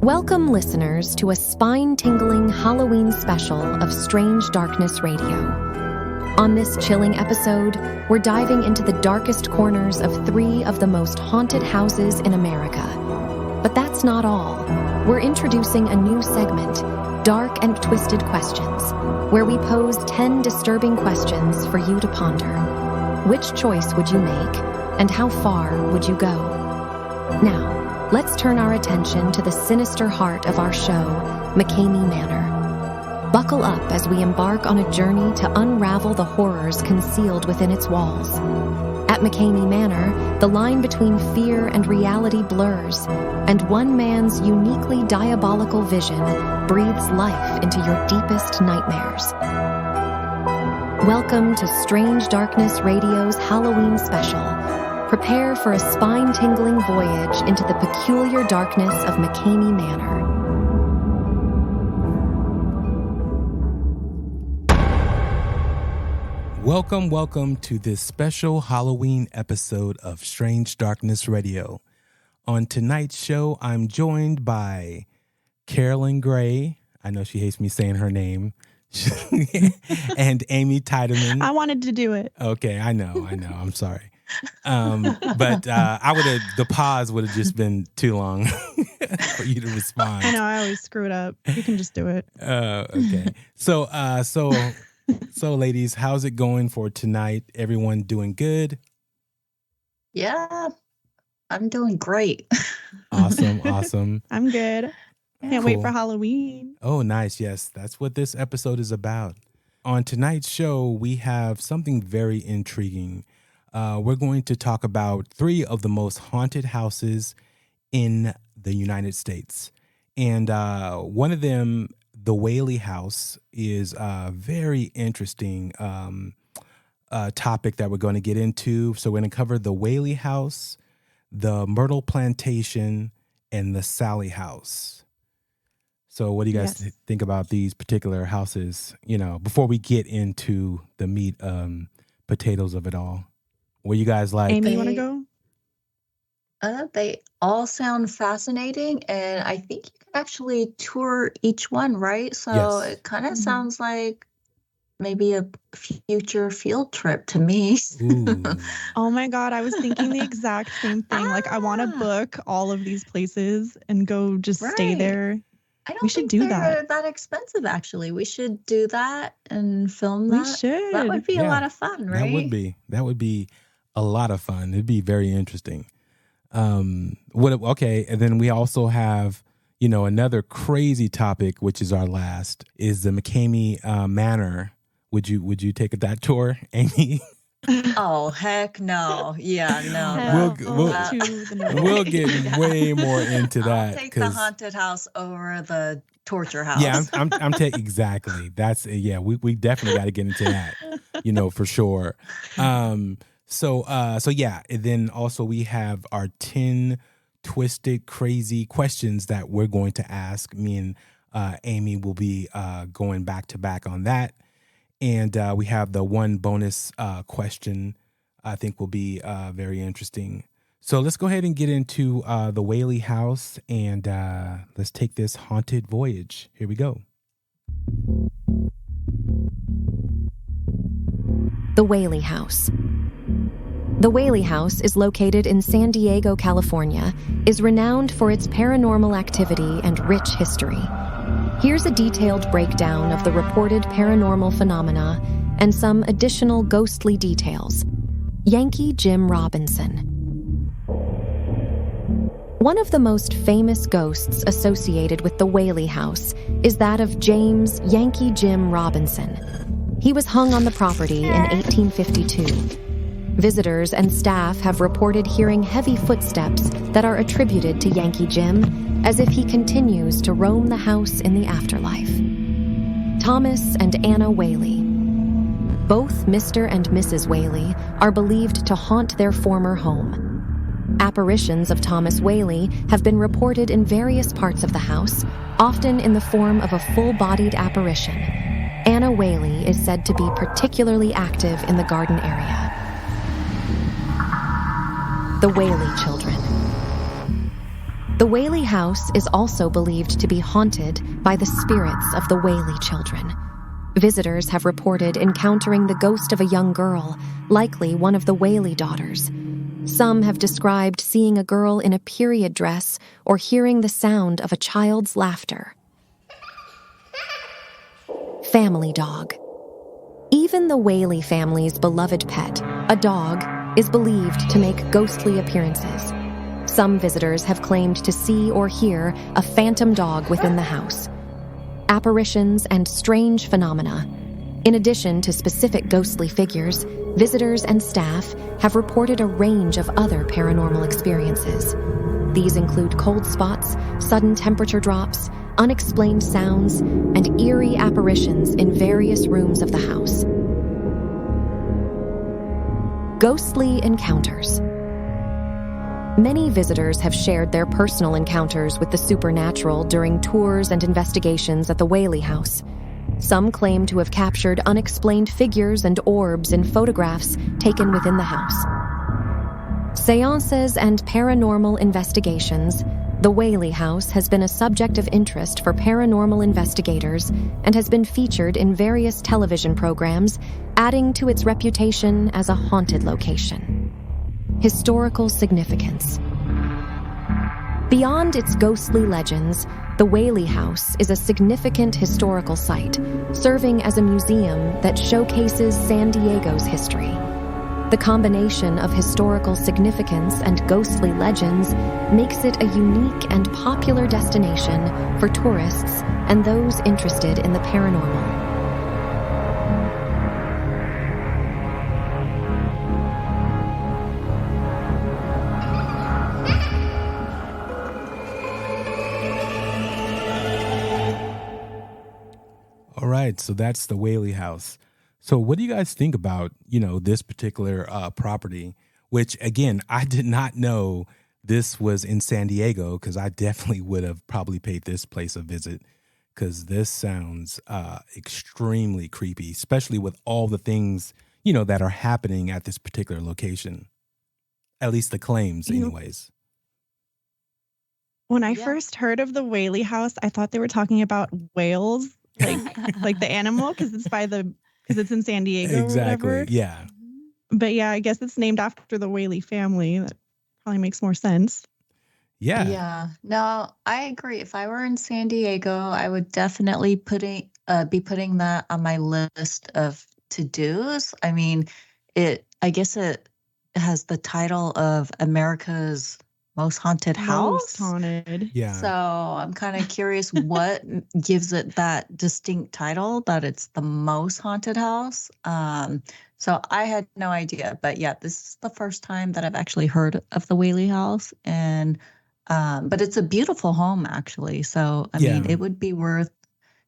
Welcome, listeners, to a spine-tingling Halloween special of Strange Darkness Radio. On this chilling episode, we're diving into the darkest corners of 3 of the most haunted houses in America. But that's not all. We're introducing a new segment, Dark and Twisted Questions, where we pose 10 disturbing questions for you to ponder. Which choice would you make, and how far would you go? Now, let's turn our attention to the sinister heart of our show, McKamey Manor. Buckle up as we embark on a journey to unravel the horrors concealed within its walls. At McKamey Manor, the line between fear and reality blurs, and one man's uniquely diabolical vision breathes life into your deepest nightmares. Welcome to Strange Darkness Radio's Halloween special. Prepare for a spine-tingling voyage into the peculiar darkness of McKamey Manor. Welcome to this special Halloween episode of Strange Darkness Radio. On tonight's show, I'm joined by Carolyn Gray. I know she hates me saying her name. And Amy Tiedemann. I wanted to do it. Okay, I know. I'm sorry. But the pause would have just been too long for you to respond. I know, I always screw it up. You can just do it. Okay. So ladies, how's it going for tonight? Everyone doing good? Yeah, I'm doing great. Awesome. I'm good. Can't wait for Halloween. Oh, nice. Yes, that's what this episode is about. On tonight's show, we have something very intriguing. We're going to talk about 3 of the most haunted houses in the United States. And one of them, the Whaley House, is a very interesting topic that we're going to get into. So we're going to cover the Whaley House, the Myrtles Plantation, and the Sallie House. So what do you guys think about these particular houses, before we get into the meat potatoes of it all? What you guys like? Amy, you want to go? They all sound fascinating, and I think you can actually tour each one, right? So Yes. It kind of sounds like maybe a future field trip to me. Ooh. Oh my God, I was thinking the exact same thing. Like, I want to book all of these places and go just stay Right. there. I don't We should think do they're that. that expensive, actually. We should do that and film that. We should. That would be a Yeah, lot of fun, right? That would be a lot of fun. It'd be very interesting. And then we also have, another crazy topic, which is our last, is the McKamey Manor. Would you take that tour, Amy? Oh, heck no. Yeah, no. We'll get way more into that. I'll take the haunted house over the torture house. Yeah, I'm taking exactly. That's we definitely got to get into that, for sure. So yeah, and then also we have our 10 twisted, crazy questions that we're going to ask. Me and Amy will be going back to back on that. And we have the one bonus question I think will be very interesting. So let's go ahead and get into the Whaley House, and let's take this haunted voyage. Here we go. The Whaley House. The Whaley House is located in San Diego, California, is renowned for its paranormal activity and rich history. Here's a detailed breakdown of the reported paranormal phenomena and some additional ghostly details. Yankee Jim Robinson. One of the most famous ghosts associated with the Whaley House is that of James Yankee Jim Robinson. He was hung on the property in 1852. Visitors and staff have reported hearing heavy footsteps that are attributed to Yankee Jim, as if he continues to roam the house in the afterlife. Thomas and Anna Whaley. Both Mr. and Mrs. Whaley are believed to haunt their former home. Apparitions of Thomas Whaley have been reported in various parts of the house, often in the form of a full-bodied apparition. Anna Whaley is said to be particularly active in the garden area. The Whaley children. The Whaley House is also believed to be haunted by the spirits of the Whaley children. Visitors have reported encountering the ghost of a young girl, likely one of the Whaley daughters. Some have described seeing a girl in a period dress or hearing the sound of a child's laughter. Family dog. Even the Whaley family's beloved pet, a dog, is believed to make ghostly appearances. Some visitors have claimed to see or hear a phantom dog within the house. Apparitions and strange phenomena. In addition to specific ghostly figures, visitors and staff have reported a range of other paranormal experiences. These include cold spots, sudden temperature drops, unexplained sounds, and eerie apparitions in various rooms of the house. Ghostly encounters. Many visitors have shared their personal encounters with the supernatural during tours and investigations at the Whaley House. Some claim to have captured unexplained figures and orbs in photographs taken within the house. Seances and paranormal investigations. The Whaley House has been a subject of interest for paranormal investigators and has been featured in various television programs, adding to its reputation as a haunted location. Historical significance. Beyond its ghostly legends, the Whaley House is a significant historical site, serving as a museum that showcases San Diego's history. The combination of historical significance and ghostly legends makes it a unique and popular destination for tourists and those interested in the paranormal. All right, so that's the Whaley House. So what do you guys think about, this particular property, which, again, I did not know this was in San Diego, because I definitely would have probably paid this place a visit, because this sounds extremely creepy, especially with all the things, that are happening at this particular location. At least the claims, anyways. When I first heard of the Whaley House, I thought they were talking about whales, like the animal, because it's in San Diego. Exactly. Or whatever. Yeah. But yeah, I guess it's named after the Whaley family. That probably makes more sense. Yeah. Yeah. No, I agree. If I were in San Diego, I would definitely be putting that on my list of to-dos. I mean, I guess it has the title of America's most haunted house. Most haunted. Yeah. So I'm kind of curious what gives it that distinct title that it's the most haunted house. So I had no idea, but yeah, this is the first time that I've actually heard of the Whaley House, and but it's a beautiful home actually. So I mean, it would be worth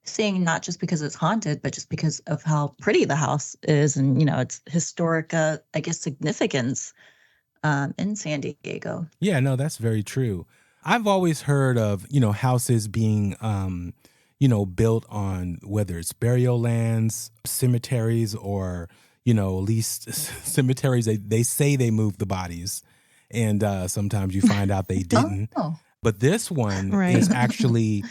seeing, not just because it's haunted, but just because of how pretty the house is, and its historic, I guess, significance in San Diego. Yeah, no, that's very true. I've always heard of, houses being, built on whether it's burial lands, cemeteries, or, at least cemeteries. They say they moved the bodies, and sometimes you find out they didn't. Oh. But this one is actually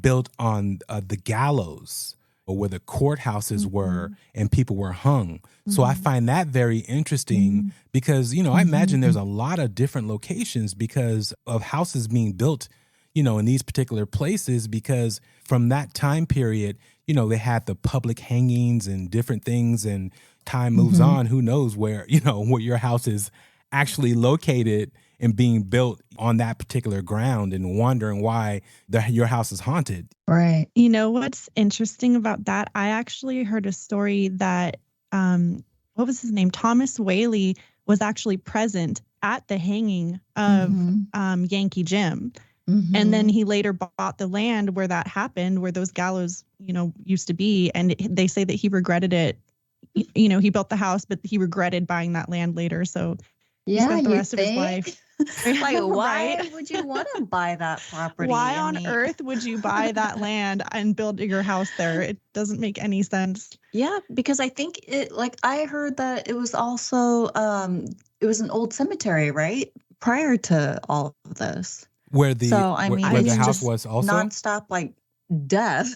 built on the gallows, or where the courthouses were and people were hung. So I find that very interesting because, I imagine there's a lot of different locations because of houses being built, in these particular places, because from that time period, they had the public hangings and different things, and time moves on. Who knows where, where your house is actually located and being built on that particular ground, and wondering why your house is haunted. Right. You know what's interesting about that? I actually heard a story that, what was his name? Thomas Whaley was actually present at the hanging of Yankee Jim. And then he later bought the land where that happened, where those gallows, used to be. And they say that he regretted it. He built the house, but he regretted buying that land later. So he spent the rest of his life. Like, why Right? would you want to buy that property? Why on earth would you buy that land and build your house there? It doesn't make any sense. Yeah, because I think I heard that it was also, it was an old cemetery, right? Prior to all of this. Where the So I mean, where the it's house just was also. nonstop like death.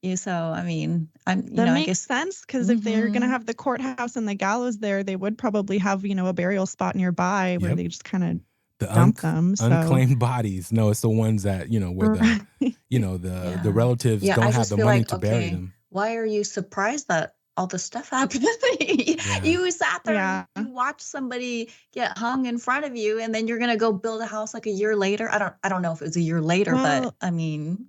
Yeah, so I mean, That I makes guess. sense because if they're going to Mhm. have the courthouse and the gallows there, they would probably have, a burial spot nearby where Yep. they just kind of The dump them. So, unclaimed bodies. No, it's the ones that, where the, the Yeah. relatives Yeah, don't I have just the feel money like, to bury okay, them. why are you surprised that all this stuff happened? Yeah. You sat there Yeah. and you watched somebody get hung in front of you, and then you're gonna go build a house like a year later. I don't know if it was a year later, Well, but I mean,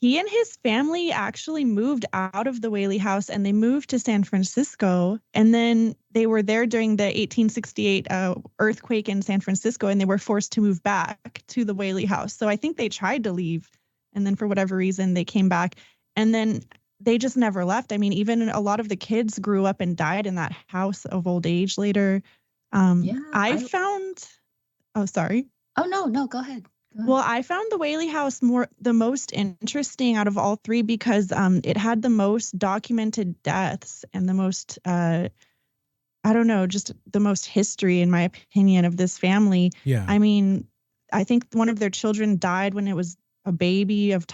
he and his family actually moved out of the Whaley House and they moved to San Francisco. And then they were there during the 1868 earthquake in San Francisco, and they were forced to move back to the Whaley House. So I think they tried to leave, and then for whatever reason they came back, and then they just never left. I mean, even a lot of the kids grew up and died in that house of old age later. yeah. I found. Oh, sorry. Oh no, go ahead. Well, I found the Whaley House the most interesting out of all three because it had the most documented deaths and the most I don't know, just the most history, in my opinion, of this family. Yeah. I mean, I think one of their children died when it was a baby of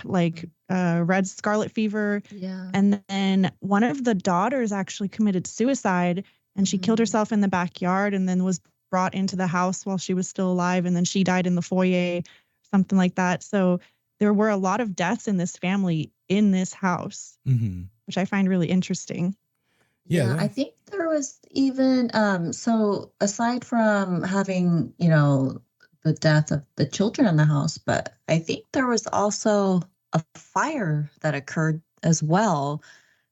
red scarlet fever. Yeah. And then one of the daughters actually committed suicide, and she killed herself in the backyard and then was brought into the house while she was still alive. And then she died in the foyer, something like that. So there were a lot of deaths in this family in this house, which I find really interesting. Yeah, I think there was even so aside from having, the death of the children in the house, but I think there was also a fire that occurred as well.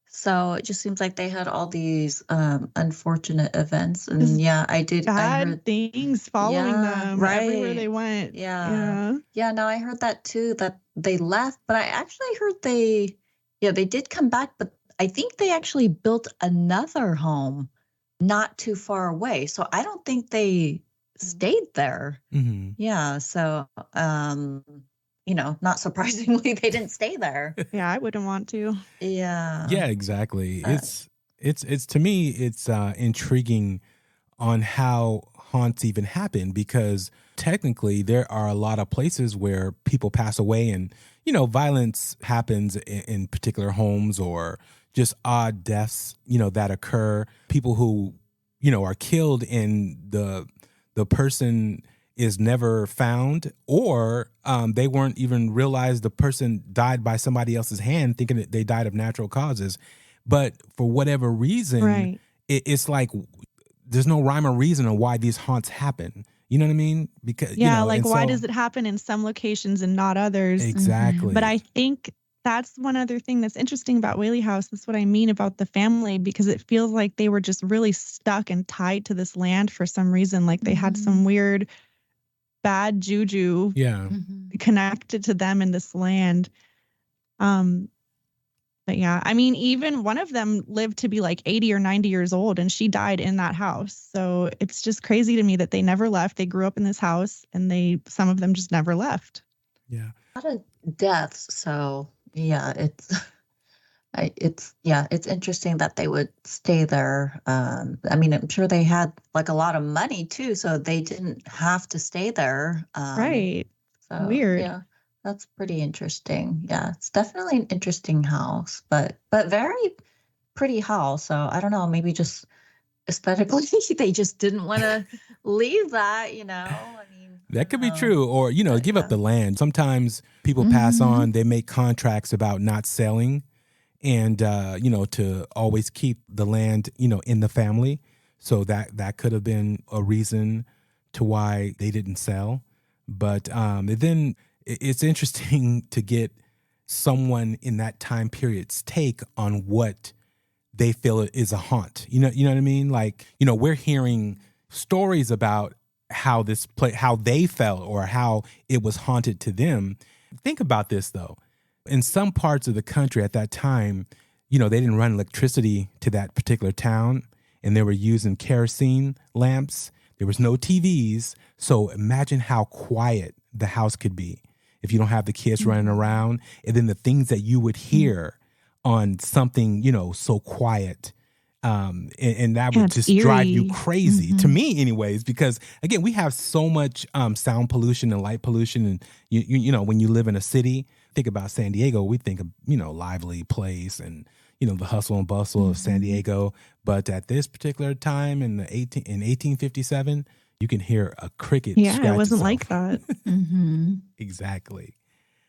So it just seems like they had all these unfortunate events. And yeah, I Bad heard things following them everywhere they went. Yeah. Yeah, no, I heard that too, that they left, but I actually heard they did come back, but I think they actually built another home not too far away. So I don't think they stayed there. Yeah. So, not surprisingly, they didn't stay there. Yeah, I wouldn't want to. Yeah. Yeah, exactly. It's to me, it's intriguing on how haunts even happen, because technically there are a lot of places where people pass away and, violence happens in particular homes, or just odd deaths, that occur. People who, are killed and the person is never found, or they weren't even realized the person died by somebody else's hand, thinking that they died of natural causes. But for whatever reason, it's like there's no rhyme or reason on why these haunts happen. You know what I mean? Because why does it happen in some locations and not others? Exactly. But I think that's one other thing that's interesting about Whaley House. That's what I mean about the family, because it feels like they were just really stuck and tied to this land for some reason. Like they had some weird bad juju connected to them in this land. But yeah, I mean, even one of them lived to be like 80 or 90 years old, and she died in that house. So it's just crazy to me that they never left. They grew up in this house, and some of them just never left. Yeah. A lot of deaths. So yeah, it's interesting that they would stay there. I mean, I'm sure they had like a lot of money too, so they didn't have to stay there. Right. So, weird. Yeah, that's pretty interesting. Yeah, it's definitely an interesting house, but very pretty house. So I don't know, maybe just aesthetically they just didn't want to leave that. I mean, that could be true, or give up the land. Sometimes people pass on; they make contracts about not selling, and to always keep the land, in the family. So that could have been a reason to why they didn't sell. But then it's interesting to get someone in that time period's take on what they feel is a haunt. You know what I mean? Like, we're hearing stories about how how they felt or how it was haunted to them. Think about this though. In some parts of the country at that time, they didn't run electricity to that particular town, and they were using kerosene lamps. There was no TVs. So imagine how quiet the house could be if you don't have the kids running around. And then the things that you would hear on something, so quiet. And that Yeah, would it's just drive you eerie. crazy, to me anyways, because again, we have so much sound pollution and light pollution. And you know, when you live in a city, think about San Diego, we think of, you know, lively place and, you know, the hustle and bustle of San Diego. But at this particular time in 1857, you can hear a cricket Yeah, scratch it wasn't itself. like that. Exactly.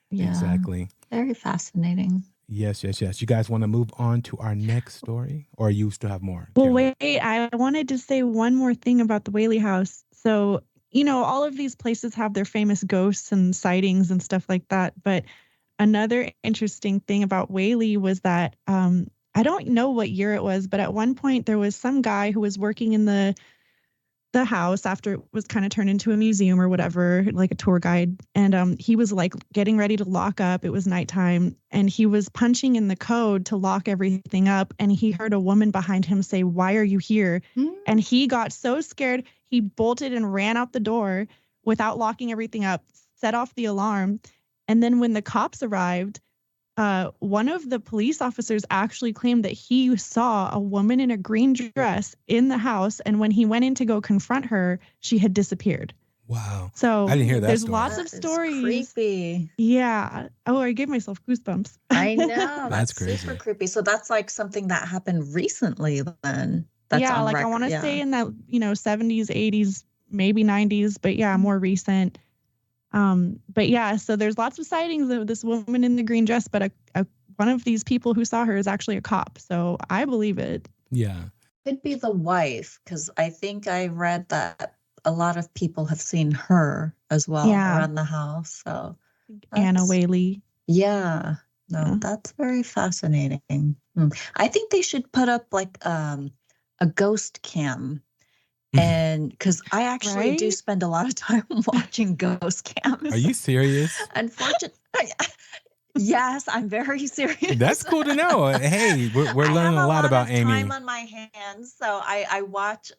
Yeah. Exactly. Very fascinating. Yes. You guys want to move on to our next story, or you still have more? Well, Carolyn? wait, I wanted to say one more thing about the Whaley House. So, you know, all of these places have their famous ghosts and sightings and stuff like that. But another interesting thing about Whaley was that I don't know what year it was, but at one point there was some guy who was working in the house after it was kind of turned into a museum or whatever, like a tour guide. And he was like getting ready to lock up. It was nighttime and he was punching in the code to lock everything up. And he heard a woman behind him say, "Why are you here?" And he got so scared, he bolted and ran out the door without locking everything up, set off the alarm. And then when the cops arrived, one of the police officers actually claimed that he saw a woman in a green dress in the house. And when he went in to go confront her, she had disappeared. Wow. So I didn't hear that there's story. lots of That is stories. creepy. Yeah. Oh, I gave myself goosebumps. I know. That's That's crazy. super creepy. So that's like something that happened recently then. That's yeah, on like record. I want to Yeah. say in that, 70s, 80s, maybe 90s, but yeah, more recent. But yeah, so there's lots of sightings of this woman in the green dress, but one of these people who saw her is actually a cop. So I believe it. Yeah. Could be the wife, because I think I read that a lot of people have seen her as well around the house. So Anna Whaley. Yeah. No, Yeah. that's very fascinating. I think they should put up like a ghost cam. And because I actually do Right? spend a lot of time watching ghost cams. Are you serious? Unfortunately, yes, I'm very serious. That's cool to know. Hey, we're I learning have a lot about of Amy. time on my hands, so I watch.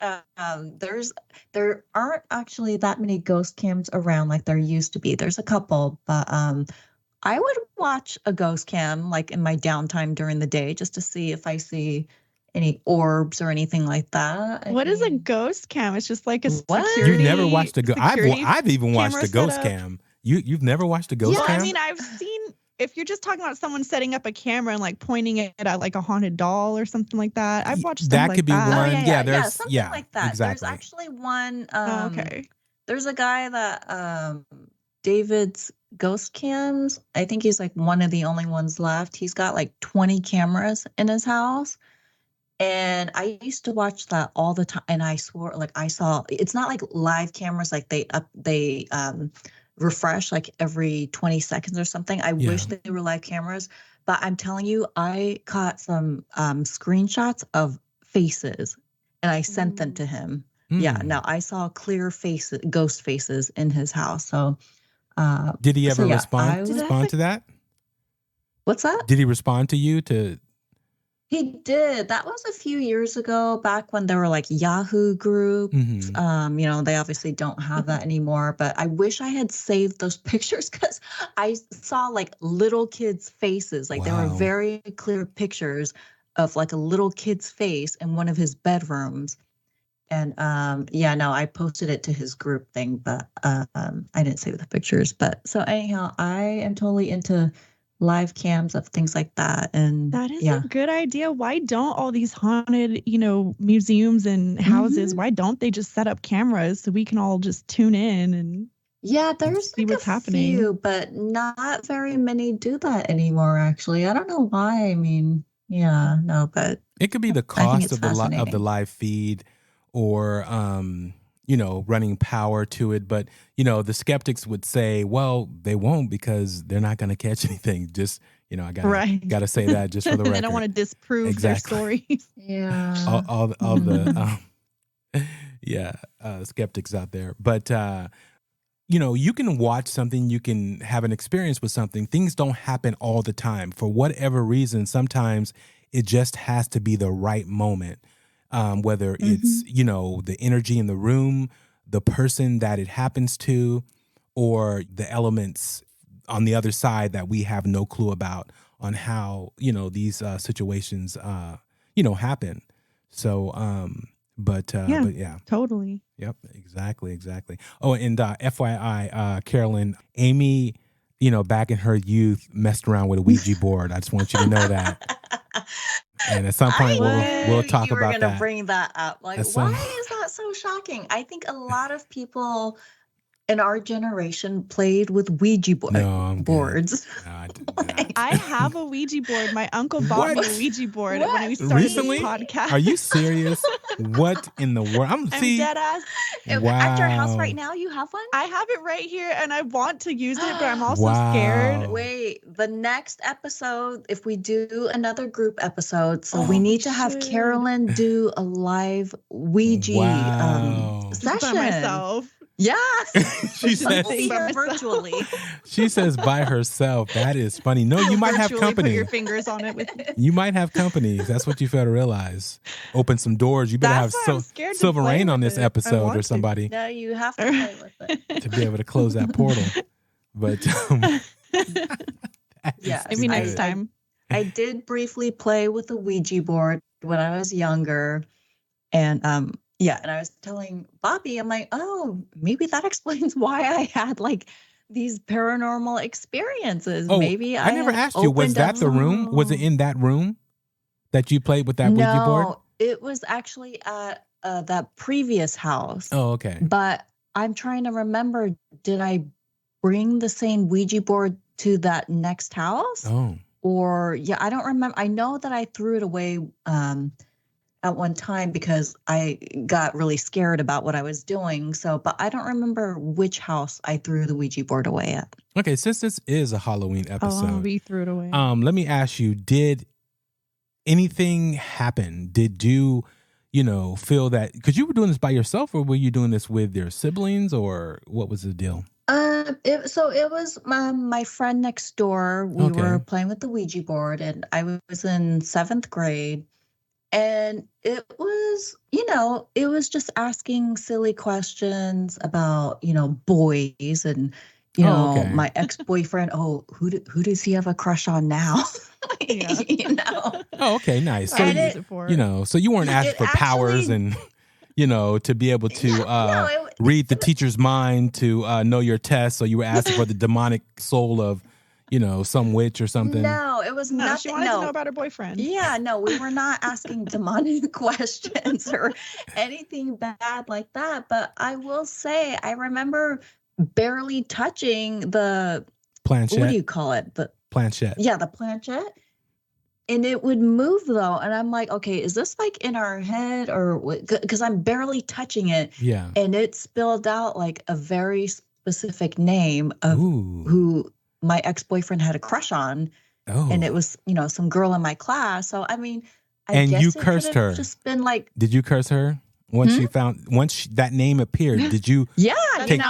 There aren't actually that many ghost cams around like there used to be. There's a couple, but I would watch a ghost cam like in my downtime during the day just to see if I see any orbs or anything like that. What is a ghost cam? It's just like a What? security. You've never watched a ghost. security I've even watched camera a ghost setup. cam. You've never watched a ghost Well, cam? I mean, I've seen, if you're just talking about someone setting up a camera and like pointing it at like a haunted doll or something like that, I've watched stuff that like could be that. one. Yeah, there's something like that. Exactly. There's actually one. Okay. There's a guy that David's ghost cams. I think he's like one of the only ones left. He's got like 20 cameras in his house. And I used to watch that all the time. And I swore, like I saw, it's not like live cameras, like they refresh like every 20 seconds or something. I wish they were live cameras, but I'm telling you, I caught some screenshots of faces and I sent them to him. Yeah, no, I saw clear faces, ghost faces in his house. So did he ever respond to that? What's that? Did he respond to you to? He did. That was a few years ago, back when there were like Yahoo groups. They obviously don't have that anymore, but I wish I had saved those pictures because I saw like little kids' faces. Like there were very clear pictures of like a little kid's face in one of his bedrooms. And I posted it to his group thing, but I didn't save the pictures. But so anyhow, I am totally into live cams of things like that. And that is a good idea. Why don't all these haunted, museums and houses, why don't they just set up cameras so we can all just tune in and there's see what's happening? Few, but not very many do that anymore, actually. I don't know why. I mean, but it could be the cost of the live feed or running power to it. But, the skeptics would say, well, they won't because they're not going to catch anything. Just, I gotta say that just for the record. They don't want to disprove their stories. Yeah. All the skeptics out there. But, you can watch something, you can have an experience with something. Things don't happen all the time. For whatever reason, sometimes it just has to be the right moment. Whether it's, the energy in the room, the person that it happens to, or the elements on the other side that we have no clue about on how, these situations, happen. So, but yeah. Totally. Yep, exactly. Oh, and FYI, Carolyn, Amy, back in her youth, messed around with a Ouija board. I just want you to know that. And at some point, we'll talk you were about gonna that. bring that up. Like, why is that so shocking? I think a lot of people in our generation played with Ouija boards. No, I did not. I have a Ouija board. My uncle bought me a Ouija board when we started Recently? this podcast. Are you serious? What in the world? I'm dead ass. Wow. At your house right now, you have one? I have it right here, and I want to use it, but I'm also scared. Wait, the next episode, if we do another group episode, so we need to have Carolyn do a live Ouija session. By myself. Yes. She says here virtually. She says by herself. That is funny. No, you might have company. Put your fingers on it with me. You might have company. That's what you fail to realize. Open some doors. You better have Silver Rain on this episode or somebody. No, you have to play with it. To be able to close that portal. But yeah, maybe next time. I did briefly play with the Ouija board when I was younger. And yeah, and I was telling Bobby, I'm like, oh, maybe that explains why I had like these paranormal experiences. Oh, maybe I never asked you, was that the room? Was it in that room that you played with that Ouija board? No, it was actually at that previous house. Oh, okay. But I'm trying to remember, did I bring the same Ouija board to that next house? Oh. Or, yeah, I don't remember. I know that I threw it away at one time because I got really scared about what I was doing. So, but I don't remember which house I threw the Ouija board away at. Okay, since this is a Halloween episode, we threw it away. Let me ask you, did anything happen? Did you, feel that, because you were doing this by yourself, or were you doing this with your siblings, or what was the deal? It was my friend next door. We were playing with the Ouija board, and I was in 7th grade. And it was, it was just asking silly questions about, boys and, my ex-boyfriend. Oh, who does he have a crush on now? Oh, okay, nice. So, so you weren't asking for powers and, to be able to read the teacher's mind, to know your test. So you were asking for the demonic soul of, some witch or something. No, it was nothing. She wanted to know about her boyfriend. Yeah, no, we were not asking demonic questions or anything bad like that. But I will say, I remember barely touching the planchette. What do you call it? The planchette. Yeah, the planchette. And it would move though. And I'm like, okay, is this like in our head or what? Because I'm barely touching it. Yeah. And it spilled out like a very specific name of who my ex-boyfriend had a crush on. Oh. And it was, some girl in my class. So, I mean, I guess you cursed her. Just been like, did you curse her? Once that name appeared, did you? Yeah, then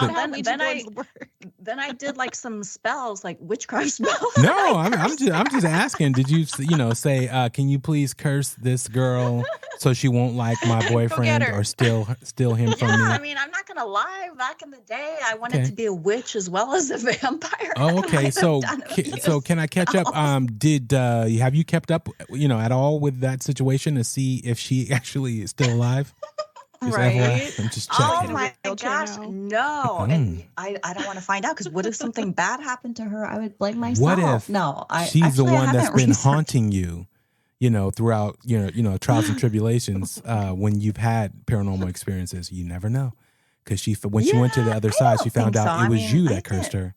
I did like some spells, like witchcraft spells. No, I'm just asking. Did you, say, can you please curse this girl so she won't like my boyfriend or steal him from me? I mean, I'm not gonna lie. Back in the day, I wanted to be a witch as well as a vampire. Oh, okay. So can I catch up? Have you kept up, at all with that situation to see if she actually is still alive? Right. I'm just checking. Oh my gosh, no. And I don't want to find out, because what if something bad happened to her? I would blame myself. What if she's the one that's been haunting you, throughout trials and tribulations when you've had paranormal experiences? You never know. Because when she went to the other side, she found out it was you that cursed her.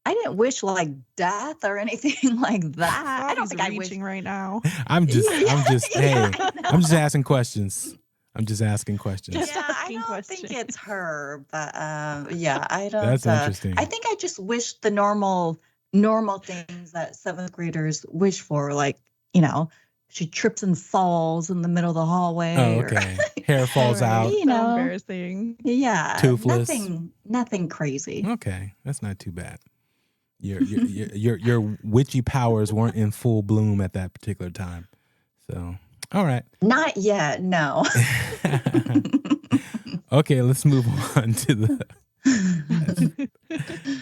I didn't wish like death or anything like that. I don't think I'm wishing right now. I'm just asking questions. I'm just asking questions. I don't think it's her, but I don't. That's interesting. I think I just wish the normal things that 7th graders wish for, like, she trips and falls in the middle of the hallway. Oh, okay. Hair falls out. Embarrassing. Yeah. Toothless. Nothing crazy. Okay, that's not too bad. Your witchy powers weren't in full bloom at that particular time, so. All right. Not yet, no. Okay, let's move on to the...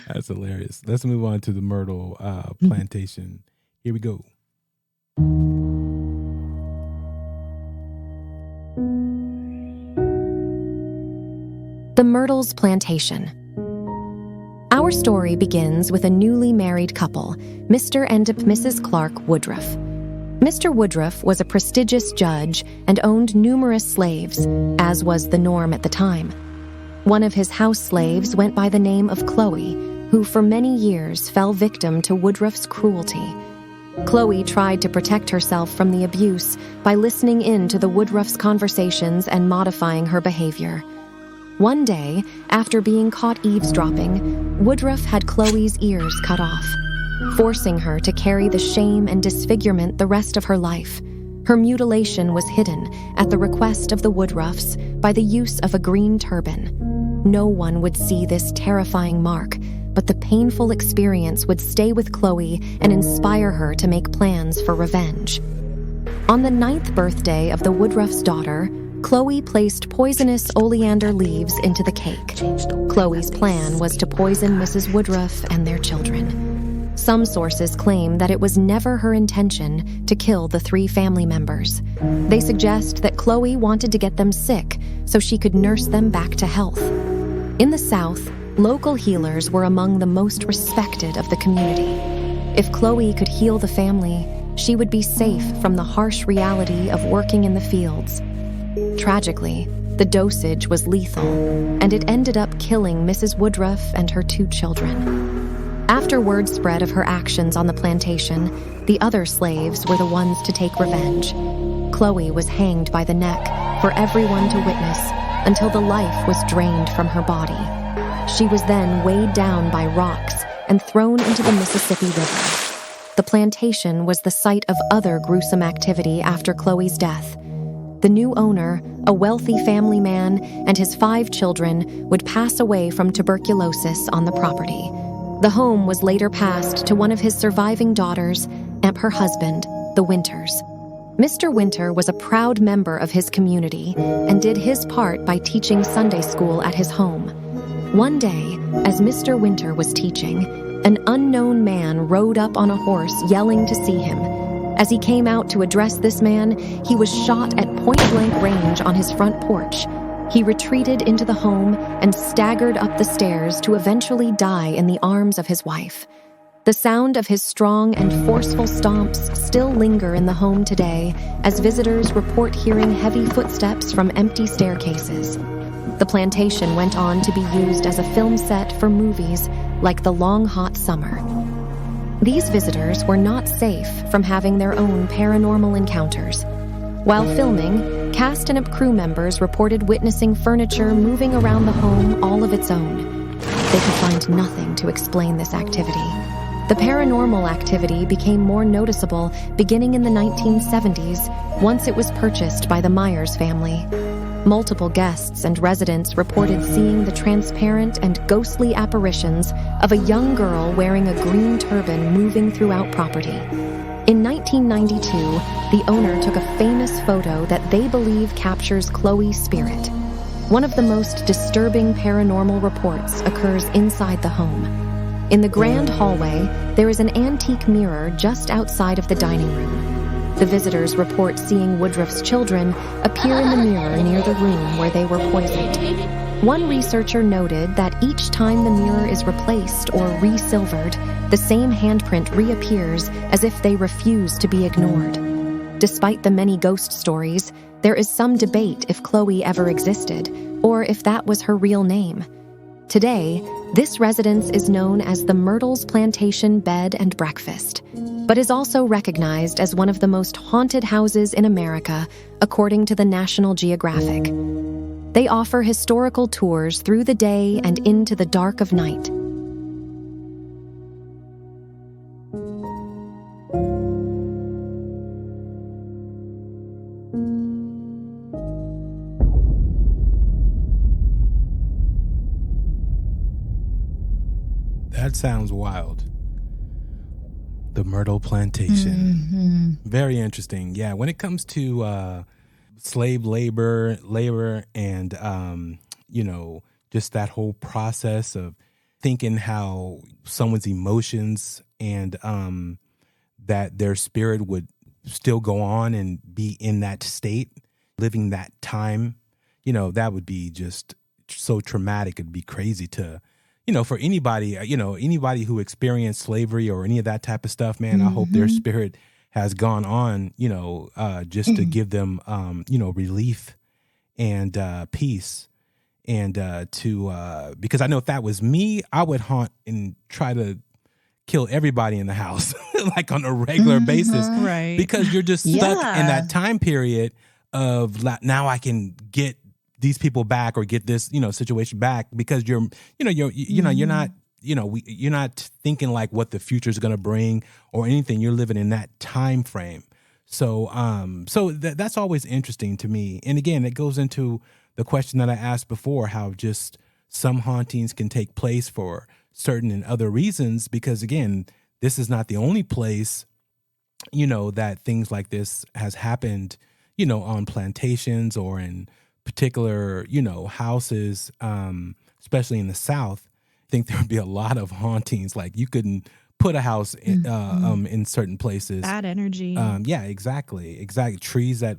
That's hilarious. Let's move on to the Myrtle Plantation. Here we go. Myrtles Plantation. Our story begins with a newly married couple, Mr. and Mrs. Clark Woodruff. Mr. Woodruff was a prestigious judge and owned numerous slaves, as was the norm at the time. One of his house slaves went by the name of Chloe, who for many years fell victim to Woodruff's cruelty. Chloe tried to protect herself from the abuse by listening in to the Woodruff's conversations and modifying her behavior. One day, after being caught eavesdropping, Woodruff had Chloe's ears cut off, forcing her to carry the shame and disfigurement the rest of her life. Her mutilation was hidden, at the request of the Woodruffs, by the use of a green turban. No one would see this terrifying mark, but the painful experience would stay with Chloe and inspire her to make plans for revenge. On the 9th birthday of the Woodruff's daughter, Chloe placed poisonous oleander leaves into the cake. Chloe's plan was to poison Mrs. Woodruff and their children. Some sources claim that it was never her intention to kill the 3 family members. They suggest that Chloe wanted to get them sick so she could nurse them back to health. In the South, local healers were among the most respected of the community. If Chloe could heal the family, she would be safe from the harsh reality of working in the fields. Tragically, the dosage was lethal, and it ended up killing Mrs. Woodruff and her 2 children. After word spread of her actions on the plantation, the other slaves were the ones to take revenge. Chloe was hanged by the neck for everyone to witness until the life was drained from her body. She was then weighed down by rocks and thrown into the Mississippi River. The plantation was the site of other gruesome activity after Chloe's death. The new owner, a wealthy family man, and his 5 children would pass away from tuberculosis on the property. The home was later passed to one of his surviving daughters and her husband, the Winters. Mr. Winter was a proud member of his community and did his part by teaching Sunday school at his home. One day, as Mr. Winter was teaching, an unknown man rode up on a horse yelling to see him. As he came out to address this man, he was shot at point-blank range on his front porch. He retreated into the home and staggered up the stairs to eventually die in the arms of his wife. The sound of his strong and forceful stomps still linger in the home today as visitors report hearing heavy footsteps from empty staircases. The plantation went on to be used as a film set for movies like The Long Hot Summer. These visitors were not safe from having their own paranormal encounters. While filming, cast and crew members reported witnessing furniture moving around the home all of its own. They could find nothing to explain this activity. The paranormal activity became more noticeable beginning in the 1970s once it was purchased by the Myers family. Multiple guests and residents reported seeing the transparent and ghostly apparitions of a young girl wearing a green turban moving throughout property. In 1992, the owner took a famous photo that they believe captures Chloe's spirit. One of the most disturbing paranormal reports occurs inside the home. In the grand hallway, there is an antique mirror just outside of the dining room. The visitors report seeing Woodruff's children appear in the mirror near the room where they were poisoned. One researcher noted that each time the mirror is replaced or re-silvered, the same handprint reappears as if they refuse to be ignored. Despite the many ghost stories, there is some debate if Chloe ever existed, or if that was her real name. Today, this residence is known as the Myrtles Plantation Bed and Breakfast, but is also recognized as one of the most haunted houses in America, according to the National Geographic. They offer historical tours through the day and into the dark of night. That sounds wild. The Myrtle Plantation. Very interesting. Yeah, when it comes to slave labor and, just that whole process of thinking how someone's emotions and that their spirit would still go on and be in that state, living that time, that would be just so traumatic. It'd be crazy to, for anybody, anybody who experienced slavery or any of that type of stuff, man, I hope their spirit has gone on, just to give them, relief and peace. And because I know if that was me, I would haunt and try to kill everybody in the house, like on a regular basis. Right. Because you're just stuck in that time period of now I can get these people back or get this, situation back, because you're not, you're not thinking like what the future is going to bring or anything. You're living in that time frame. So, that's always interesting to me. And again, it goes into the question that I asked before, how just some hauntings can take place for certain and other reasons, because again, this is not the only place, that things like this has happened, on plantations or in particular, houses, especially in the South. I think there would be a lot of hauntings. Like you couldn't put a house in certain places. Bad energy. Yeah, exactly. Trees that,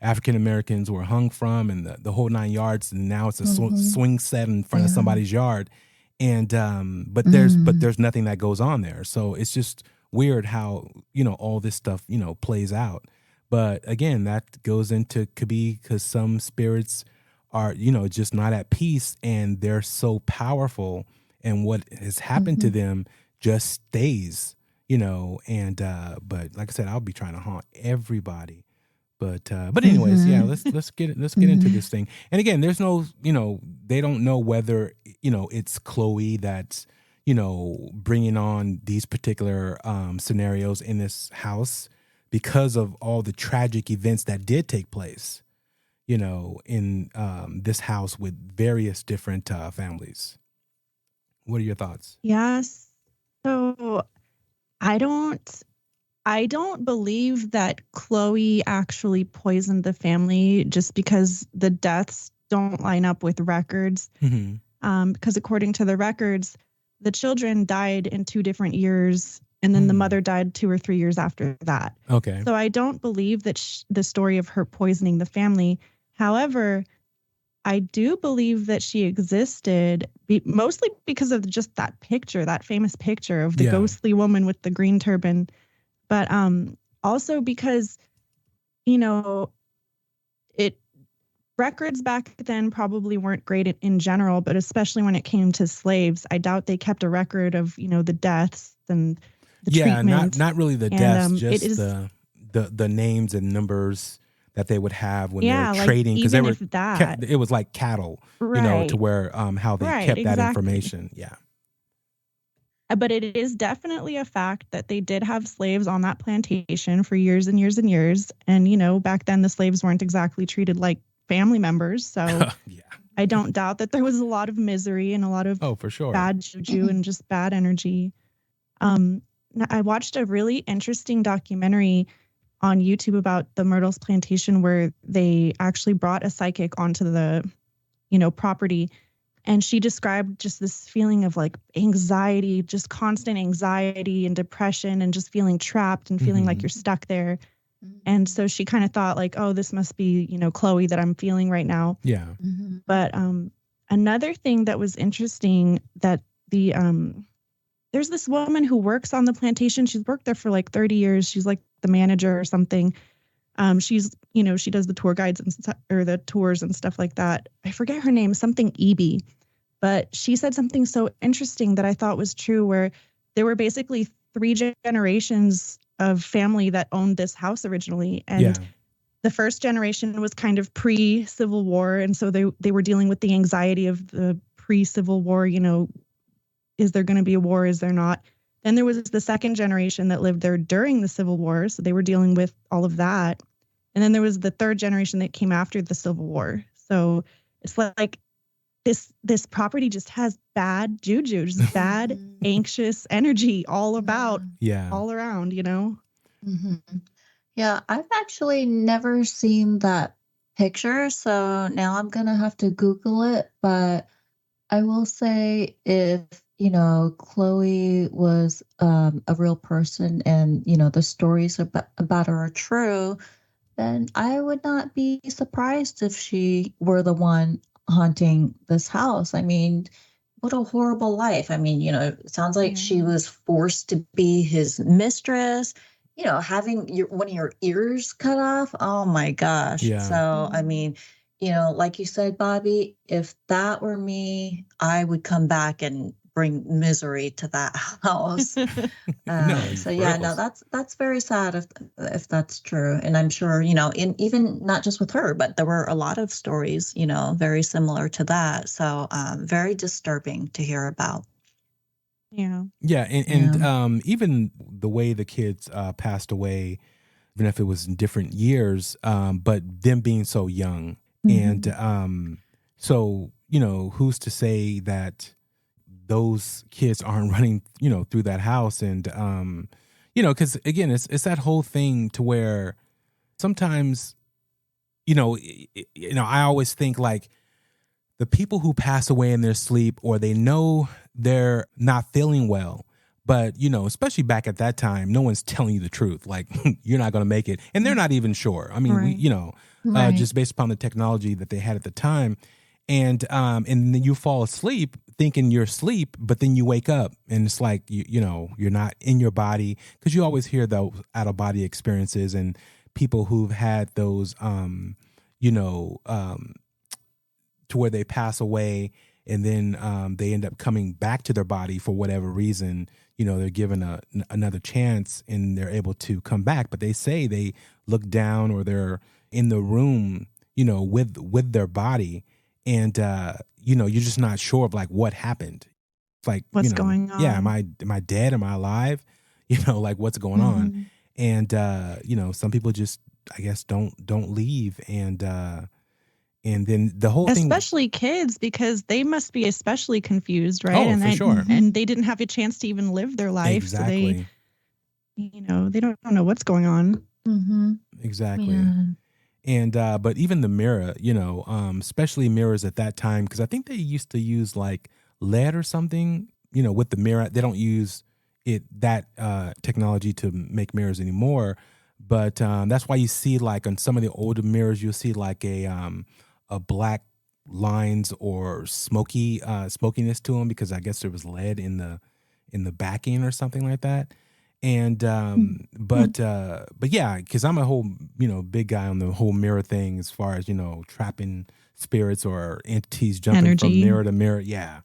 African Americans were hung from, and the whole 9 yards, and now it's a swing set in front of somebody's yard, and but there's nothing that goes on there. So it's just weird how all this stuff plays out. But again, that goes into could be because some spirits are just not at peace, and they're so powerful, and what has happened to them just stays. And but like I said, I'll be trying to haunt everybody. But anyways, yeah, let's get into this thing. And again, there's no, they don't know whether, it's Chloe that's, bringing on these particular scenarios in this house because of all the tragic events that did take place, in this house with various different families. What are your thoughts? Yes. So I don't believe that Chloe actually poisoned the family just because the deaths don't line up with records. Because according to the records, the children died in 2 different years, and then the mother died 2 or 3 years after that. Okay. So I don't believe that the story of her poisoning the family. However, I do believe that she existed mostly because of just that picture, that famous picture of the ghostly woman with the green turban. But also because, records back then probably weren't great in general, but especially when it came to slaves, I doubt they kept a record of, the deaths and the treatment. not really the deaths, just the names and numbers that they would have when they're trading, because they were it was like cattle, to where how they kept that information. Yeah. But it is definitely a fact that they did have slaves on that plantation for years and years and years. And, back then the slaves weren't exactly treated like family members. So I don't doubt that there was a lot of misery and a lot of for sure bad juju and just bad energy. I watched a really interesting documentary on YouTube about the Myrtles Plantation where they actually brought a psychic onto the, property. And she described just this feeling of like anxiety, just constant anxiety and depression, and just feeling trapped and feeling like you're stuck there. And so she kind of thought like, oh, this must be, Chloe that I'm feeling right now. Yeah. But another thing that was interesting that there's this woman who works on the plantation. She's worked there for like 30 years. She's like the manager or something. She's, she does the tour guides or the tours and stuff like that. I forget her name, something Eby, but she said something so interesting that I thought was true, where there were basically 3 generations of family that owned this house originally. And the first generation was kind of pre-Civil War. And so they were dealing with the anxiety of the pre-Civil War, is there going to be a war? Is there not? Then there was the second generation that lived there during the Civil War. So they were dealing with all of that. And then there was the third generation that came after the Civil War. So it's like this property just has bad juju, just bad, anxious energy all about, all around, Yeah, I've actually never seen that picture. So now I'm going to have to Google it. But I will say if, Chloe was a real person and, the stories about her are true, then I would not be surprised if she were the one haunting this house. I mean, what a horrible life. I mean, it sounds like she was forced to be his mistress, having one of your ears cut off. Oh my gosh. Yeah. So, I mean, like you said, Bobby, if that were me, I would come back and bring misery to that house. So yeah, no, that's very sad if that's true. And I'm sure, even not just with her, but there were a lot of stories, very similar to that. So very disturbing to hear about. Yeah. Yeah. And even the way the kids passed away, even if it was in different years, but them being so young. Mm-hmm. And so, who's to say that those kids aren't running, through that house? And, because again, it's that whole thing to where sometimes, I always think like the people who pass away in their sleep, or they know they're not feeling well, but, especially back at that time, no one's telling you the truth. Like, you're not going to make it. And they're not even sure. I mean, Right. Right. just based upon the technology that they had at the time. And then you fall asleep thinking you're asleep, but then you wake up and it's like, you're not in your body, because you always hear those out of body experiences and people who've had those, to where they pass away and then they end up coming back to their body for whatever reason. They're given another chance and they're able to come back, but they say they look down or they're in the room, with their body. And, you're just not sure of like what happened. It's like, What's going on? Yeah. Am I dead? Am I alive? Like what's going on? And, some people just, I guess, don't leave. And then the whole thing, especially kids, because they must be especially confused, right? Oh, and for sure. And they didn't have a chance to even live their life. Exactly. So they don't know what's going on. Mm-hmm. Exactly. Yeah. And but even the mirror, especially mirrors at that time, because I think they used to use like lead or something, with the mirror. They don't use that technology to make mirrors anymore. But that's why you see like on some of the older mirrors, you'll see like a black lines or smokiness to them, because I guess there was lead in the backing or something like that. And but yeah, because I'm a whole big guy on the whole mirror thing, as far as trapping spirits or entities jumping Energy. from mirror to mirror. Yeah,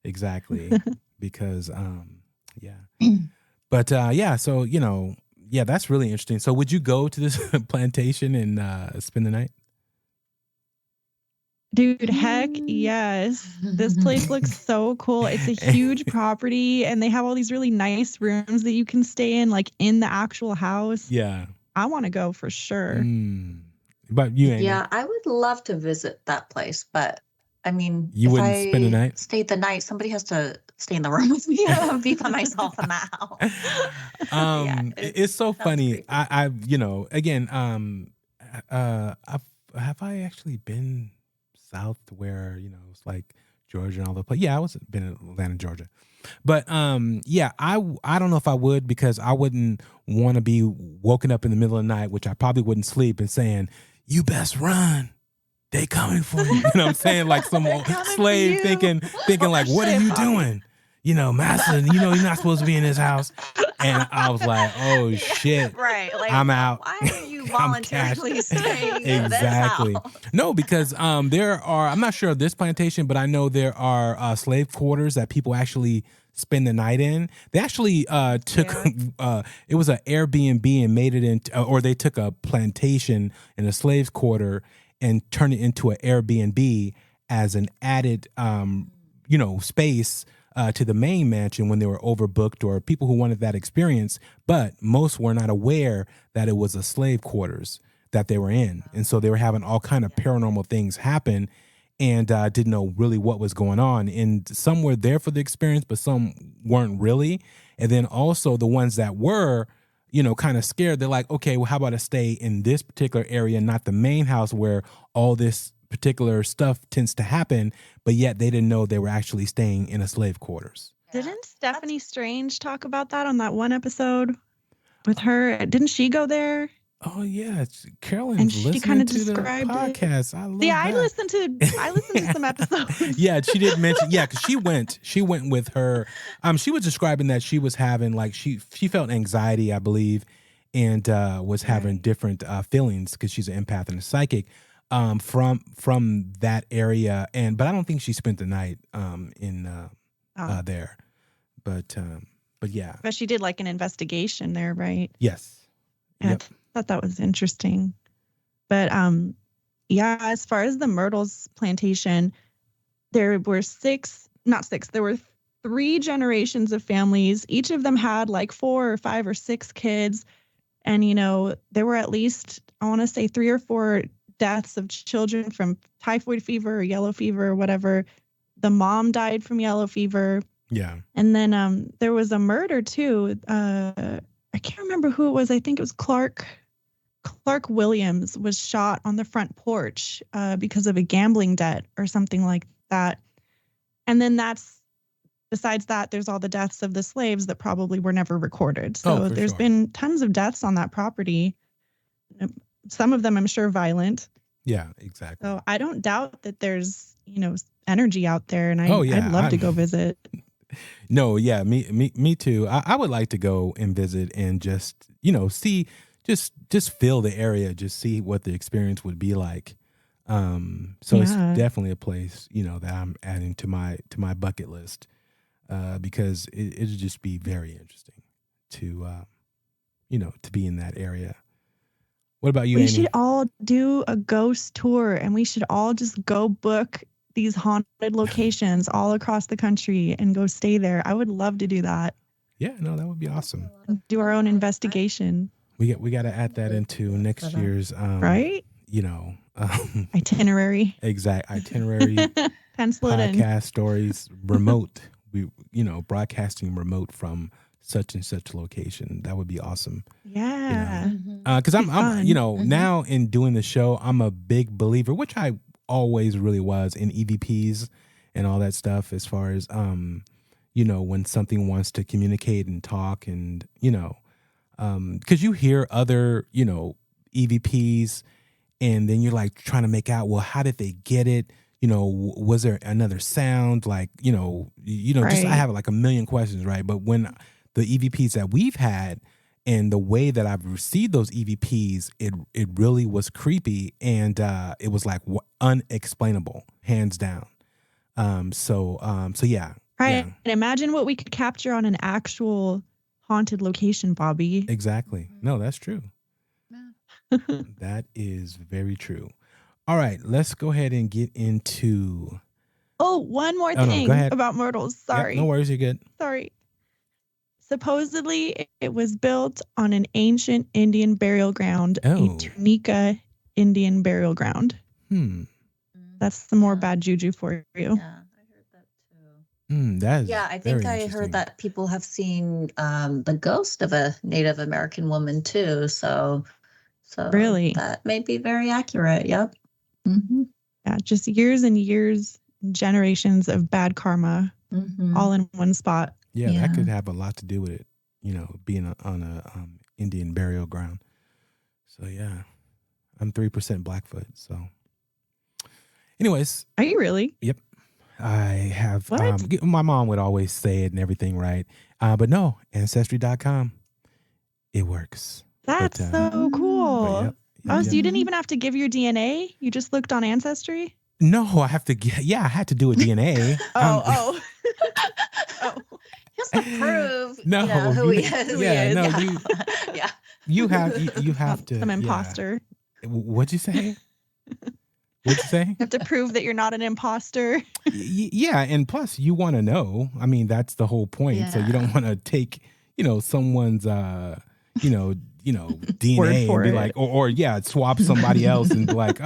exactly. Because yeah, but yeah, so yeah, that's really interesting. So would you go to this plantation and spend the night? Dude, heck yes. This place looks so cool. It's a huge property and they have all these really nice rooms that you can stay in, like in the actual house. Yeah. I want to go for sure. But you ain't. Yeah, I would love to visit that place, but I mean, you if wouldn't I stayed the night, somebody has to stay in the room with me. I would be by myself in that house. Yeah, it's so funny. Creepy. I again, have I actually been south where it's like Georgia and all the places? Yeah, I been in Atlanta, Georgia. But yeah, I don't know if I would, because I wouldn't want to be woken up in the middle of the night, which I probably wouldn't sleep, and saying, "You best run. They coming for you." You know what I'm saying? Like some old slave thinking like, "What are you doing? Master, you're not supposed to be in this house." And I was like, "Oh shit. Right. Like, I'm out." Why are you voluntarily staying in this Exactly. house? No, because there are, I'm not sure of this plantation, but I know there are slave quarters that people actually spend the night in. They actually took it was an Airbnb and made it into, or they took a plantation in a slave's quarter and turned it into an Airbnb as an added space to the main mansion when they were overbooked, or people who wanted that experience. But most were not aware that it was a slave quarters that they were in. And so they were having all kind of paranormal things happen, and didn't know really what was going on. And some were there for the experience, but some weren't really. And then also the ones that were, kind of scared, they're like, okay, well, how about I stay in this particular area, not the main house where all this particular stuff tends to happen, but yet they didn't know they were actually staying in a slave quarters. Didn't Stephanie Strange talk about that on that one episode with her? Didn't she go there? Oh yeah, Carolyn's And she listening kind of to the described it. podcast. I love Yeah, that. I listened to some episodes. Yeah, she did mention. Yeah, because she went with her. She was describing that she was having like she felt anxiety, I believe, and was having different feelings because she's an empath and a psychic from that area. But I don't think she spent the night in there. But yeah. But she did like an investigation there, right? Yes. Yep. I thought that was interesting. But yeah, as far as the Myrtles Plantation, there were there were 3 generations of families. Each of them had like 4 or 5 or 6 kids. And, there were at least, I want to say 3 or 4 deaths of children from typhoid fever or yellow fever or whatever. The mom died from yellow fever. Yeah. And then there was a murder too. I can't remember who it was. I think it was Clark Williams was shot on the front porch because of a gambling debt or something like that. And then besides that, there's all the deaths of the slaves that probably were never recorded. So there's been tons of deaths on that property. Some of them, I'm sure, violent. Yeah, exactly. So I don't doubt that there's, energy out there, and I'd love to go visit. No, yeah, me too. I would like to go and visit and just, see, just feel the area, just see what the experience would be like. It's definitely a place, that I'm adding to my bucket list, because it'd just be very interesting to, to be in that area. What about you, Amy? We should all do a ghost tour, and we should all just go book these haunted locations all across the country and go stay there. I would love to do that. Yeah, no, that would be awesome. Do our own investigation. We got to add that into next year's right? Itinerary. Exact itinerary. Pencil it in. Podcast stories, remote. We broadcasting remote from such and such location. That would be awesome. Yeah. Because I'm now in doing the show, I'm a big believer, which I always really was, in EVPs and all that stuff, as far as when something wants to communicate and talk, and because you hear other EVPs, and then you're like trying to make out, well, how did they get it? Was there another sound? Like, just I have like a million questions, right? But when the EVPs that we've had and the way that I've received those EVPs, it really was creepy, and it was like unexplainable, hands down. So yeah. Right. Yeah. And imagine what we could capture on an actual haunted location, Bobby. Exactly. No, that's true. That is very true. All right, let's go ahead and get into. Oh, one more thing about Myrtles. Sorry. Yep, no worries. You're good. Sorry. Supposedly, it was built on an ancient Indian burial ground, a Tunica Indian burial ground. That's some more bad juju for you. Yeah, I heard that too. That is I think I heard that people have seen the ghost of a Native American woman too. So really, that may be very accurate. Yep. Mm-hmm. Yeah, just years and years, generations of bad karma, all in one spot. Yeah, that could have a lot to do with it, being on a Indian burial ground. So yeah, I'm 3% Blackfoot. So, anyways, are you really? Yep, I have. My mom would always say it and everything, right? But no, Ancestry.com, it works. That's so cool. So you didn't even have to give your DNA? You just looked on Ancestry? No, I have to. I had to do a DNA. Oh. Just to prove who he is. You have to. Some imposter. What'd you say? What'd you say? You have to prove that you're not an imposter. Yeah, and plus you want to know. I mean, that's the whole point. Yeah. So you don't want to take, someone's DNA and be like, or swap somebody else and be like,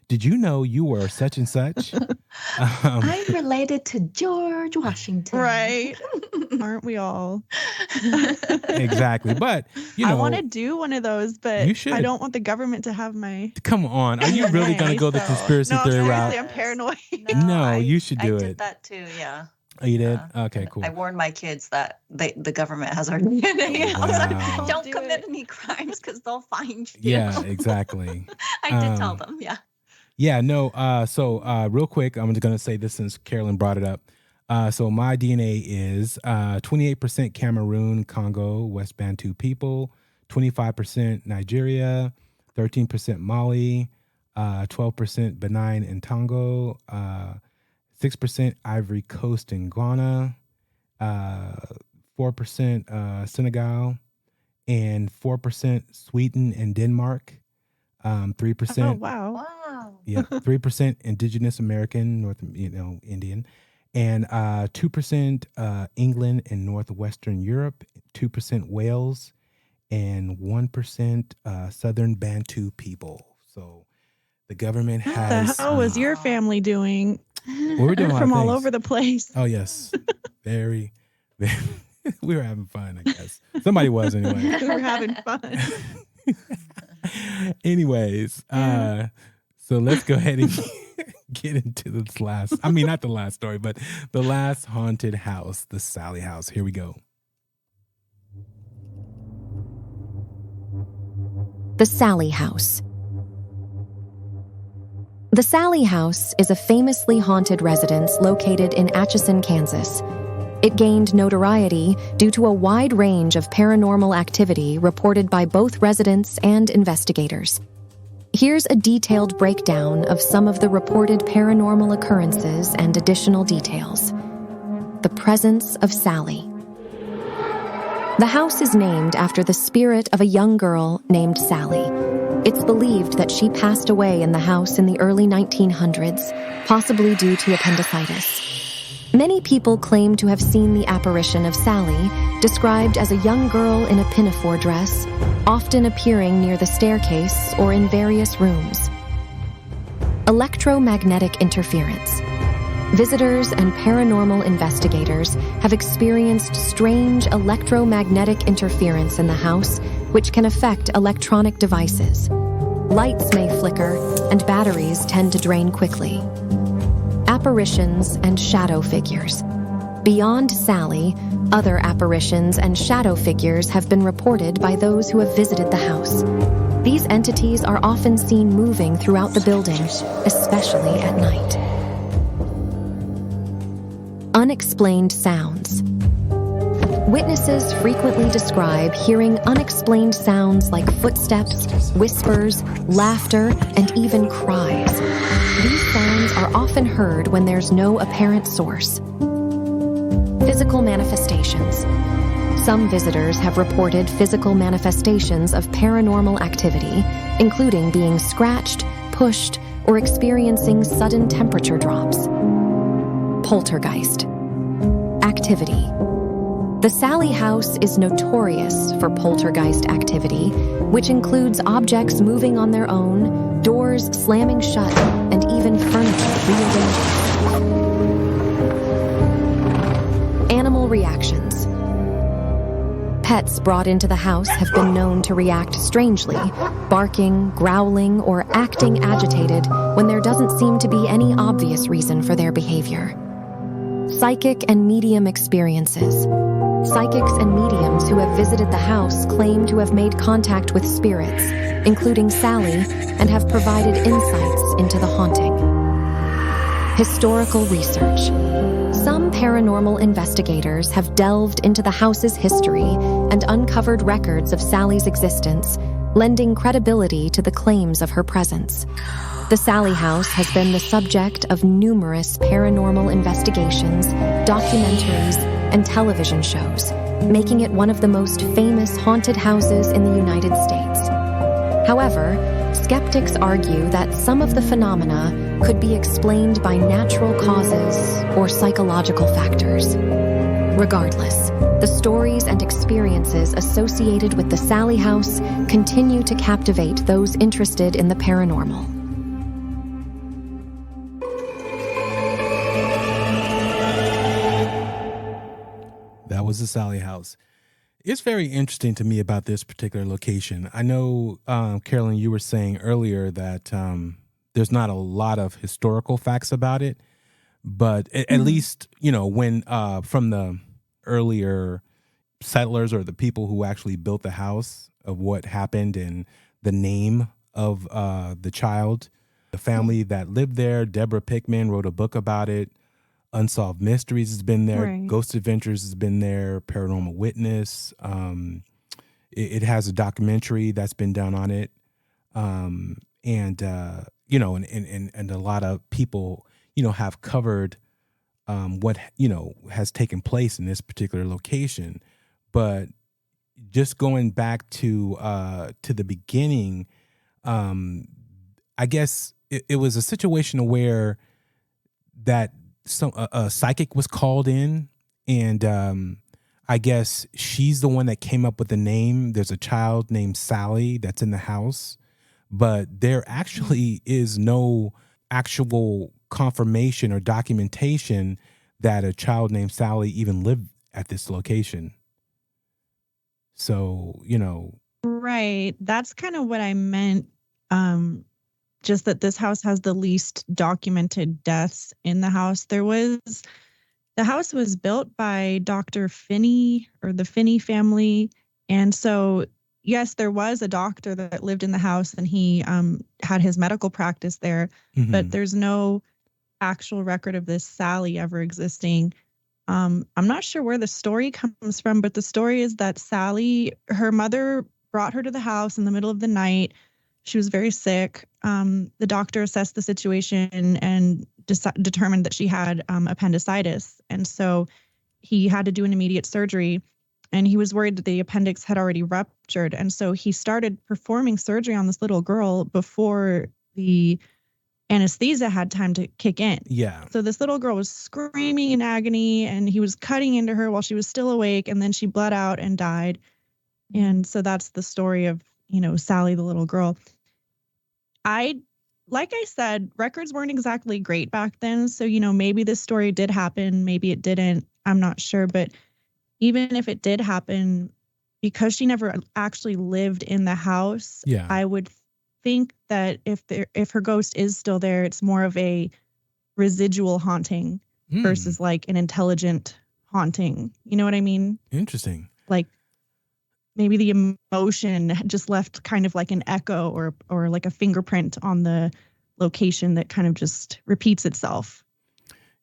did you know you were such and such? I'm related to George Washington. Right. Aren't we all? Exactly. But, I want to do one of those, but you should. I don't want the government to have my. Come on. Are you really going to go the conspiracy theory route? I'm paranoid. No, you should do it. I did that too, yeah. Oh, you did? Yeah. Okay, And cool. I warned my kids that the government has our DNA. I was like, Wow. don't do commit it. any crimes because they'll find you. Yeah, exactly. I did tell them, yeah. Yeah, no. So real quick, I'm just gonna say this since Carolyn brought it up. So my DNA is 28% Cameroon, Congo, West Bantu people, 25% Nigeria, 13% Mali, 12% Benin and Togo, 6% Ivory Coast and Ghana, 4% Senegal, and 4% Sweden and Denmark. 3%. Oh, wow. Wow. Yeah, 3% Indigenous American, Indian, and 2% England and Northwestern Europe, 2% Wales, and 1% Southern Bantu people. So the government What the has. hell was your family doing? We're doing a lot From of all things. over the place. Oh yes, very, very. We were having fun, I guess. Somebody was anyway. We were having fun. Anyways, so let's go ahead and get into this last, I mean, not the last story, but the last haunted house, the Sallie House. Here we go. The Sallie House. The Sallie House is a famously haunted residence located in Atchison, Kansas. It gained notoriety due to a wide range of paranormal activity reported by both residents and investigators. Here's a detailed breakdown of some of the reported paranormal occurrences and additional details. The presence of Sallie. The house is named after the spirit of a young girl named Sallie. It's believed that she passed away in the house in the early 1900s, possibly due to appendicitis. Many people claim to have seen the apparition of Sallie, described as a young girl in a pinafore dress, often appearing near the staircase or in various rooms. Electromagnetic interference. Visitors and paranormal investigators have experienced strange electromagnetic interference in the house, which can affect electronic devices. Lights may flicker, and batteries tend to drain quickly. Apparitions and shadow figures. Beyond Sallie, other apparitions and shadow figures have been reported by those who have visited the house. These entities are often seen moving throughout the building, especially at night. Unexplained sounds. Witnesses frequently describe hearing unexplained sounds like footsteps, whispers, laughter, and even cries. These sounds are often heard when there's no apparent source. Physical manifestations. Some visitors have reported physical manifestations of paranormal activity, including being scratched, pushed, or experiencing sudden temperature drops. Poltergeist. Activity. The Sallie House is notorious for poltergeist activity, which includes objects moving on their own, doors slamming shut, and even furniture rearranging. Animal reactions. Pets brought into the house have been known to react strangely, barking, growling, or acting agitated when there doesn't seem to be any obvious reason for their behavior. Psychic and medium experiences. Psychics and mediums who have visited the house claim to have made contact with spirits, including Sallie, and have provided insights into the haunting. Historical research. Some paranormal investigators have delved into the house's history and uncovered records of Sallie's existence, lending credibility to the claims of her presence. The Sallie House has been the subject of numerous paranormal investigations, documentaries, and television shows, making it one of the most famous haunted houses in the United States. However, skeptics argue that some of the phenomena could be explained by natural causes or psychological factors. Regardless, the stories and experiences associated with the Sallie House continue to captivate those interested in the paranormal. That was the Sallie House. It's very interesting to me about this particular location. I know, Carolyn, you were saying earlier that there's not a lot of historical facts about it, But at least, when from the earlier settlers or the people who actually built the house of what happened and the name of the child, the family that lived there, Deborah Pickman wrote a book about it. Unsolved Mysteries has been there. Right. Ghost Adventures has been there. Paranormal Witness. It has a documentary that's been done on it. And a lot of people, have covered what, has taken place in this particular location. But just going back to the beginning, I guess it was a situation where that a psychic was called in, and I guess she's the one that came up with the name. There's a child named Sallie that's in the house, but there actually is no actual confirmation or documentation that a child named Sallie even lived at this location. So, Right. That's kind of what I meant. Just that this house has the least documented deaths in the house. The house was built by Dr. Finney or the Finney family. And so, yes, there was a doctor that lived in the house and he had his medical practice there, but there's no actual record of this Sallie ever existing. I'm not sure where the story comes from, but the story is that Sallie, her mother brought her to the house in the middle of the night. She was very sick. The doctor assessed the situation and determined that she had appendicitis. And so he had to do an immediate surgery. And he was worried that the appendix had already ruptured. And so he started performing surgery on this little girl before the anesthesia had time to kick in. Yeah. So this little girl was screaming in agony and he was cutting into her while she was still awake. And then she bled out and died. And so that's the story of, Sallie, the little girl. Like I said, records weren't exactly great back then. So, maybe this story did happen. Maybe it didn't. I'm not sure. But even if it did happen, because she never actually lived in the house, yeah, I would think that if her ghost is still there, it's more of a residual haunting versus like an intelligent haunting. You know what I mean? Interesting. Like maybe the emotion just left kind of like an echo or like a fingerprint on the location that kind of just repeats itself.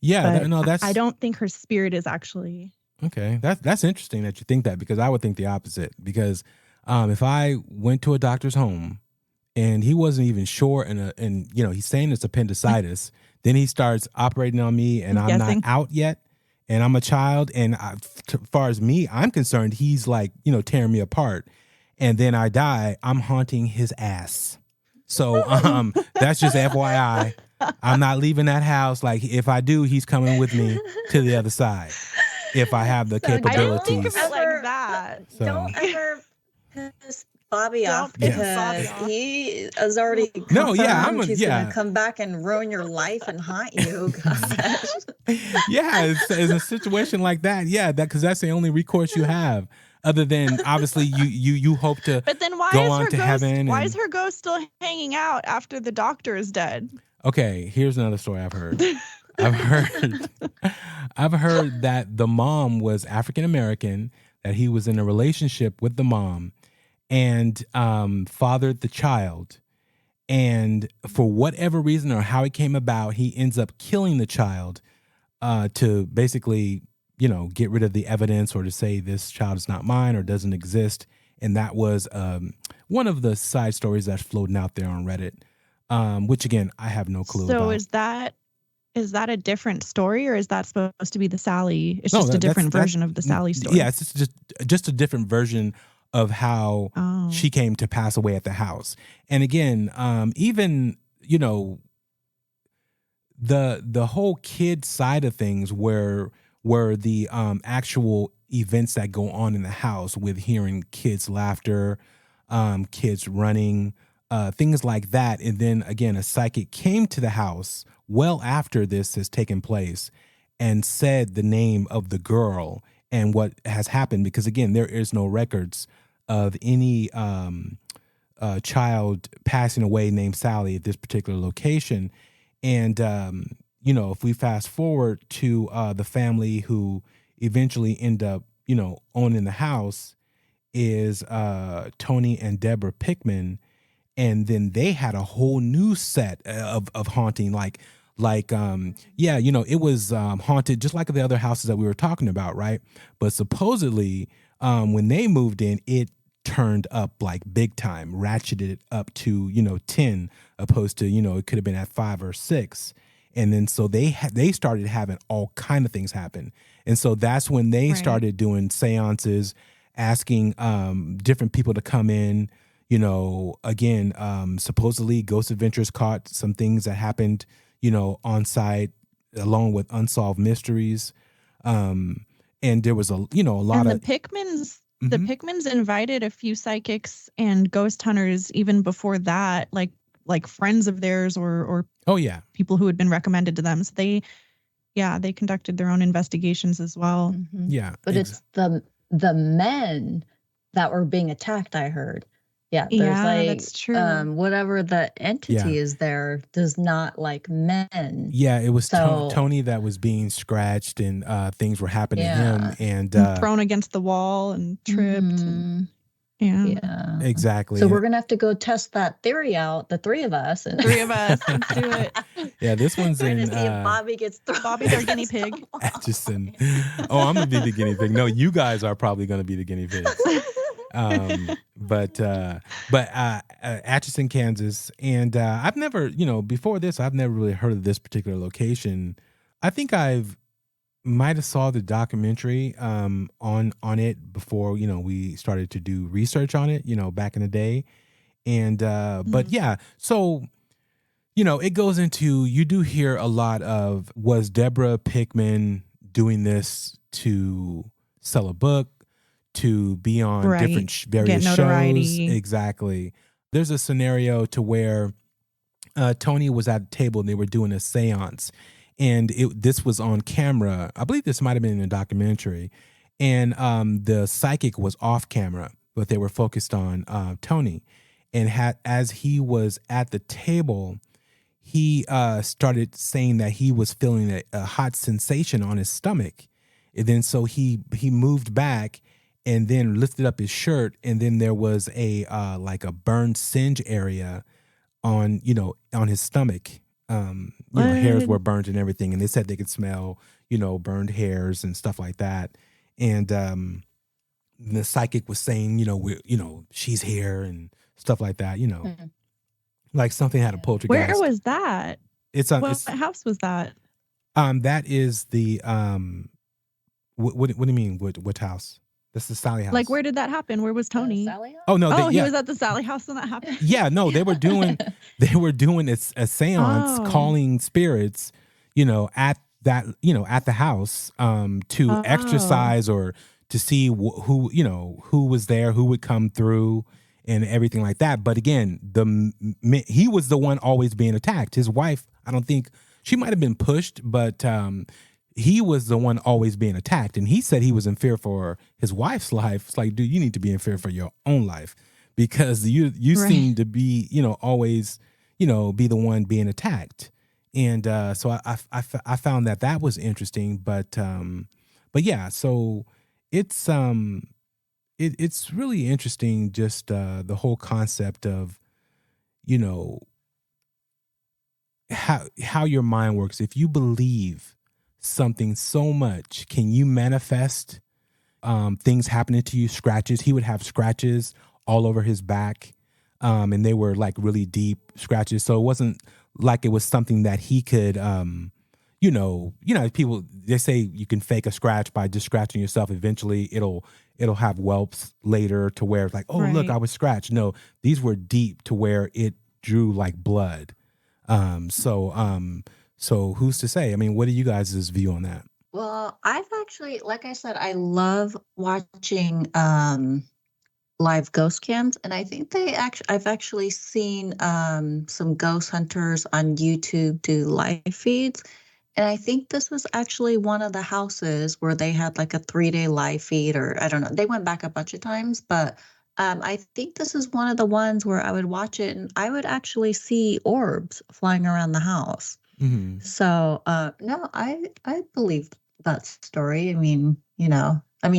Yeah, that's. I don't think her spirit is actually. Okay, that's interesting that you think that, because I would think the opposite. Because if I went to a doctor's home and he wasn't even sure, and he's saying it's appendicitis, then he starts operating on me, and I'm not out yet, and I'm a child, and as far as I'm concerned, he's like tearing me apart, and then I die, I'm haunting his ass. So that's just FYI. I'm not leaving that house. Like if I do, he's coming with me to the other side. If I have the capabilities. I don't think of it like that. So. Don't ever piss Bobby off, piss because Bobby off. he is already confirmed he's going to come back and ruin your life and haunt you. Yeah, it's a situation like that. Yeah, because that's the only recourse you have. Other than obviously you hope to but then why go is on her to ghost, heaven. Why is her ghost still hanging out after the doctor is dead? Okay, here's another story I've heard. I've heard that the mom was African American, that he was in a relationship with the mom, and fathered the child. And for whatever reason or how it came about, he ends up killing the child to basically, get rid of the evidence, or to say this child is not mine or doesn't exist. And that was one of the side stories that's floating out there on Reddit, which again, I have no clue about. So is that a different story, or is that supposed to be the Sallie? It's just a different version of the Sallie story. Yeah, it's just a different version of how she came to pass away at the house. And again, even the whole kid side of things, where the actual events that go on in the house, with hearing kids' laughter, kids running, things like that. And then again, a psychic came to the house well after this has taken place and said the name of the girl and what has happened, because again, there is no records of any child passing away named Sallie at this particular location. And if we fast forward to the family who eventually end up, owning the house is Tony and Deborah Pickman. And then they had a whole new set of haunting, it was haunted just like the other houses that we were talking about, right? But supposedly, when they moved in, it turned up like big time, ratcheted up to 10, opposed to it could have been at 5 or 6. And then so they started having all kind of things happen, and so that's when they started doing seances, asking different people to come in. Again, supposedly Ghost Adventures caught some things that happened, on site, along with unsolved mysteries. And there was a lot and of the Pickmans invited a few psychics and ghost hunters even before that, like friends of theirs or people who had been recommended to them. So they conducted their own investigations as well. Mm-hmm. Yeah, but it's the men that were being attacked, I heard. Yeah, there's that's true. Whatever the entity is there does not like men. Yeah, it was Tony that was being scratched and things were happening to him and thrown against the wall and tripped. Yeah, exactly. So we're gonna have to go test that theory out, the three of us. Let's do it. Yeah, this one's we're in. Gonna see if Bobby gets thrown. Bobby's our guinea pig. Atchison. Oh, I'm gonna be the guinea pig. No, you guys are probably gonna be the guinea pigs. But Atchison, Kansas, and I've never, before this, I've never really heard of this particular location. I think might have saw the documentary on it before we started to do research on it back in the day, and but yeah, so it goes into, you do hear a lot of, was Deborah Pickman doing this to sell a book, to be on different various shows? Exactly. There's a scenario to where Tony was at a table and they were doing a seance, and this was on camera. I believe this might have been in a documentary, and the psychic was off camera, but they were focused on Tony. And as he was at the table, he started saying that he was feeling a hot sensation on his stomach, and then so he moved back and then lifted up his shirt, and then there was a like a burned singe area on his stomach. Hairs were burned and everything, and they said they could smell burned hairs and stuff like that. And the psychic was saying she's here and stuff like that. Like something had a poltergeist. Where was that? What house was that? That is the what do you mean? What house? That's the Sallie House. Like, where did that happen? Where was Tony? Sallie House? Oh no! He was at the Sallie House when that happened. Yeah, no, they were doing a seance, calling spirits, at that at the house, to exercise or to see who was there, who would come through, and everything like that. But again, he was the one always being attacked. His wife, I don't think, she might have been pushed, but he was the one always being attacked. And he said he was in fear for his wife's life. It's like, dude, you need to be in fear for your own life, because you seem to be, always, be the one being attacked. And so I found that was interesting. But yeah, so it's it's really interesting, just the whole concept of, how your mind works. If you believe something so much, can you manifest things happening to you? Scratches. He would have scratches all over his back, and they were like really deep scratches. So it wasn't like it was something that he could, people, they say you can fake a scratch by just scratching yourself. Eventually it'll have whelps later to where it's like, oh, look, I was scratched. No, these were deep to where it drew like blood. So who's to say? I mean, what are you guys' view on that? Well, I've actually, like I said, I love watching live ghost cams, and I think I've actually seen some ghost hunters on YouTube do live feeds, and I think this was actually one of the houses where they had like a 3-day live feed, or I don't know. They went back a bunch of times, but I think this is one of the ones where I would watch it and I would actually see orbs flying around the house. Mm-hmm. So, no, I believe that story.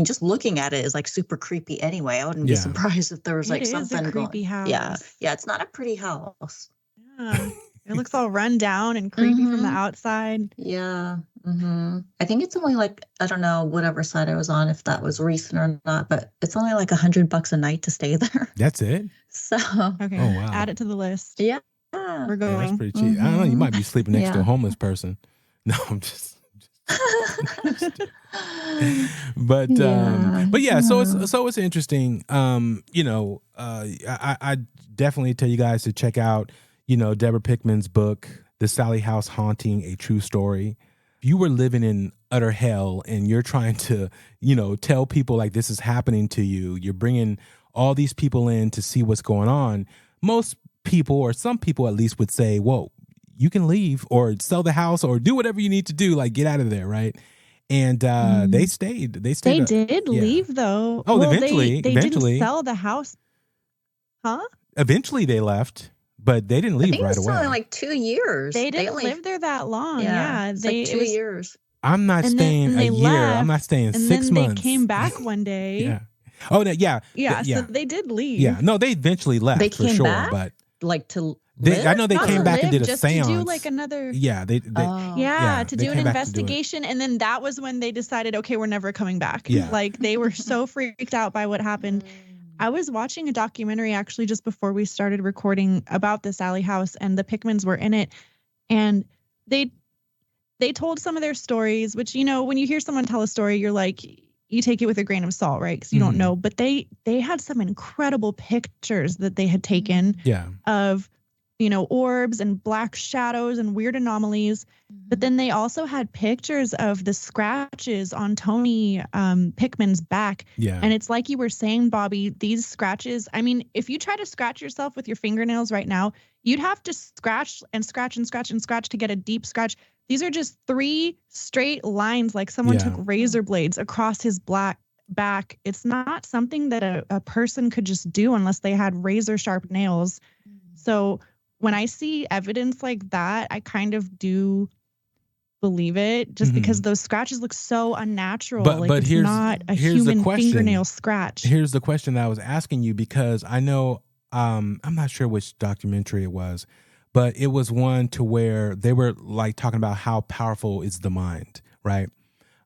Just looking at it is like super creepy anyway. I wouldn't be Yeah. surprised if there was It like is a something creepy going. house. Yeah, it's not a pretty house. Yeah. It looks all run down and creepy from the outside. Yeah. I think it's only like, I don't know, whatever side I was on, if that was recent or not, but it's only like $100 a night to stay there. That's it? So, Okay. Oh, wow. Add it to the list. yeah. We're Yeah, going. that's pretty cheap. I don't know. You might be sleeping next to a homeless person. No, I'm just. But yeah, so it's interesting. I definitely tell you guys to check out, Deborah Pickman's book, The Sallie House Haunting: A True Story. If you were living in utter hell and you're trying to, tell people like this is happening to you, you're bringing all these people in to see what's going on. Most people, or some people at least, would say, "Whoa, you can leave or sell the house or do whatever you need to do, like get out of there," right? And they stayed. They did leave though. Oh, well, eventually, they didn't sell the house. Huh? Eventually, they left, but they didn't leave right away. Only like 2 years. They didn't live there that long. Yeah, it's like 2 years. I'm not staying a year. Left, I'm not staying 6 months. And then they came back one day. Yeah. Oh, yeah. So they did leave. Yeah. No, they eventually left. They for came sure, back? But like to. I know they came back and did a just seance. to do like another. Yeah, to do an investigation, and then that was when they decided, okay, we're never coming back. Yeah. Like they were so freaked out by what happened. I was watching a documentary actually just before we started recording about the Sallie House, and the Pickmans were in it, and they told some of their stories, which when you hear someone tell a story, you're like, you take it with a grain of salt, right? Because you don't know. But they had some incredible pictures that they had taken of orbs and black shadows and weird anomalies. But then they also had pictures of the scratches on Tony Pickman's back. Yeah. And it's like you were saying, Bobby, these scratches, I mean, if you try to scratch yourself with your fingernails right now, you'd have to scratch and scratch and scratch and scratch to get a deep scratch. These are just 3 straight lines, like someone took razor blades across his black back. It's not something that a person could just do unless they had razor sharp nails. So when I see evidence like that, I kind of do believe it, just because those scratches look so unnatural. But it's not a human fingernail scratch. Here's the question that I was asking you, because I know, I'm not sure which documentary it was, but it was one to where they were like talking about how powerful is the mind, right?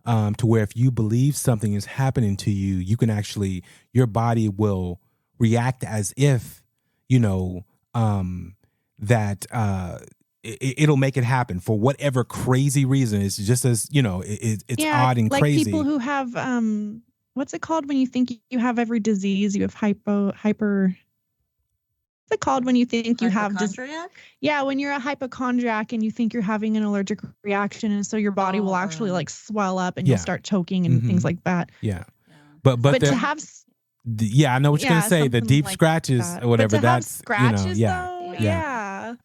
To where if you believe something is happening to you, you can actually, your body will react as if, that it'll make it happen for whatever crazy reason. It's just as, it's odd and like crazy. Like people who have, what's it called when you think you have every disease? You have hyper. What's it called when you think you have just? When you're a hypochondriac and you think you're having an allergic reaction, and so your body will actually like swell up and you'll start choking and things like that. Yeah, but to have. I know what you're gonna say. The deep like scratches or whatever. But to have scratches, though,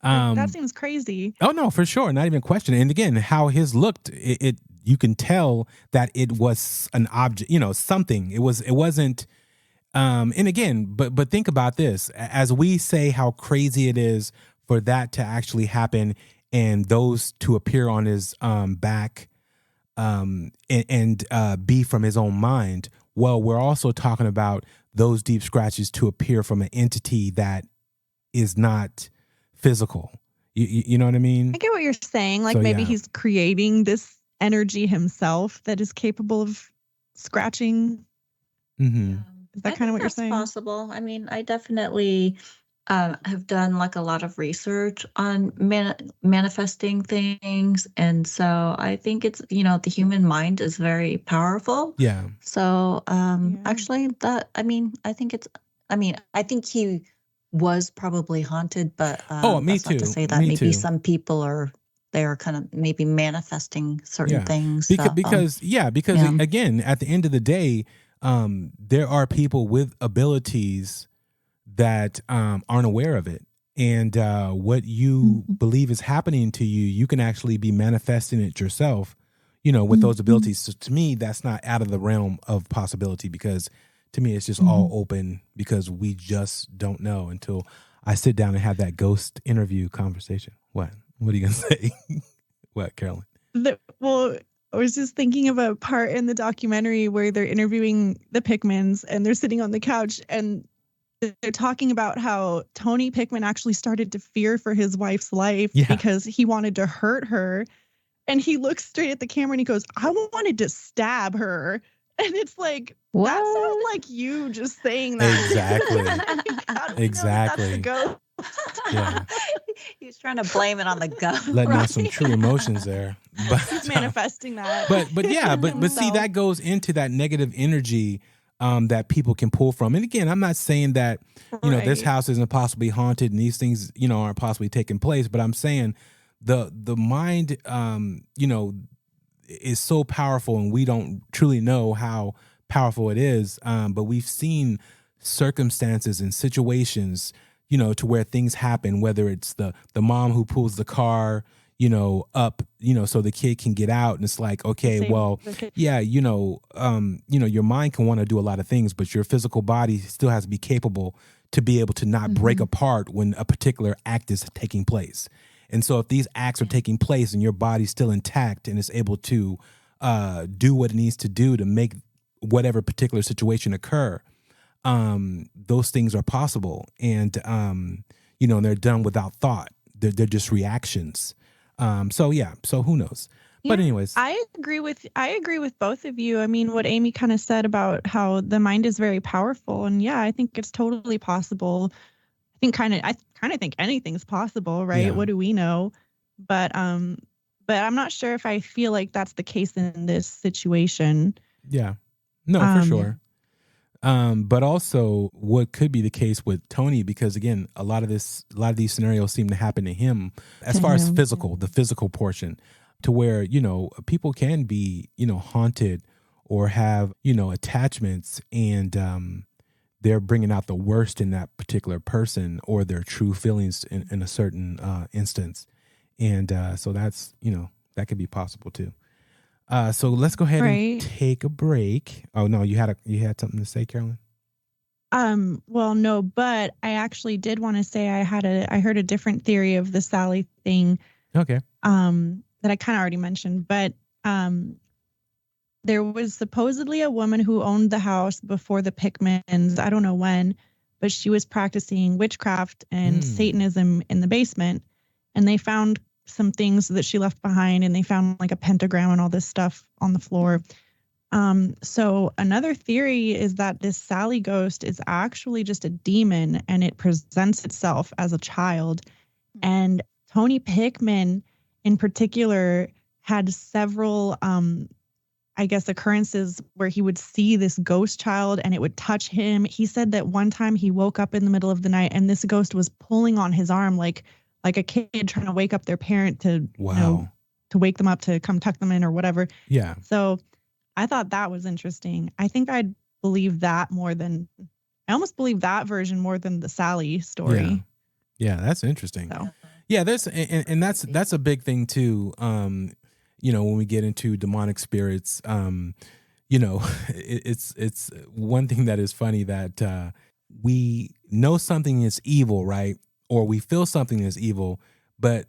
that seems crazy. Oh no, for sure, not even questioning. And again, how his looked, it you can tell that it was an object, something. It wasn't. And again, but think about this: as we say how crazy it is for that to actually happen, and those to appear on his back, and be from his own mind. Well, we're also talking about those deep scratches to appear from an entity that is not physical. You know what I mean? I get what you're saying. Like maybe he's creating this energy himself that is capable of scratching. Mm-hmm. Is that kind of what you're saying? Possible. I mean, I definitely have done like a lot of research on manifesting things. And so I think it's, the human mind is very powerful. Yeah. So actually I think he was probably haunted, but me that's too. Not to say that maybe some people they're kind of maybe manifesting certain things. Because again, at the end of the day, there are people with abilities that aren't aware of it. And what you believe is happening to you, you can actually be manifesting it yourself, with those abilities. So to me, that's not out of the realm of possibility, because to me, it's just all open, because we just don't know until I sit down and have that ghost interview conversation. What are you going to say? What, Carolyn? Well, I was just thinking of a part in the documentary where they're interviewing the Pickmans and they're sitting on the couch and they're talking about how Tony Pickman actually started to fear for his wife's life because he wanted to hurt her. And he looks straight at the camera and he goes, I wanted to stab her. And it's like, what? That sounds like you just saying that. Exactly. Yeah. He's trying to blame it on the ghost. Letting out some true emotions there. But he's manifesting that. But see, that goes into that negative energy that people can pull from. And again, I'm not saying that, this house isn't possibly haunted and these things, aren't possibly taking place, but I'm saying the mind, is so powerful and we don't truly know how powerful it is. But we've seen circumstances and situations, to where things happen, whether it's the mom who pulls the car, up, so the kid can get out. And it's like, okay, well, yeah, your mind can want to do a lot of things, but your physical body still has to be capable to be able to not break apart when a particular act is taking place. And so if these acts are taking place and your body's still intact and is able to do what it needs to do to make whatever particular situation occur, those things are possible. And, they're done without thought. They're just reactions. So who knows? Yeah, but anyways. I agree with both of you. I mean, what Amy kind of said about how the mind is very powerful. And yeah, I think it's totally possible. I kind of think anything's possible, right? Yeah. What do we know? But I'm not sure if I feel like that's the case in this situation. Yeah. No, for sure. But also what could be the case with Tony, because again, a lot of these scenarios seem to happen to him as far as the physical portion, to where, people can be, haunted or have, attachments, and, they're bringing out the worst in that particular person or their true feelings in a certain instance. And so that's, that could be possible too. So let's go ahead and take a break. Oh, no, you had something to say, Carolyn? Well, no, but I actually did want to say I heard a different theory of the Sallie thing. Okay. That I kind of already mentioned, but there was supposedly a woman who owned the house before the Pickmans. I don't know when, but she was practicing witchcraft and Satanism in the basement. And they found some things that she left behind, and they found like a pentagram and all this stuff on the floor. So another theory is that this Sallie ghost is actually just a demon, and it presents itself as a child. And Tony Pickman in particular had several occurrences where he would see this ghost child and it would touch him. He said that one time he woke up in the middle of the night and this ghost was pulling on his arm like a kid trying to wake up their parent to wake them up to come tuck them in or whatever. Yeah. So I thought that was interesting. I think I'd believe that I almost believe that version more than the Sallie story. Yeah, that's interesting. So. Yeah, that's a big thing too. When we get into demonic spirits, it's one thing that is funny that we know something is evil, right? Or we feel something is evil, but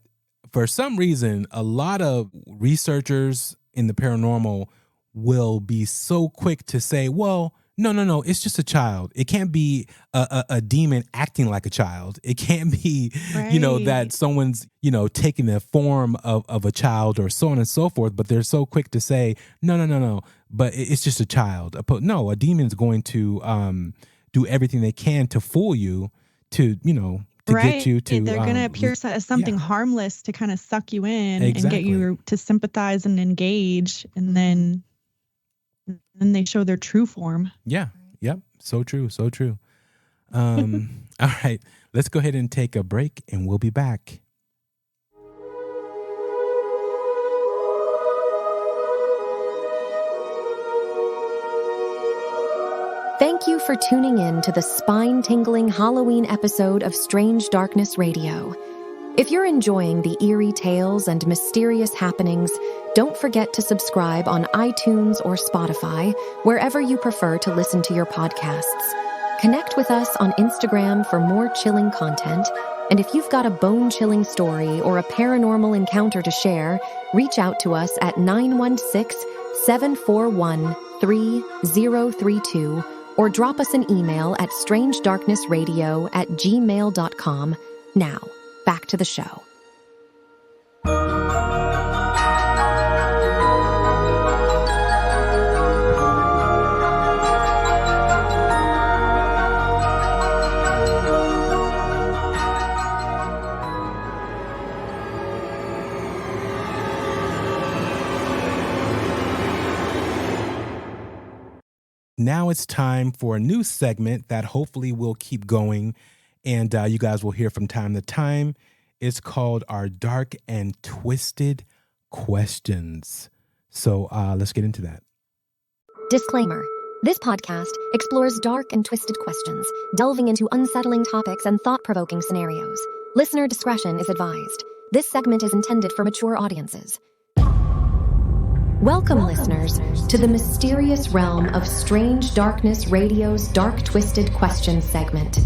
for some reason, a lot of researchers in the paranormal will be so quick to say, well, no, it's just a child. It can't be a demon acting like a child. It can't be, that someone's, taking the form of a child or so on and so forth. But they're so quick to say, no, but it's just a child. No, a demon's going to do everything they can to fool you, to get you to. They're going to appear as something harmless to kind of suck you in and get you to sympathize and engage. And then they show their true form. Yeah. Yep. So true. All right. Let's go ahead and take a break and we'll be back. Thank you for tuning in to the spine-tingling Halloween episode of Strange Darkness Radio. If you're enjoying the eerie tales and mysterious happenings, don't forget to subscribe on iTunes or Spotify, wherever you prefer to listen to your podcasts. Connect with us on Instagram for more chilling content, And if you've got a bone-chilling story or a paranormal encounter to share, reach out to us at 916-741-3032 or drop us an email at strangedarknessradio@gmail.com. Now, back to the show. Now it's time for a new segment that hopefully will keep going, and you guys will hear from time to time. It's called our Dark and Twisted Questions. So let's get into that. Disclaimer. This podcast explores dark and twisted questions, delving into unsettling topics and thought-provoking scenarios. Listener discretion is advised. This segment is intended for mature audiences. Welcome, listeners, to the mysterious realm of Strange Darkness Radio's Dark Twisted Questions segment.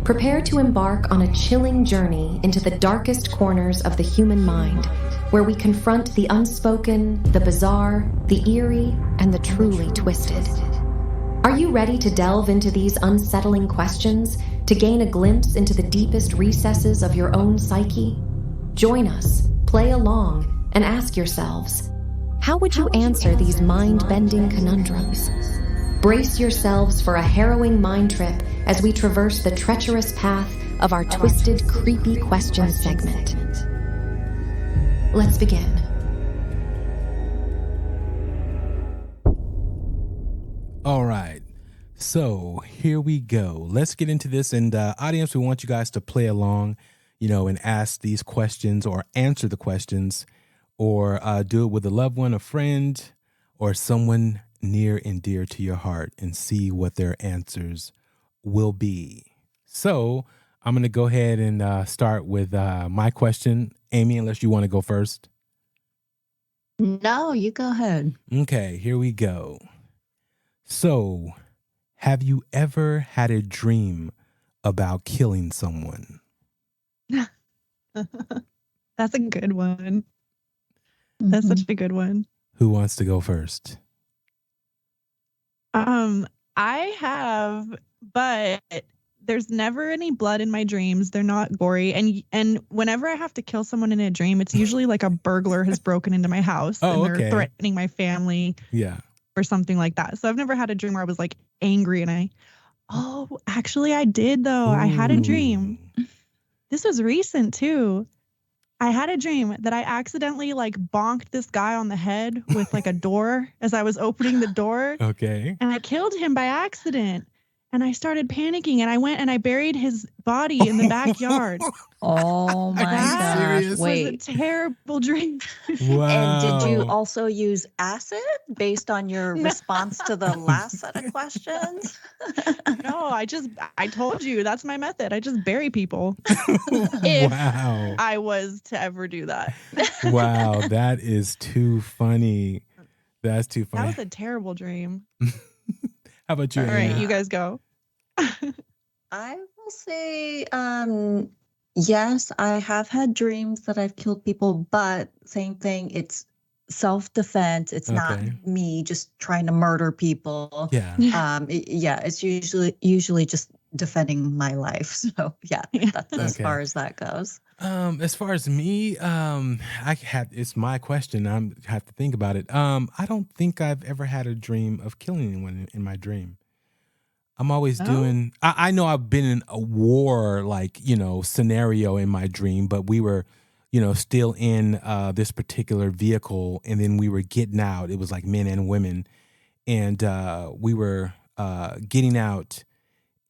Prepare to embark on a chilling journey into the darkest corners of the human mind, where we confront the unspoken, the bizarre, the eerie, and the truly twisted. Are you ready to delve into these unsettling questions, to gain a glimpse into the deepest recesses of your own psyche? Join us, play along, and ask yourselves, how would you answer these mind-bending conundrums? Brace yourselves for a harrowing mind trip as we traverse the treacherous path of our twisted, creepy questions segment. Let's begin. All right. So here we go. Let's get into this. And audience, we want you guys to play along, and ask these questions or answer the questions, or do it with a loved one, a friend, or someone near and dear to your heart, and see what their answers will be. So I'm going to go ahead and start with my question. Amy, unless you want to go first. No, you go ahead. Okay, here we go. So, have you ever had a dream about killing someone? That's a good one. That's such a good one. Who wants to go first? I have, but there's never any blood in my dreams. They're not gory. And whenever I have to kill someone in a dream, it's usually like a burglar has broken into my house and they're threatening my family. Yeah. Or something like that. So I've never had a dream where I was like angry and actually I did though. I had a dream. This was recent too. I had a dream that I accidentally like bonked this guy on the head with like a door as I was opening the door. Okay. And I killed him by accident. And I started panicking and I went and I buried his body in the backyard. Oh my gosh. It Wait. was a terrible dream. Wow. And did you also use acid based on your response to the last set of questions? No, I told you that's my method. I just bury people. If Wow. I was to ever do that. Wow, that is too funny. That's too funny. That was a terrible dream. How about you? All right, you guys go. I will say, yes, I have had dreams that I've killed people, but same thing. It's self-defense. It's not me just trying to murder people. Yeah. It's usually just defending my life. So yeah, that's as far as that goes. As far as me, it's my question. I have to think about it. I don't think I've ever had a dream of killing anyone in my dream. I'm always doing, I know I've been in a war, scenario in my dream, but we were, still in this particular vehicle, and then we were getting out. It was like men and women, and we were getting out.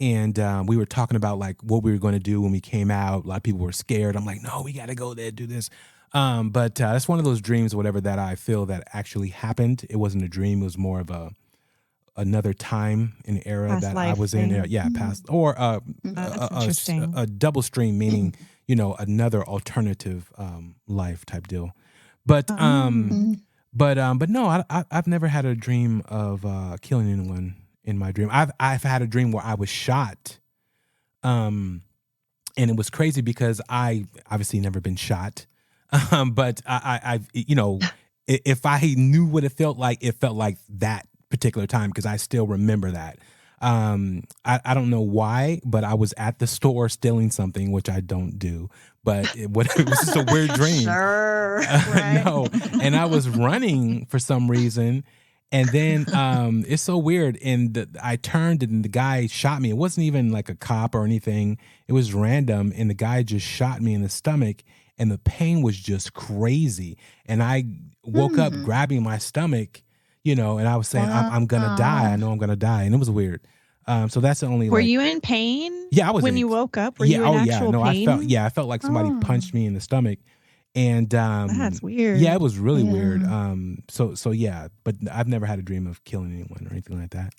And we were talking about like what we were going to do when we came out. A lot of people were scared. I'm like, no, we got to go there, do this. But that's one of those dreams, whatever, that I feel that actually happened. It wasn't a dream. It was more of another time and era past that I was in. Past, or a double stream, meaning another alternative life type deal. But no, I've never had a dream of killing anyone. In my dream, I've had a dream where I was shot, and And it was crazy because I obviously never been shot. But I if I knew what it felt like that particular time, because I still remember that. I don't know why, but I was at the store stealing something, which I don't do, but it was just a weird dream. Sure. Right. No. And I was running for some reason. And then it's so weird. And I turned and the guy shot me. It wasn't even like a cop or anything. It was random. And the guy just shot me in the stomach. And the pain was just crazy. And I woke up grabbing my stomach, and I was saying, I'm going to die. I know I'm going to die. And it was weird. So that's the only. Were you in pain? Yeah, I was. When you woke up, were you in actual pain? I felt like somebody punched me in the stomach. And that's weird. Yeah, it was really weird. So yeah, but I've never had a dream of killing anyone or anything like that.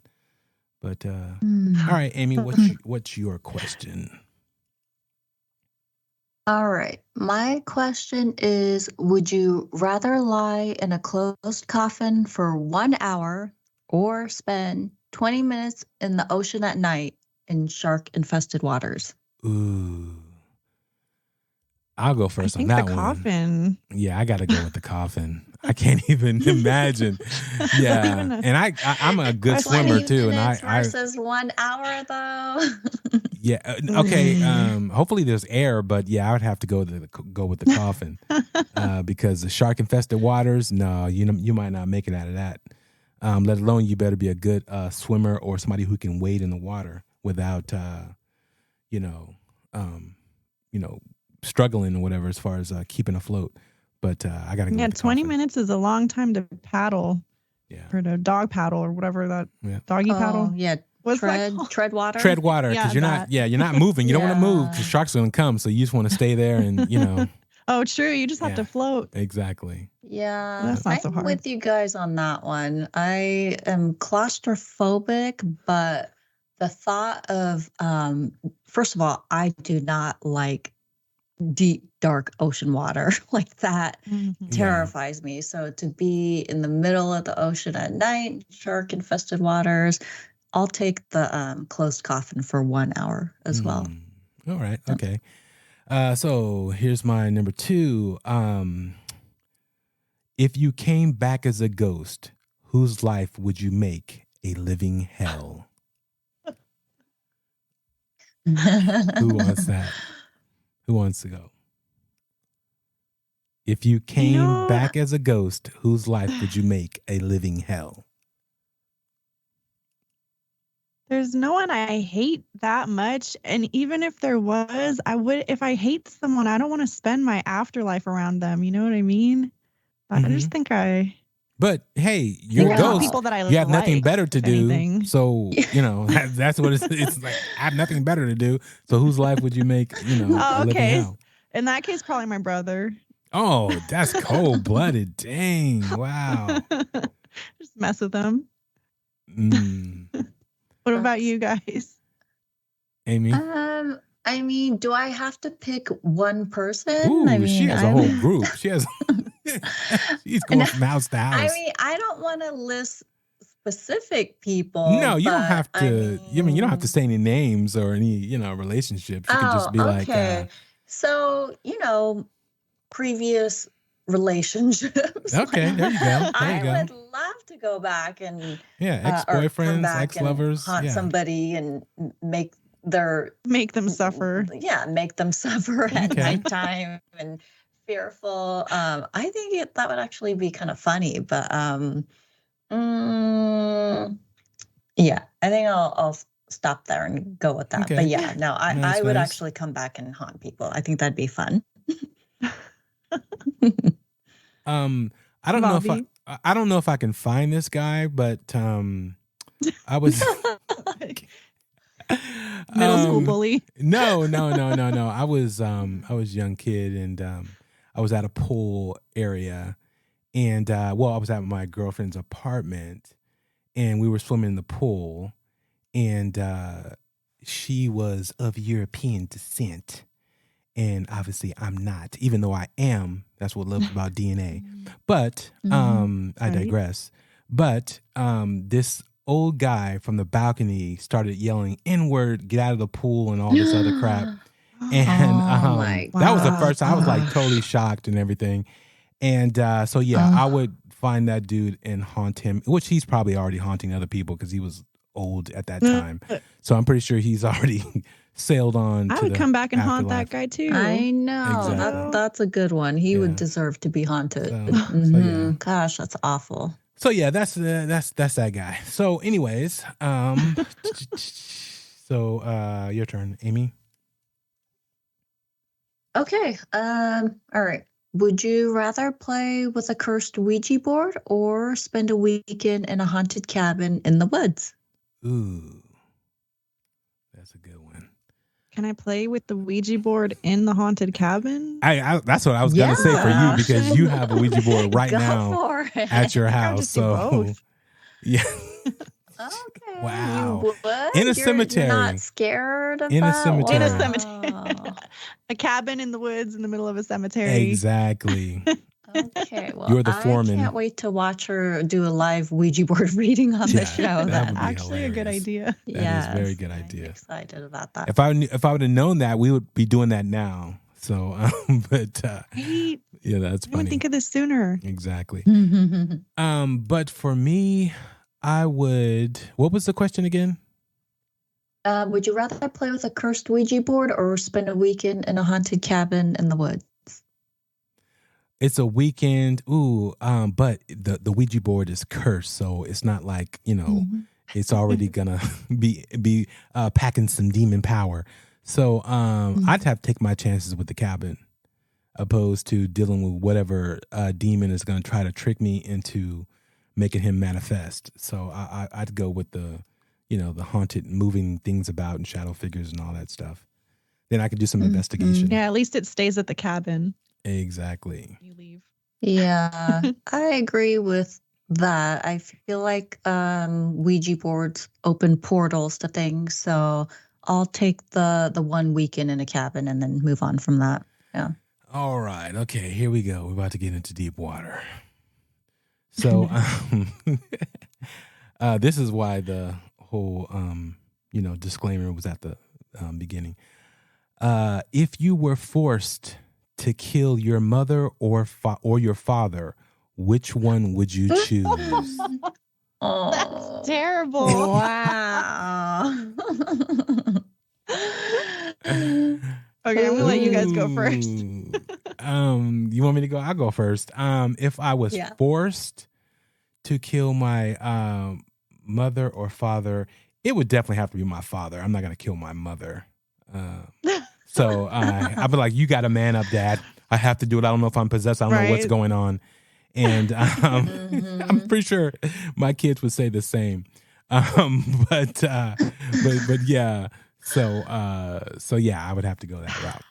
But all right, Amy, what's your question? All right. My question is, would you rather lie in a closed coffin for 1 hour or spend 20 minutes in the ocean at night in shark-infested waters? Ooh. I'll go first on that one. Coffin. Yeah, I got to go with the coffin. I can't even imagine. Yeah, and I'm a good swimmer too, and I versus 1 hour though. Yeah. Okay. Hopefully there's air, but yeah, I would have to go with the coffin because the shark infested waters. No, you might not make it out of that. Let alone you better be a good swimmer or somebody who can wade in the water without struggling or whatever as far as keeping afloat. But I gotta go. Yeah, with the 20 coffin. minutes is a long time to paddle. Yeah. Or to dog paddle or whatever that doggy paddle. Yeah. Tread water. Tread water because you're not moving. You don't want to move because sharks are gonna come. So you just want to stay there and Oh, true. You just have to float. Exactly. Yeah, that's not so hard. I'm with you guys on that one. I am claustrophobic, but the thought of first of all, I do not like deep, dark ocean water like that. Terrifies me. So to be in the middle of the ocean at night, shark infested waters, I'll take the closed coffin for 1 hour as well. All right. Okay. So here's my number 2. If you came back as a ghost, whose life would you make a living hell? Who wants that? Who wants to go? If you came back as a ghost, whose life would you make a living hell? There's no one I hate that much. And even if there was, if I hate someone, I don't want to spend my afterlife around them. You know what I mean? I just think But hey, you're a ghost. People that I you have nothing better to do. Anything. So, that's what it's like. I have nothing better to do. So whose life would you make, a living hell? In that case, probably my brother. Oh, that's cold-blooded. Dang. Wow. Just mess with them. What about you guys? Amy? I mean, do I have to pick one person? Ooh, she has a whole group. She's going from house to house. I mean, I don't want to list specific people. No, you don't have to. You don't have to say any names or any, relationships. You could just be like. So, previous relationships. Okay, there you go. I would love to go back and ex-boyfriends, ex-lovers, haunt somebody and make them suffer. Yeah, make them suffer at nighttime and fearful. I think that would actually be kind of funny, but yeah, I think I'll stop there and go with that. Okay. But yeah, no, I would actually come back and haunt people. I think that'd be fun. I don't know if I can find this guy, but I was middle school bully. No. I was a young kid and I was at a pool area and I was at my girlfriend's apartment and we were swimming in the pool and she was of European descent. And obviously I'm not, even though I am. That's what I love about DNA. But I digress. But this old guy from the balcony started yelling N-word, get out of the pool and all this other crap. And my that was the first time I was like gosh. totally shocked and everything. And so yeah, I would find that dude and haunt him, which he's probably already haunting other people because he was old at that time. So I'm pretty sure he's already sailed on. I to would the come back and haunt afterlife. that guy too. I know. Exactly. That's a good one. He Yeah. would deserve to be haunted. So Mhm. yeah. Gosh, that's awful. So yeah, that's that guy. So anyways, so your turn, Amy. Okay. All right. Would you rather play with a cursed Ouija board or spend a weekend in a haunted cabin in the woods? Ooh, that's a good one. Can I play with the Ouija board in the haunted cabin? I that's what I was gonna say for you because you have a Ouija board right Go now for it. at your I'll house. just do So both. yeah, Okay. Wow. You would? In a You're cemetery. not scared of In a that? cemetery. In a Yeah. cemetery. Wow. A cabin in the woods in the middle of a cemetery. exactly. Okay, well, You're the I foreman. can't wait to watch her do a live Ouija board reading on Yeah, the show. that Then. would be Actually a good hilarious. idea. That is a very good I'm idea. excited about that. If I would have known that, we would be doing that now. So, but Right? yeah, that's I funny. would think of this sooner. Exactly. But for me, I would. What was the question again? Would you rather play with a cursed Ouija board or spend a weekend in a haunted cabin in the woods? It's a weekend. Ooh, but the Ouija board is cursed, so it's not like it's already gonna be packing some demon power. So I'd have to take my chances with the cabin, opposed to dealing with whatever demon is gonna try to trick me into making him manifest. So I'd go with the haunted, moving things about and shadow figures and all that stuff. Then I could do some investigation. Yeah, at least it stays at the cabin. Exactly. You leave. Yeah, I agree with that. I feel like Ouija boards open portals to things, so I'll take the 1 weekend in a cabin and then move on from that. Yeah. All right. Okay, here we go. We're about to get into deep water. So this is why the whole disclaimer was at the beginning. If you were forced to kill your mother or your father, which one would you choose? Oh, That's terrible. wow. Okay, I'm gonna let you guys go first. You want me to go? I'll go first. If I was forced to kill my mother or father, it would definitely have to be my father. I'm not gonna kill my mother. So I'd be like, you got to man up, Dad. I have to do it. I don't know if I'm possessed. I don't know what's going on. And I'm pretty sure my kids would say the same. But yeah. So yeah, I would have to go that route.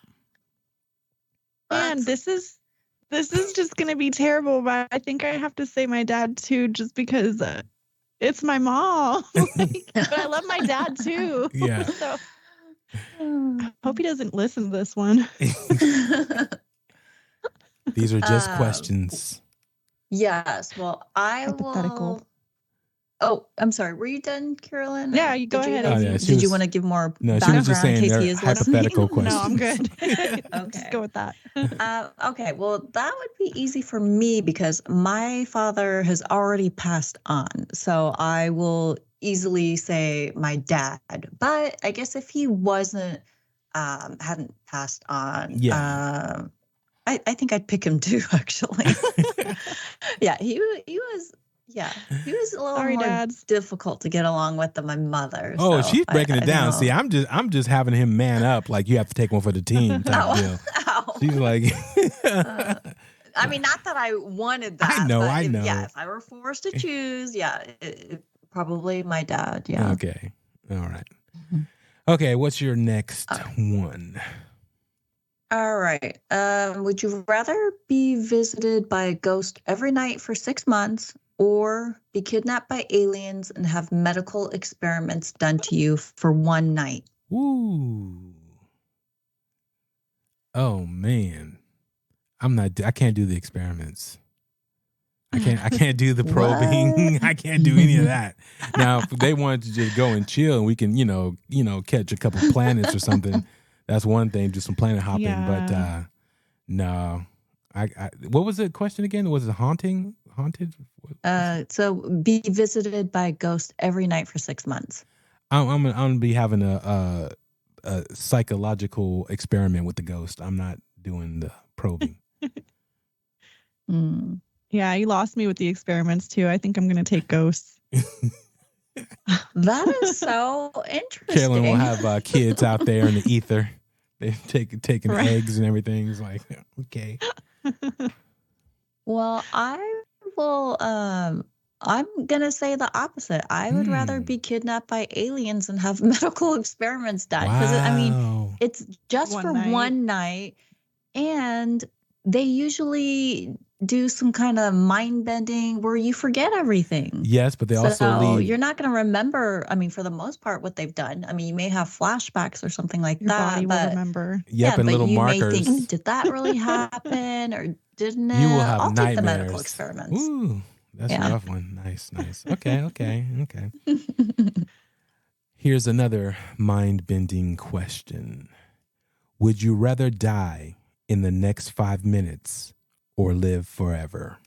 Man, this is just gonna be terrible, but I think I have to say my dad too, just because it's my mom. But I love my dad too. Yeah. So hope he doesn't listen to this one. These are just questions. Yes. Well, I Hypothetical. will. Oh, I'm sorry. Were you done, Carolyn? Yeah, you go ahead. Did you want to give more No, she was just saying background in case they're he is hypothetical listening? questions. No, I'm good. Okay. Just go with that. Okay. Well, that would be easy for me because my father has already passed on. So I will easily say my dad. But I guess if he hadn't passed on, I think I'd pick him too, actually. Yeah, he was a little more difficult to get along with than my mother. Oh, so she's breaking it down. know. See, I'm just having him man up, like you have to take one for the team type deal. She's like, I mean, not that I wanted that. I know. If I were forced to choose, probably my dad. Yeah. Okay. All right. Okay. What's your next one? All right. Would you rather be visited by a ghost every night for 6 months or be kidnapped by aliens and have medical experiments done to you for 1 night? Ooh. Oh man. I can't do the experiments. I can't do the probing. I can't do any of that. Now, if they wanted to just go and chill and we can, catch a couple planets or something, That's one thing, just some planet hopping. Yeah. But no, I what was the question again? Was it haunted? So be visited by a ghost every night for 6 months. I'm gonna be having a psychological experiment with the ghost. I'm not doing the probing. Yeah, you lost me with the experiments too. I think I'm going to take ghosts. That is so interesting. Carolyn will have kids out there in the ether. They're taking eggs and everything. It's like, okay. Well, I will. I'm gonna say the opposite. I would rather be kidnapped by aliens and have medical experiments done. Because I mean, it's just one night, and they usually do some kind of mind bending where you forget everything. Yes, but they also leave. You're not going to remember. I mean, for the most part, what they've done. I mean, you may have flashbacks or something like Your that. body will remember. Yep, and but little you markers. May think, did that really happen or didn't it? You will have I'll nightmares. take the medical experiments. Ooh, that's a rough one. Nice. Okay. Here's another mind-bending question. Would you rather die in the next 5 minutes or live forever?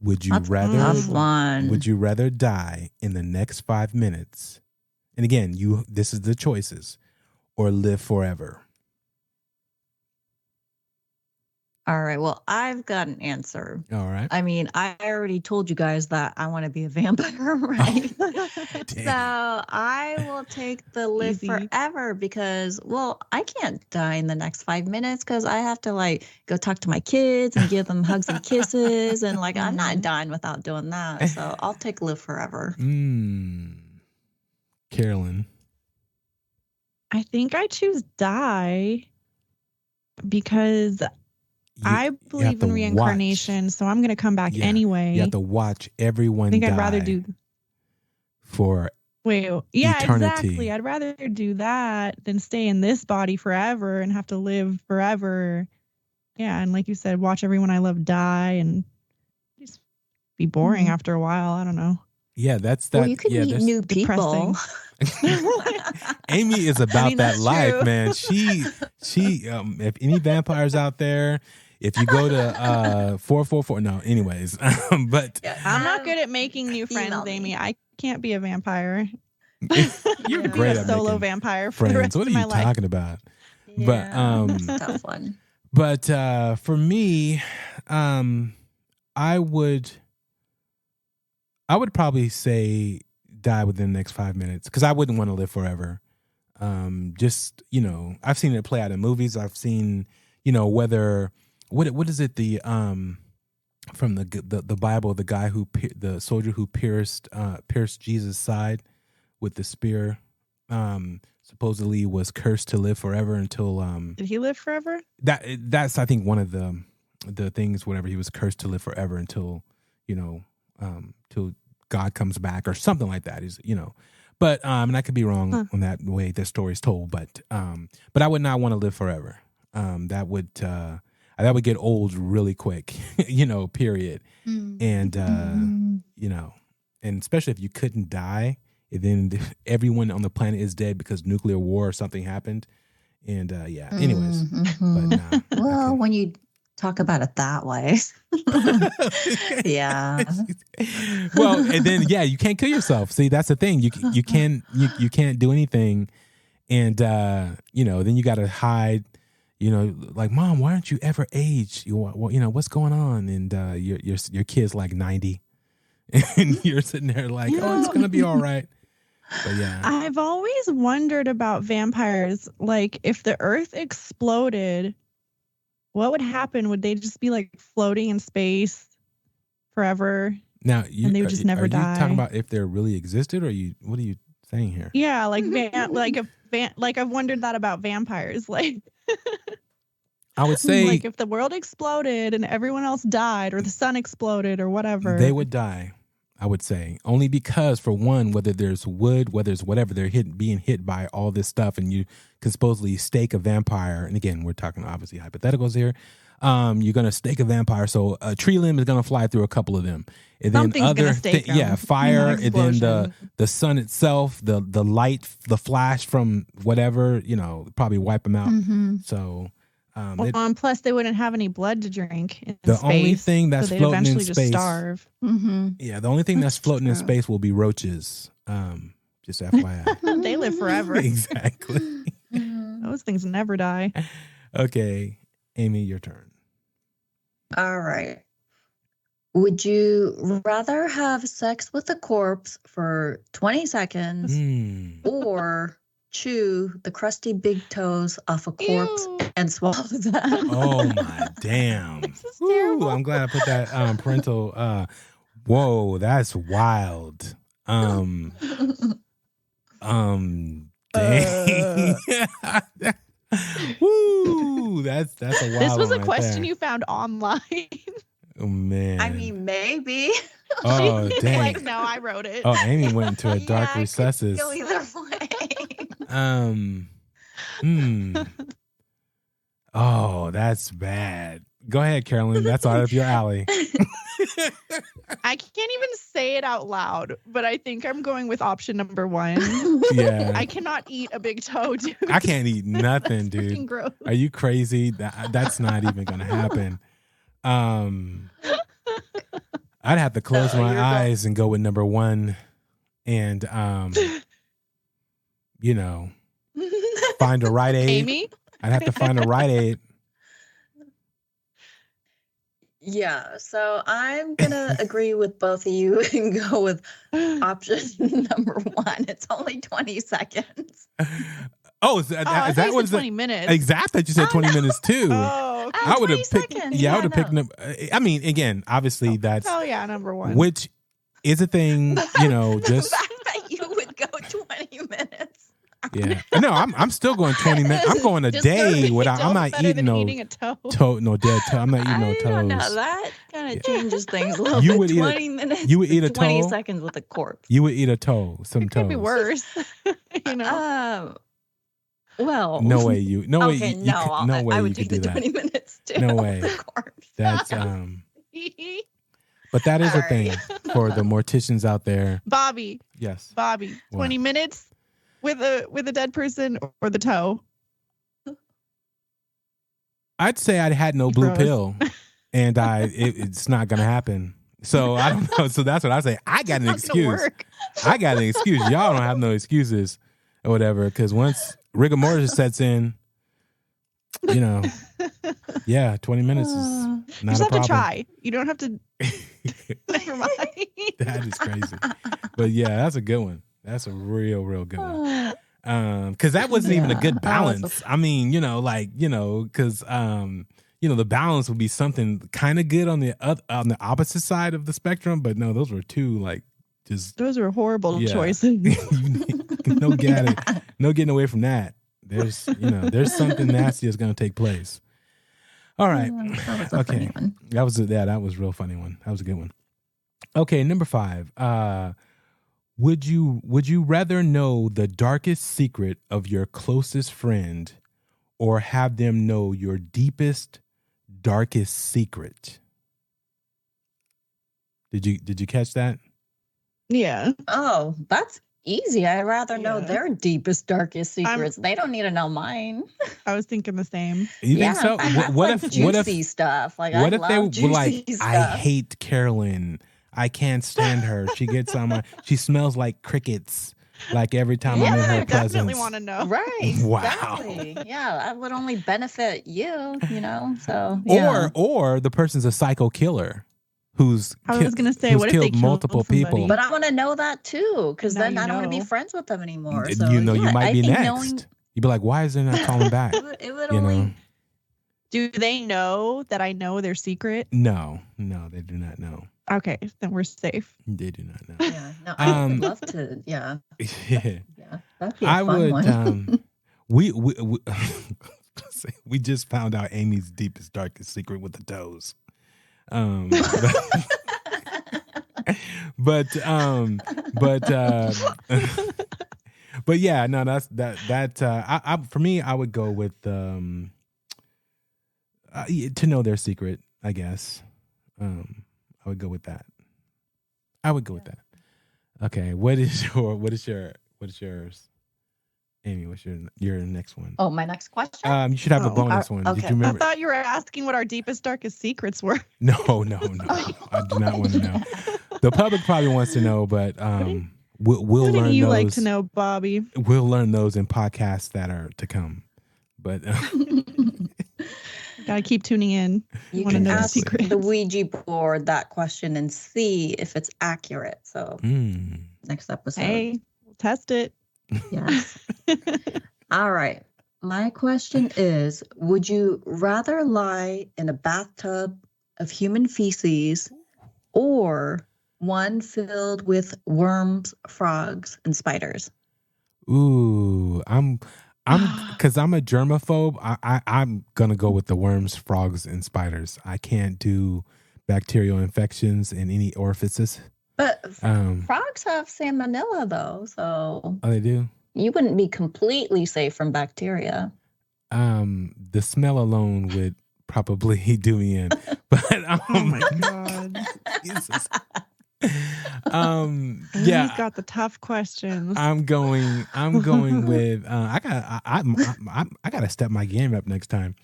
Would you rather die in the next 5 minutes? And again, this is the choices, or live forever. All right. Well, I've got an answer. All right. I mean, I already told you guys that I want to be a vampire, right? So I will take the live forever because, well, I can't die in the next 5 minutes because I have to go talk to my kids and give them hugs and kisses. And I'm not dying without doing that. So I'll take live forever. Carolyn. I think I choose die because I believe in reincarnation, so I'm going to come back anyway. You have to watch everyone die. I think I'd rather do for eternity. Exactly. I'd rather do that than stay in this body forever and have to live forever. Yeah, and like you said, watch everyone I love die and just be boring after a while. I don't know. Yeah, that's that. Well, you can meet new people. Amy is about that life, true. Man. She. If any vampires out there, if you go to 444, no. Anyways, but I'm not good at making new friends, Amy. I can't be a vampire. You're great at solo making vampire for friends. the rest what are of my you life. talking about? Yeah, that's a tough one. But for me, I would probably say die within the next 5 minutes because I wouldn't want to live forever. Just, I've seen it play out in movies. I've seen, whether what is it from the Bible, the guy the soldier who pierced Jesus' side with the spear, supposedly was cursed to live forever until Did he live forever? That's I think one of the things. Whenever he was cursed to live forever until till God comes back or something like that. Is but and I could be wrong on that way the story's told. But I would not want to live forever. That would get old really quick. Period. And and especially if you couldn't die, and then everyone on the planet is dead because nuclear war or something happened. And anyways, but well, when you talk about it that way. Yeah. Well, and then you can't kill yourself. See, that's the thing. You can't do anything, and then you got to hide. Mom, why aren't you ever aged? What's going on? And your kid's like 90, and you're sitting there like, oh, it's gonna be all right. But yeah, I've always wondered about vampires. Like, if the Earth exploded, what would happen? Would they just be floating in space forever? Now, and they would just never die. Are you talking about if there really existed, or what are you saying here? Yeah, I've wondered that about vampires. I would say, if the world exploded and everyone else died, or the sun exploded, or whatever, they would die. I would say only because, for one, whether there's wood, whether it's whatever, they're being hit by all this stuff, and you can supposedly stake a vampire. And again, we're talking obviously hypotheticals here. You're gonna stake a vampire, so a tree limb is gonna fly through a couple of them, and then Something's gonna stake them. fire, and then Explosion. the sun itself, the light, the flash from whatever, probably wipe them out. So. And plus, they wouldn't have any blood to drink in The space, only thing that's so they'd floating in eventually just space, starve. yeah, the only thing that's floating in space will be roaches. Just FYI. They live forever. Exactly. Those things never die. Okay, Amy, your turn. All right. Would you rather have sex with a corpse for 20 seconds or chew the crusty big toes off a corpse and swallow them? Oh my damn! This is terrible. Ooh, I'm glad I put that parental. Whoa, that's wild. Dang. Woo, that's a wild. This was a one question right you found online. Oh man. I mean, maybe. Oh dang. Like, no, I wrote it. Oh, Amy went into a dark Yeah, recesses. Go either way. Oh, that's bad. Go ahead, Carolyn. That's all up your alley. I can't even say it out loud, but I think I'm going with option number 1. Yeah. I cannot eat a big toe, dude. I can't eat nothing, Freaking dude. gross. Are you crazy? That's not even gonna happen. I'd have to close my eyes and go with number 1, and find a Rite Aid. Amy? I'd have to find a Rite Aid. Yeah, so I'm going to agree with both of you and go with option number 1. It's only 20 seconds. Oh, is that what is 20 it? minutes. Exactly. You said 20 minutes too. Oh, okay. I would have 20 picked. seconds. Yeah, I would have Yeah, picked. I mean, again, obviously that's Hell yeah, number 1. which is a thing. Just The fact that you would go 20 minutes. yeah. No, I'm still going 20 minutes. I'm going a Just day 30 without. I'm not Better eating than no eating a toe. no dead toe. I'm not eating no I don't know. toes. That kind of changes things a little You bit. would eat 20 minutes. you would eat a 20 toe? seconds with a corpse. You would eat a toe. Some It toes. could be worse. You know? Well, No way you. No way okay, you. no, could, no way I you would could do do the that. 20 minutes too. No way. The corpse. That's But that is a All right. thing for the morticians out there. Bobby, Yes. 20 minutes with a dead person or the toe? I'd say I had no blue pill, and it's not gonna happen. So I don't know. So that's what I say. I got an It's not gonna excuse. work. I got an excuse. Y'all don't have no excuses or whatever. Because once rigor mortis sets in, 20 minutes is You not just a have problem. to try. You don't have to. Never mind. That is crazy. But yeah, that's a good one. That's a real good one. Because that wasn't even a good balance. I mean, because the balance would be something kind of good on the opposite side of the spectrum. But no, those were two Those were horrible Yeah. choices. no getting away from that. There's something nasty that's going to take place. All right. That was a funny one. That was a real funny one. That was a good one. Okay, number 5. Would you rather know the darkest secret of your closest friend or have them know your deepest, darkest secret? Did you catch that? Yeah. Oh, that's easy. I'd rather know Yeah. their deepest, darkest secrets. They don't need to know mine. I was thinking the same. You think so? I have, What like, if juicy stuff? Like, what I if love they were juicy like, stuff. I hate Carolyn. I can't stand her. She gets on my. She smells like crickets. Like every time I'm in I her presence. definitely want to know. Right. Wow. Exactly. Yeah, that would only benefit you, So, yeah. Or the person's a psycho killer who's I was gonna say, who's what if they killed killed multiple somebody? people. But I want to know that too, because Now then you I don't want to be know. friends with them anymore. So, you yeah, might I be think next. knowing- You'd be like, why is they not calling back? It would You only. know? Do they know that I know their secret? No, they do not know. Okay, then we're safe. They do not know. Yeah. No, I would love to. Yeah. Yeah. Yeah. That'd be a I fun would. one. We just found out Amy's deepest, darkest secret with the toes. But yeah, no, that's that. For me, I would go with To know their secret, I guess. I would go with that. Okay, what is yours? Amy, what's your next one? Oh, my next question? You should have a bonus one. Okay. Did you remember? I thought you were asking what our deepest, darkest secrets were. No. I do not want to know. The public probably wants to know, but we'll What learn do you those. like to know, Bobby? We'll learn those in podcasts that are to come. But Gotta keep tuning in. You wanna can know the ask secrets. the Ouija board that question and see if it's accurate. So next episode. Hey, we'll test it. Yes. All right. My question is, would you rather lie in a bathtub of human feces or one filled with worms, frogs, and spiders? ooh, I'm because I'm a germaphobe. I'm gonna go with the worms, frogs, and spiders. I can't do bacterial infections in any orifices. But frogs have salmonella, though, so Oh, they do. you wouldn't be completely safe from bacteria. The smell alone would probably do me in. But Oh my God. Jesus. Yeah. He's got the tough questions. I'm going with I gotta step my game up next time.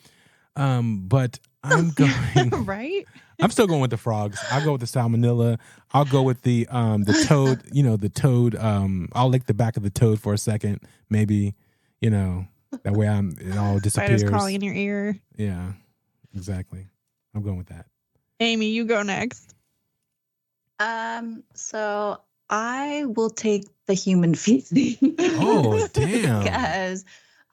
But I'm going right. I'm still going with the frogs. I'll go with the salmonella. I'll go with the toad, the toad. I'll lick the back of the toad for a second, maybe, that way it all disappears. Spiders crawling in your ear. Yeah, exactly. I'm going with that. Amy, you go next. So I will take the human feces. Oh, damn. Because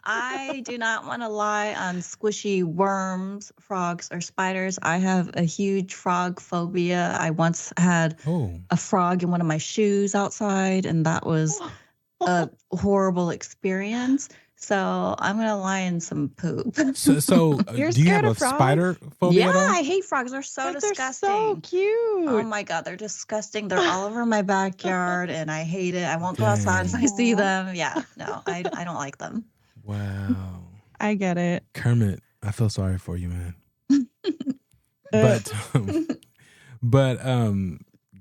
I do not want to lie on squishy worms, frogs, or spiders. I have a huge frog phobia. I once had a frog in one of my shoes outside, and that was a horrible experience. So I'm going to lie in some poop. So do you have a spider phobia at all? I hate frogs. They're so disgusting. They're so cute. Oh my God, they're disgusting. They're all over my backyard, and I hate it. I won't go outside if I see them. Yeah, no, I don't like them. Wow. I get it. Kermit, I feel sorry for you, man. But go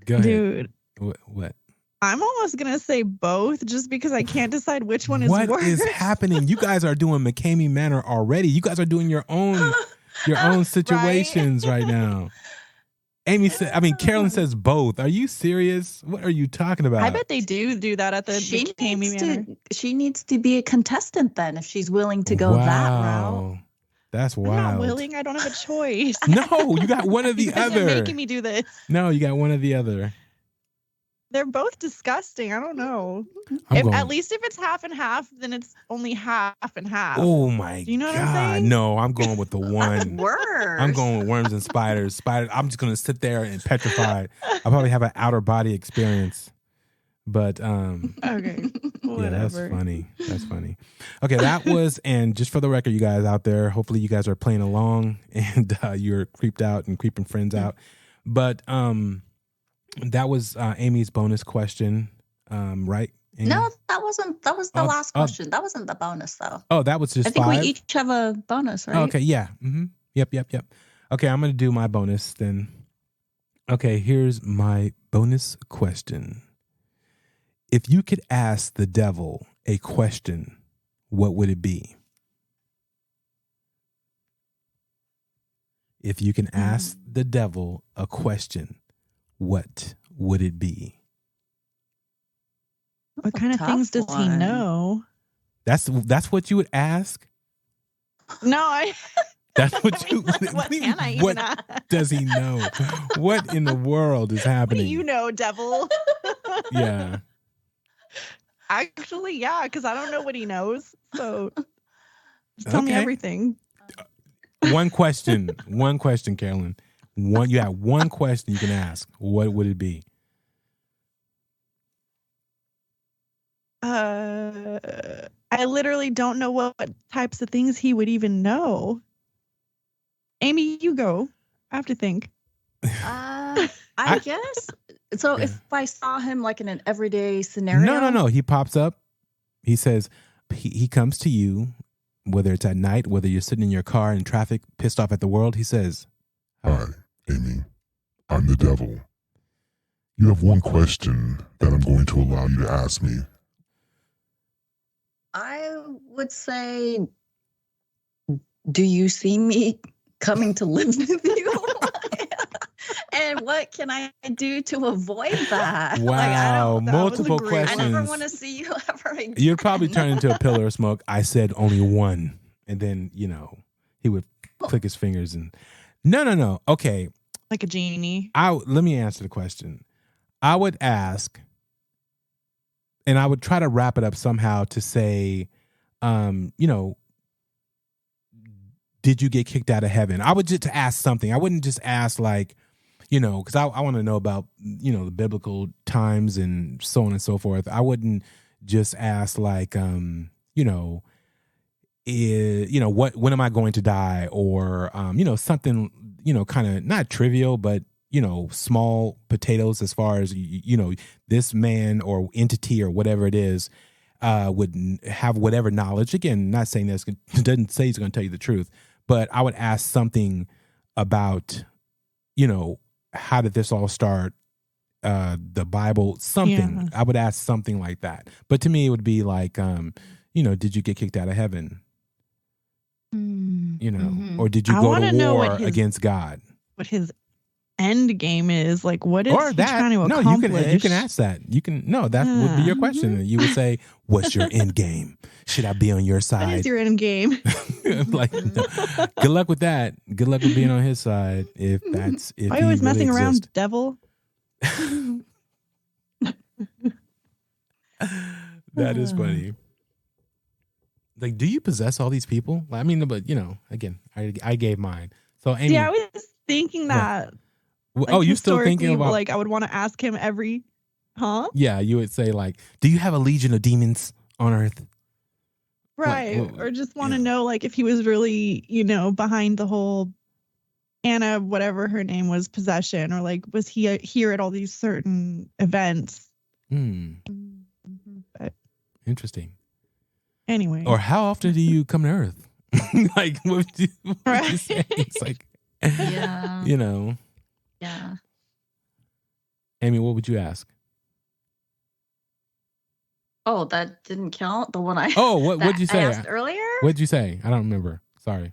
ahead. Dude. What? I'm almost going to say both just because I can't decide which one is worse. What is happening? You guys are doing McKamey Manor already. You guys are doing your own situations right now. Carolyn says both. Are you serious? What are you talking about? I bet they do that at the McKamey Manor. She needs to be a contestant then if she's willing to go that route. That's wild. I'm not willing. I don't have a choice. No, you got one or the other. You're making me do this. No, you got one or the other. They're both disgusting. I don't know. At least if it's half and half, then it's only half and half. Oh my Do you know God. what I'm saying? No, I'm going with the one. Worse. I'm going with worms and spiders. I'm just going to sit there and petrified. I'll probably have an outer body experience. But okay. Whatever. Yeah, that's funny. That's funny. Okay, that was, and just for the record, you guys out there, hopefully you guys are playing along and you're creeped out and creeping friends out. But that was Amy's bonus question, right? Amy? No, that wasn't. That was the last question. That wasn't the bonus, though. Oh, that was just I think 5? we each have a bonus, right? Oh, okay, yeah. Mm-hmm. Yep. Okay, I'm going to do my bonus then. Okay, here's my bonus question. If you could ask the devil a question, what would it be? If you can ask the devil a question, what would it be? What kind of things does he know? That's what you would ask? No, That's what you what can I even ask? Does he know? What in the world is happening? What do you know, devil? Yeah. Actually, yeah, because I don't know what he knows. So just tell me everything. One question, Carolyn. You have one question you can ask. What would it be? I literally don't know what types of things he would even know. Amy, you go. I have to think. I guess. So if I saw him like in an everyday scenario. No. He pops up. He says, he comes to you whether it's at night, whether you're sitting in your car in traffic, pissed off at the world, he says, Hi, Amy. I'm the devil. You have one question that I'm going to allow you to ask me. I would say, do you see me coming to live with you? And what can I do to avoid that? Wow, that was a multiple great I questions. never want to see you ever again. You'd probably turn into a pillar of smoke. I said only one. And then, you know, he would click his fingers and no. Okay. Like a genie. Let me answer the question. I would ask, and I would try to wrap it up somehow to say, you know, did you get kicked out of heaven? I would just ask something. I wouldn't just ask like, you know, because I want to know about, you know, the biblical times and so on and so forth. I wouldn't just ask like, you know, when am I going to die? Or, you know, something, you know, kind of not trivial, but, you know, small potatoes as far as, you know, this man or entity or whatever it is would have whatever knowledge. Again, not saying this, doesn't say he's going to tell you the truth, but I would ask something about, you know, how did this all start? The Bible, something. Yeah. I would ask something like that. But to me, it would be like, you know, did you get kicked out of heaven? You know, or did you go to war against God? What his end game is, like, what is he trying to accomplish? No, you can ask that. That would be your question. You would say, what's your end game? Should I be on your side? What is your end game? Like, no. Good luck with that. Good luck with being on his side. If Why are you always messing around, devil? That is funny. Like, do you possess all these people? I mean, but you know, again, I gave mine. So Amy, I was thinking that. Like, you still thinking about like I would want to ask him every, Yeah, you would say like, do you have a legion of demons on Earth? Right, or just want to know like if he was really, you know, behind the whole Anna, whatever her name was, possession, or like was he here at all these certain events? But interesting. Anyway, or how often do you come to Earth? Like, what would you say? It's like, yeah, you know, yeah. Amy, what would you ask? Oh, that didn't count. The one I what'd you say? I asked earlier? What'd you say? I don't remember. Sorry.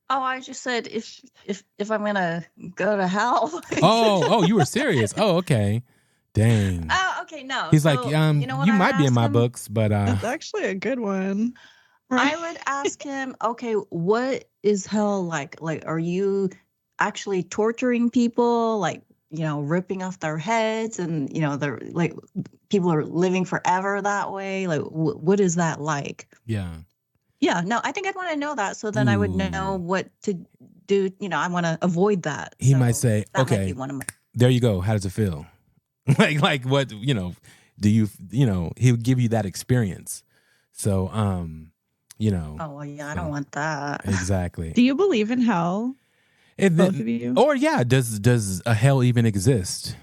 Oh, I just said if I'm gonna go to hell. Oh, you were serious. Oh, okay. Dang. Oh, okay. No. He's like, you know what, you might be in my books, but that's actually a good one. I would ask him, okay, what is hell like? Like, are you actually torturing people? Like, you know, ripping off their heads, and you know, they're like, people are living forever that way. Like, what is that like? Yeah. Yeah. No, I think I'd want to know that, so then I would know what to do. You know, I want to avoid that. He might say, okay, might be one of my... there you go. How does it feel? like what, you know, do you know, he would give you that experience. So, you know. Oh, well, yeah, I don't want that. Exactly. Do you believe in hell? Both of you? Or does a hell even exist?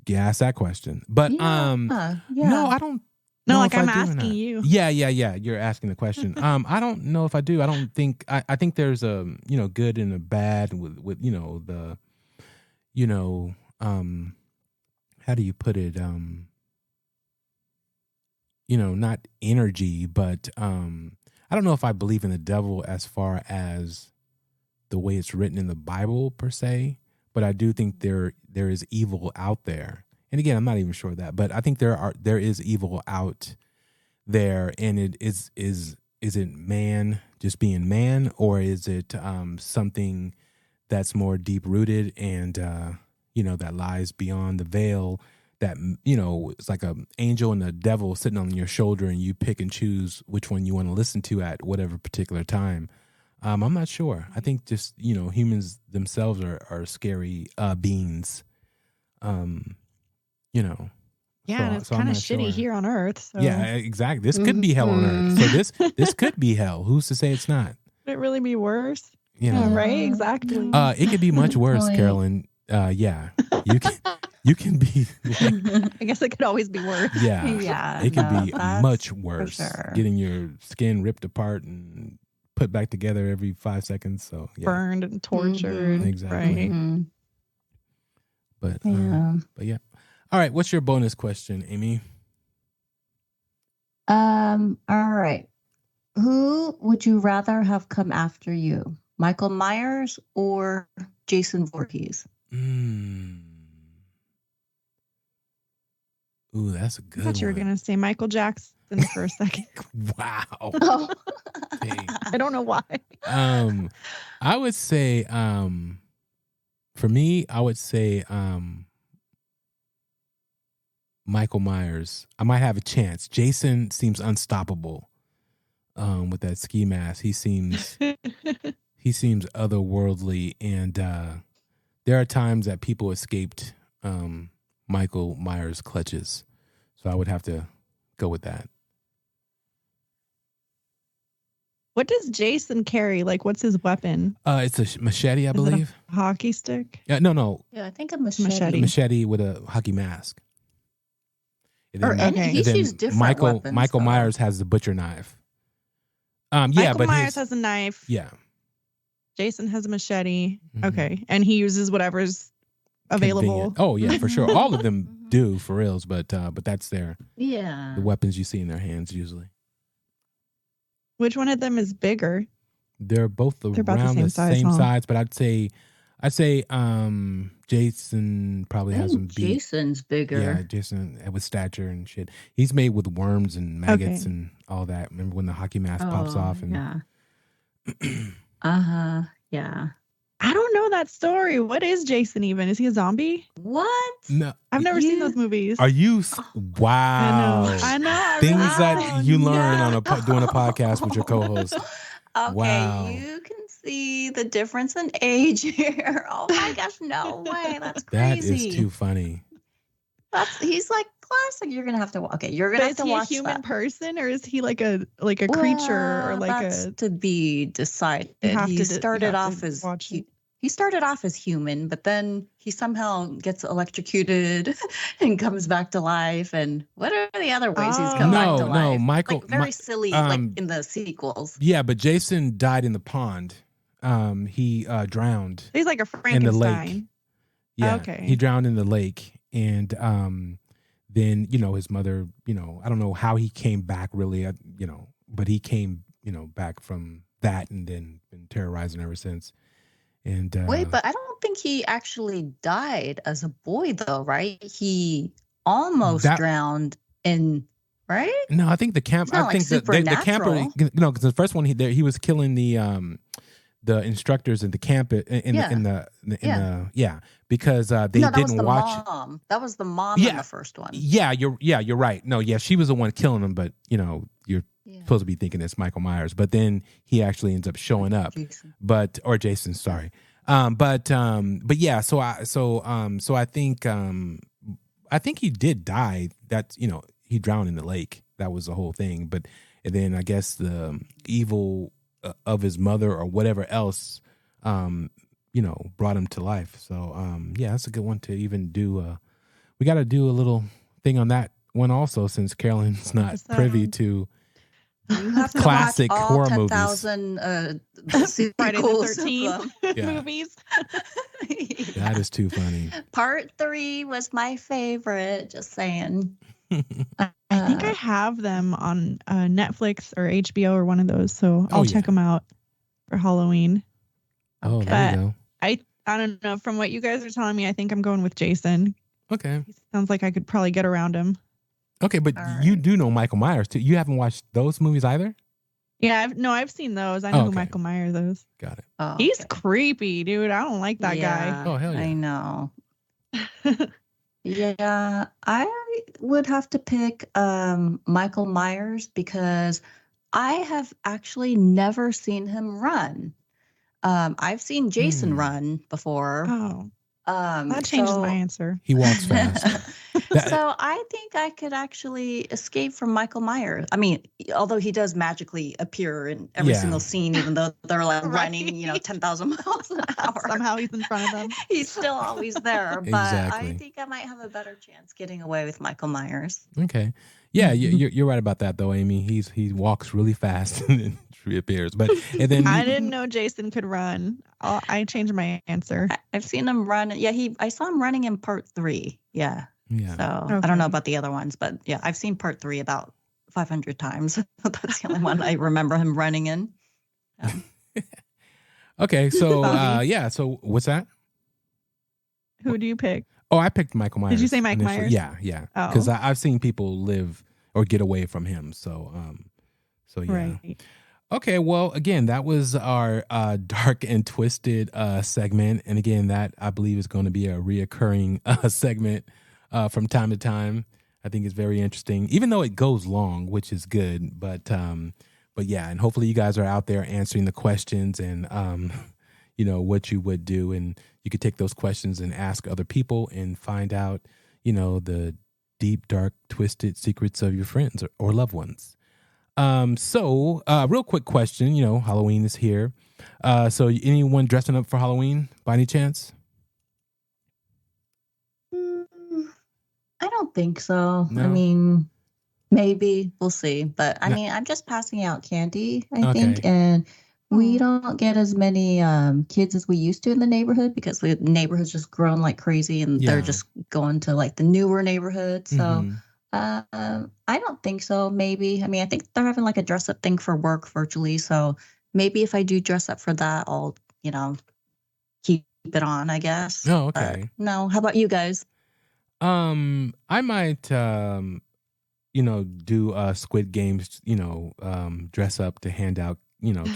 You ask that question. But no, I don't. No, like I'm asking you. Yeah. You're asking the question. I don't know if I do. I don't think. I think there's a, you know, good and a bad with you know, the, you know, how do you put it? You know, not energy, but I don't know if I believe in the devil as far as the way it's written in the Bible per se, but I do think there is evil out there. And again, I'm not even sure of that, but I think there is evil out there, and it is it man just being man, or is it something that's more deep rooted and you know, that lies beyond the veil, that, you know, it's like an angel and a devil sitting on your shoulder, and you pick and choose which one you want to listen to at whatever particular time. I'm not sure. I think just, you know, humans themselves are scary beings. You know. Yeah, and it's kind of shitty here on Earth. So. Yeah, exactly. This could be hell on Earth. So this could be hell. Who's to say it's not? Could it really be worse? You know, right? Exactly. It could be much worse, Carolyn. Yeah, you can be. Like, I guess it could always be worse. Yeah, it could be much worse. Sure. Getting your skin ripped apart and put back together every 5 seconds. So yeah. Burned and tortured. Exactly. Right. Mhm. But Yeah. but yeah. All right. What's your bonus question, Amy? All right. Who would you rather have come after you? Michael Myers or Jason Voorhees? Ooh, that's a I good thought you were one. going to say Michael Jackson for a second. Wow. Oh. Dang. I don't know why. I would say, for me, I would say, Michael Myers. I might have a chance. Jason seems unstoppable, with that ski mask. He seems otherworldly, and there are times that people escaped Michael Myers' clutches. So I would have to go with that. What does Jason carry? Like, what's his weapon? It's a machete, I Is believe. it a hockey stick? No. Yeah, I think a machete. Machete. A machete with a hockey mask. And Or then, any, he's used different Michael weapons. Michael though. Myers has the butcher knife. Yeah, Michael but Myers has a knife. yeah. Jason has a machete. Mhm. Okay. And he uses whatever's available. Convenient. Oh yeah, for sure. All of them do for reals, but that's the weapons you see in their hands usually. Which one of them is bigger? They're both They're about around the same size, huh? size, but I'd say Jason probably has them beat. Jason's bigger. Yeah, Jason with stature and shit. He's made with worms and maggots Okay. and all that. Remember when the hockey mask pops off and Yeah. Yeah. I don't know that story. What is Jason even? Is he a zombie? What? No, I've never seen those movies. are you? Wow. I know. I Things really that don't. you learn on doing a podcast with your co-host. Okay, Wow. you can see the difference in age here. Oh my gosh, no way. That's That crazy. is too funny. He's like classic. You're gonna have to You're gonna But have is to he a watch human that. person or is he like a creature or like that's a? to be decided. You have He to started off as watch it. he started off as human, but then he somehow gets electrocuted and comes back to life. And what are the other ways he's come back to life? No, Michael. Like very silly, like in the sequels. Yeah, but Jason died in the pond. He drowned He's like a in the Frankenstein. lake. Yeah, Okay. he drowned in the lake, and then his mother. I don't know how he came back really. But he came back from that, and then been terrorizing ever since. And Wait, but I don't think he actually died as a boy, though, right? He almost drowned in, right? No, I think the camp. It's not I think the camper. supernatural. Because the first one he was killing the instructors in the camp because they didn't watch. Mom. That was the mom in the first one. Yeah, you're right. No, yeah, she was the one killing him, but you're supposed to be thinking it's Michael Myers, but then he actually ends up showing up. Jason. Or Jason, sorry. But yeah, so I think he did die. That's he drowned in the lake. That was the whole thing. But and then I guess the evil of his mother or whatever else, brought him to life. So yeah, that's a good one to even do. We got to do a little thing on that one also, since Carolyn's not privy to You have to classic watch all horror 10,000 Friday the 13th Yeah. movies. That is too funny. Part 3 was my favorite. Just saying. I think I have them on Netflix or HBO or one of those, so I'll check them out for Halloween. Oh, there you go. I don't know. From what you guys are telling me, I think I'm going with Jason. Okay. He sounds like I could probably get around him. Okay, but you do know Michael Myers too. You haven't watched those movies either? Yeah, I've seen those. I know who Michael Myers is. Got it. Oh, He's creepy, dude. I don't like that guy. Oh, hell yeah. I know. Yeah, I would have to pick Michael Myers because I have actually never seen him run. I've seen Jason run before. Oh, that changes my answer. He walks fast. So I think I could actually escape from Michael Myers. I mean, although he does magically appear in every single scene, even though they're like running, 10,000 miles an hour. Somehow he's in front of them. He's still always there. But Exactly. I think I might have a better chance getting away with Michael Myers. Okay. Yeah, you're right about that though, Amy. He walks really fast and then reappears. But and then I didn't know Jason could run. I changed my answer. I've seen him run. Yeah, I saw him running in part 3. Yeah. Yeah. So I don't know about the other ones, but yeah, I've seen part 3 about 500 times. That's the only one I remember him running in. Yeah. Okay, so so what's that? Who do you pick? Oh, I picked Michael Myers. Did you say Mike initially. Myers? Yeah. Because Oh. I've seen people live or get away from him. So yeah. Right. Okay, well, again, that was our dark and twisted segment, and again, that I believe is going to be a reoccurring segment from time to time. I think it's very interesting, even though it goes long, which is good. But yeah, and hopefully you guys are out there answering the questions and what you would do, and you could take those questions and ask other people and find out the deep, dark, twisted secrets of your friends or loved ones. So real quick question, Halloween is here. So anyone dressing up for Halloween by any chance? I don't think so. No? I mean, maybe we'll see. But I mean, I'm just passing out candy, I think. And we don't get as many kids as we used to in the neighborhood because the neighborhood's just grown like crazy and they're just going to like the newer neighborhoods. So I don't think so. Maybe. I mean, I think they're having like a dress up thing for work virtually. So maybe if I do dress up for that, I'll, keep it on, I guess. Oh, okay. But no. How about you guys? I might, do Squid Games, dress up to hand out,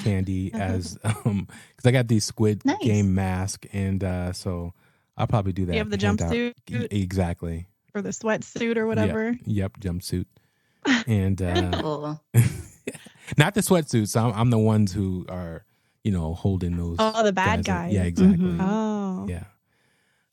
candy as, because I got these Squid Game mask, and so I'll probably do that. You have the jumpsuit? Exactly. Or the sweatsuit or whatever? Yep, jumpsuit. And not the sweatsuits. I'm the ones who are, holding those. Oh, the bad guys. Yeah, exactly. Mm-hmm. Oh. Yeah.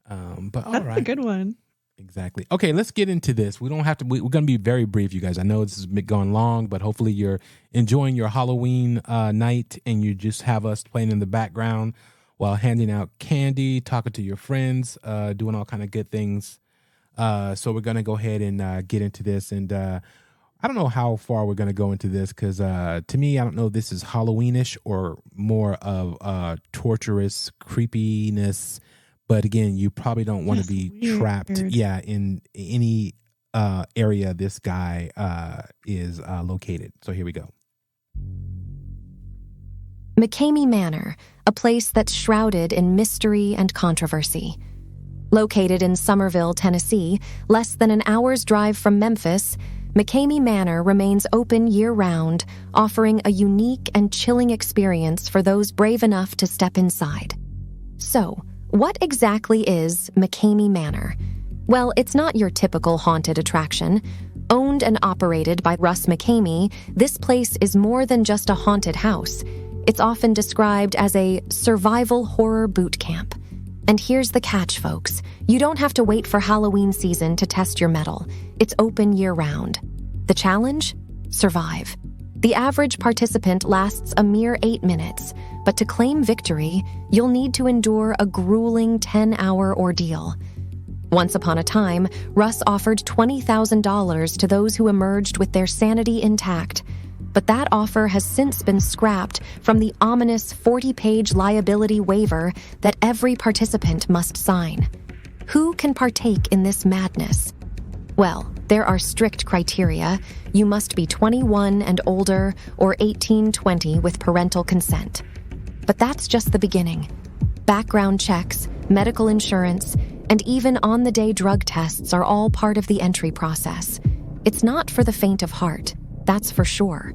But all That's right. a good one. Exactly. Okay, let's get into this. We don't have to. We're going to be very brief, you guys. I know this has been going long, but hopefully you're enjoying your Halloween night, and you just have us playing in the background while handing out candy, talking to your friends, doing all kind of good things. So we're going to go ahead and get into this, and I don't know how far we're going to go into this because to me, I don't know if this is Halloweenish or more of torturous creepiness. But again, you probably don't want to be trapped, in any area this guy is located. So here we go. McKamey Manor, a place that's shrouded in mystery and controversy. Located in Somerville, Tennessee, less than an hour's drive from Memphis, McKamey Manor remains open year-round, offering a unique and chilling experience for those brave enough to step inside. So, what exactly is McKamey Manor? Well, it's not your typical haunted attraction. Owned and operated by Russ McKamey, this place is more than just a haunted house. It's often described as a survival horror boot camp. And here's the catch, folks. You don't have to wait for Halloween season to test your mettle. It's open year-round. The challenge? Survive. The average participant lasts a mere 8 minutes, but to claim victory, you'll need to endure a grueling 10-hour ordeal. Once upon a time, Russ offered $20,000 to those who emerged with their sanity intact, but that offer has since been scrapped from the ominous 40-page liability waiver that every participant must sign. Who can partake in this madness? Well, there are strict criteria. You must be 21 and older or 18-20 with parental consent. But that's just the beginning. Background checks, medical insurance, and even on-the-day drug tests are all part of the entry process. It's not for the faint of heart, that's for sure.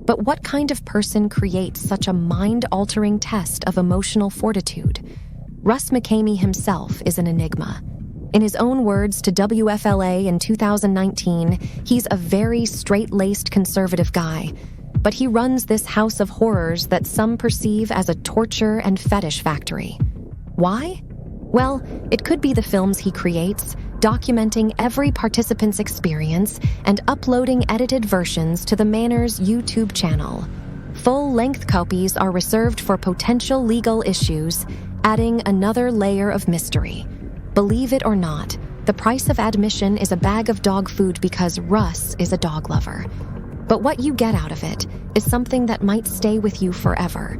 But what kind of person creates such a mind-altering test of emotional fortitude? Russ McKamey himself is an enigma. In his own words to WFLA in 2019, he's a very straight-laced conservative guy, but he runs this house of horrors that some perceive as a torture and fetish factory. Why? Well, it could be the films he creates, documenting every participant's experience and uploading edited versions to the Manor's YouTube channel. Full-length copies are reserved for potential legal issues, adding another layer of mystery. Believe it or not, The price of admission is a bag of dog food because Russ is a dog lover. But what you get out of it is something that might stay with you forever.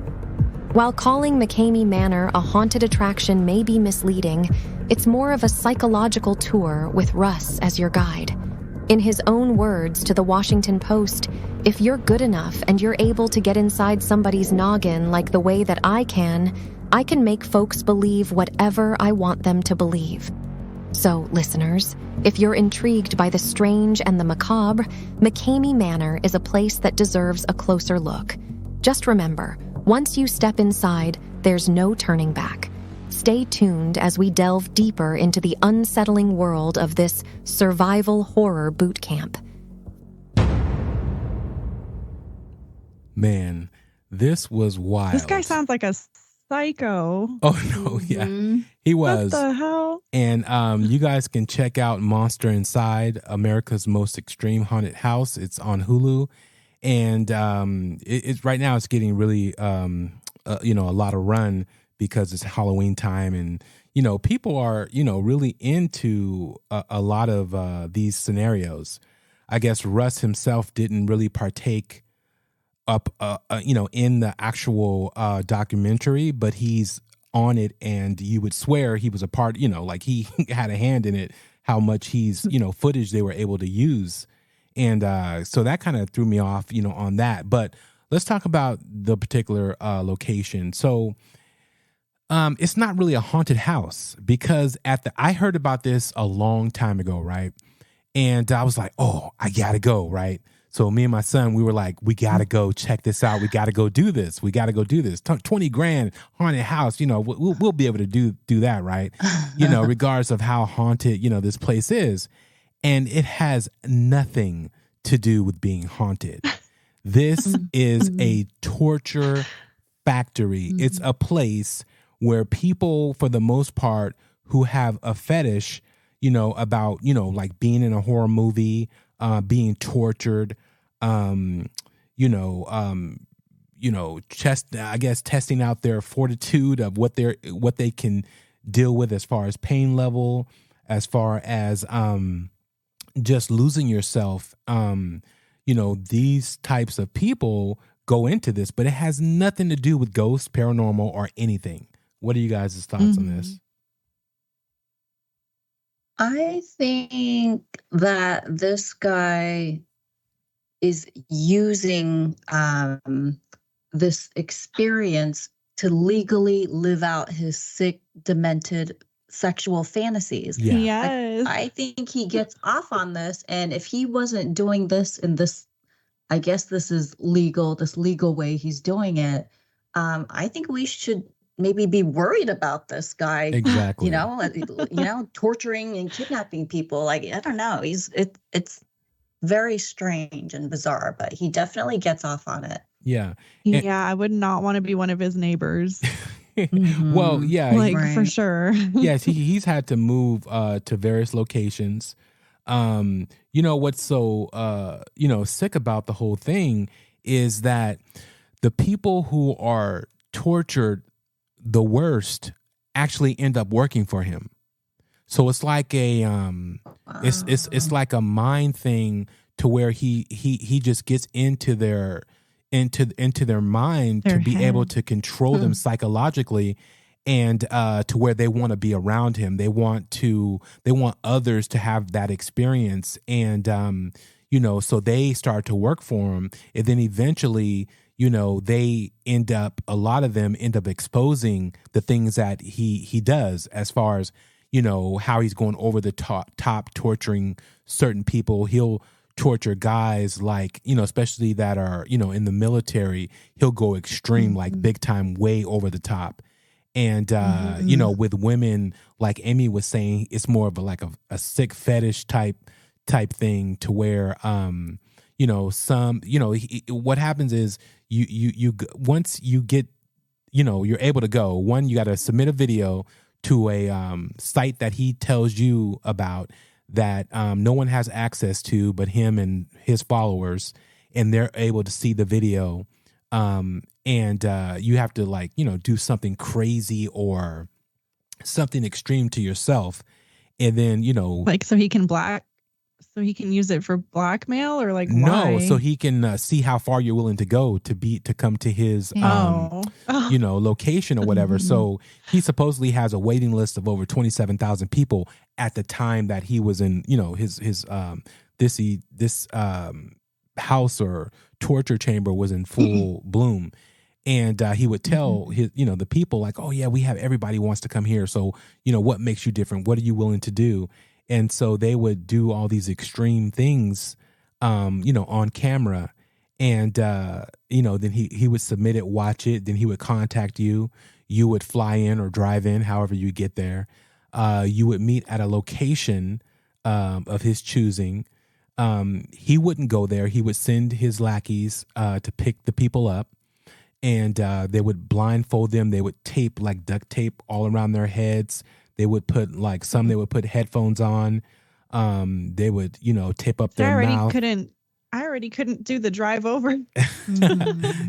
While calling McKamey Manor a haunted attraction may be misleading, it's more of a psychological tour with Russ as your guide. In his own words to the Washington Post, if you're good enough and you're able to get inside somebody's noggin like the way that I can make folks believe whatever I want them to believe. So, listeners, if you're intrigued by the strange and the macabre, McKamey Manor is a place that deserves a closer look. Just remember, once you step inside, there's no turning back. Stay tuned as we delve deeper into the unsettling world of this survival horror boot camp. Man, this was wild. This guy sounds like a psycho. Oh, no, yeah. He was. What the hell? And you guys can check out Monster Inside, America's Most Extreme Haunted House. It's on Hulu. And it's right now it's getting really, a lot of run because it's Halloween time. And, people are, really into a lot of these scenarios. I guess Russ himself didn't really partake up, in the actual documentary, but he's on it, and you would swear he was a part, like he had a hand in it, how much he's, footage they were able to use. And so that kind of threw me off, on that. But let's talk about the particular location. So it's not really a haunted house because I heard about this a long time ago, right? And I was like, oh, I gotta go, right? So me and my son, we were like, we got to go check this out. We got to go do this. We got to go do this. 20 grand haunted house, we'll be able to do that, right? Regardless of how haunted, this place is. And it has nothing to do with being haunted. This is a torture factory. It's a place where people, for the most part, who have a fetish, about, like being in a horror movie, being tortured, testing out their fortitude of what they can deal with as far as pain level, as far as just losing yourself. These types of people go into this, but it has nothing to do with ghosts, paranormal, or anything. What are you guys' thoughts on this? I think that this guy is using this experience to legally live out his sick, demented sexual fantasies. Yeah. Yes. I think he gets off on this. And if he wasn't doing this in this, I guess this is legal, this legal way he's doing it, I think we should maybe be worried about this guy. Exactly. Torturing and kidnapping people. Like, I don't know. It's very strange and bizarre, but he definitely gets off on it. Yeah. Yeah, I would not want to be one of his neighbors. Well, yeah. For sure. Yes, he's had to move to various locations. What's so sick about the whole thing is that the people who are tortured the worst actually end up working for him. So it's like a it's like a mind thing to where he just gets into their mind to be able to control them psychologically, and to where they want to be around him. They want others to have that experience, and so they start to work for him, and then eventually a lot of them end up exposing the things that he does, as far as how he's going over the top torturing certain people. He'll torture guys like, especially that are, in the military. He'll go extreme, like big time, way over the top. And, with women, like Amy was saying, it's more of a sick fetish type thing, to where, what happens is you once you get, you're able to go, one, you got to submit a video to a site that he tells you about, that no one has access to but him and his followers, and they're able to see the video. And you have to do something crazy or something extreme to yourself. And then, like, so he can use it for blackmail, or like, no, why? so he can see how far you're willing to go to come to his, location or whatever. So he supposedly has a waiting list of over 27,000 people at the time that he was in, this house or torture chamber was in full bloom. And he would tell his, the people like, oh yeah, everybody wants to come here. So, what makes you different? What are you willing to do? And so they would do all these extreme things, on camera. And, then he would submit it, watch it. Then he would contact you. You would fly in or drive in, however you get there. You would meet at a location of his choosing. He wouldn't go there. He would send his lackeys to pick the people up. And they would blindfold them. They would tape like duct tape all around their heads. They would put they would put headphones on. They would, tape up their mouth. I already couldn't do the drive over.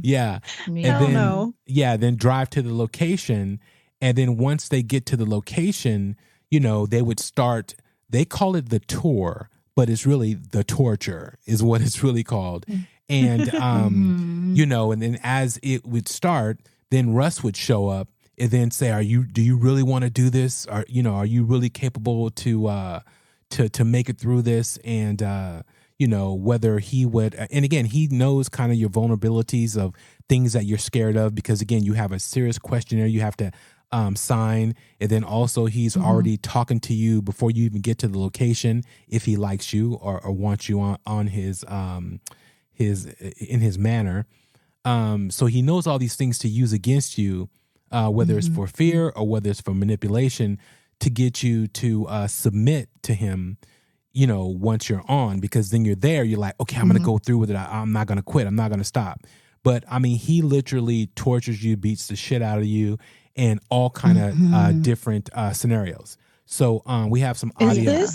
Yeah. Then drive to the location. And then once they get to the location, they would start, they call it the tour, but it's really the torture is what it's really called. And, and then as it would start, then Russ would show up and then say, do you really want to do this? Are you really capable to make it through this? And, whether he would, and again, he knows kind of your vulnerabilities of things that you're scared of, because again, you have a serious questionnaire you have to sign. And then also he's already talking to you before you even get to the location, if he likes you or wants you on his, in his manor. So he knows all these things to use against you, whether it's for fear or whether it's for manipulation, to get you to submit to him, once you're on, because then you're there, you're like, okay, I'm going to go through with it. I'm not going to quit. I'm not going to stop. But I mean, he literally tortures you, beats the shit out of you, and all kind of different scenarios. So we have some audio.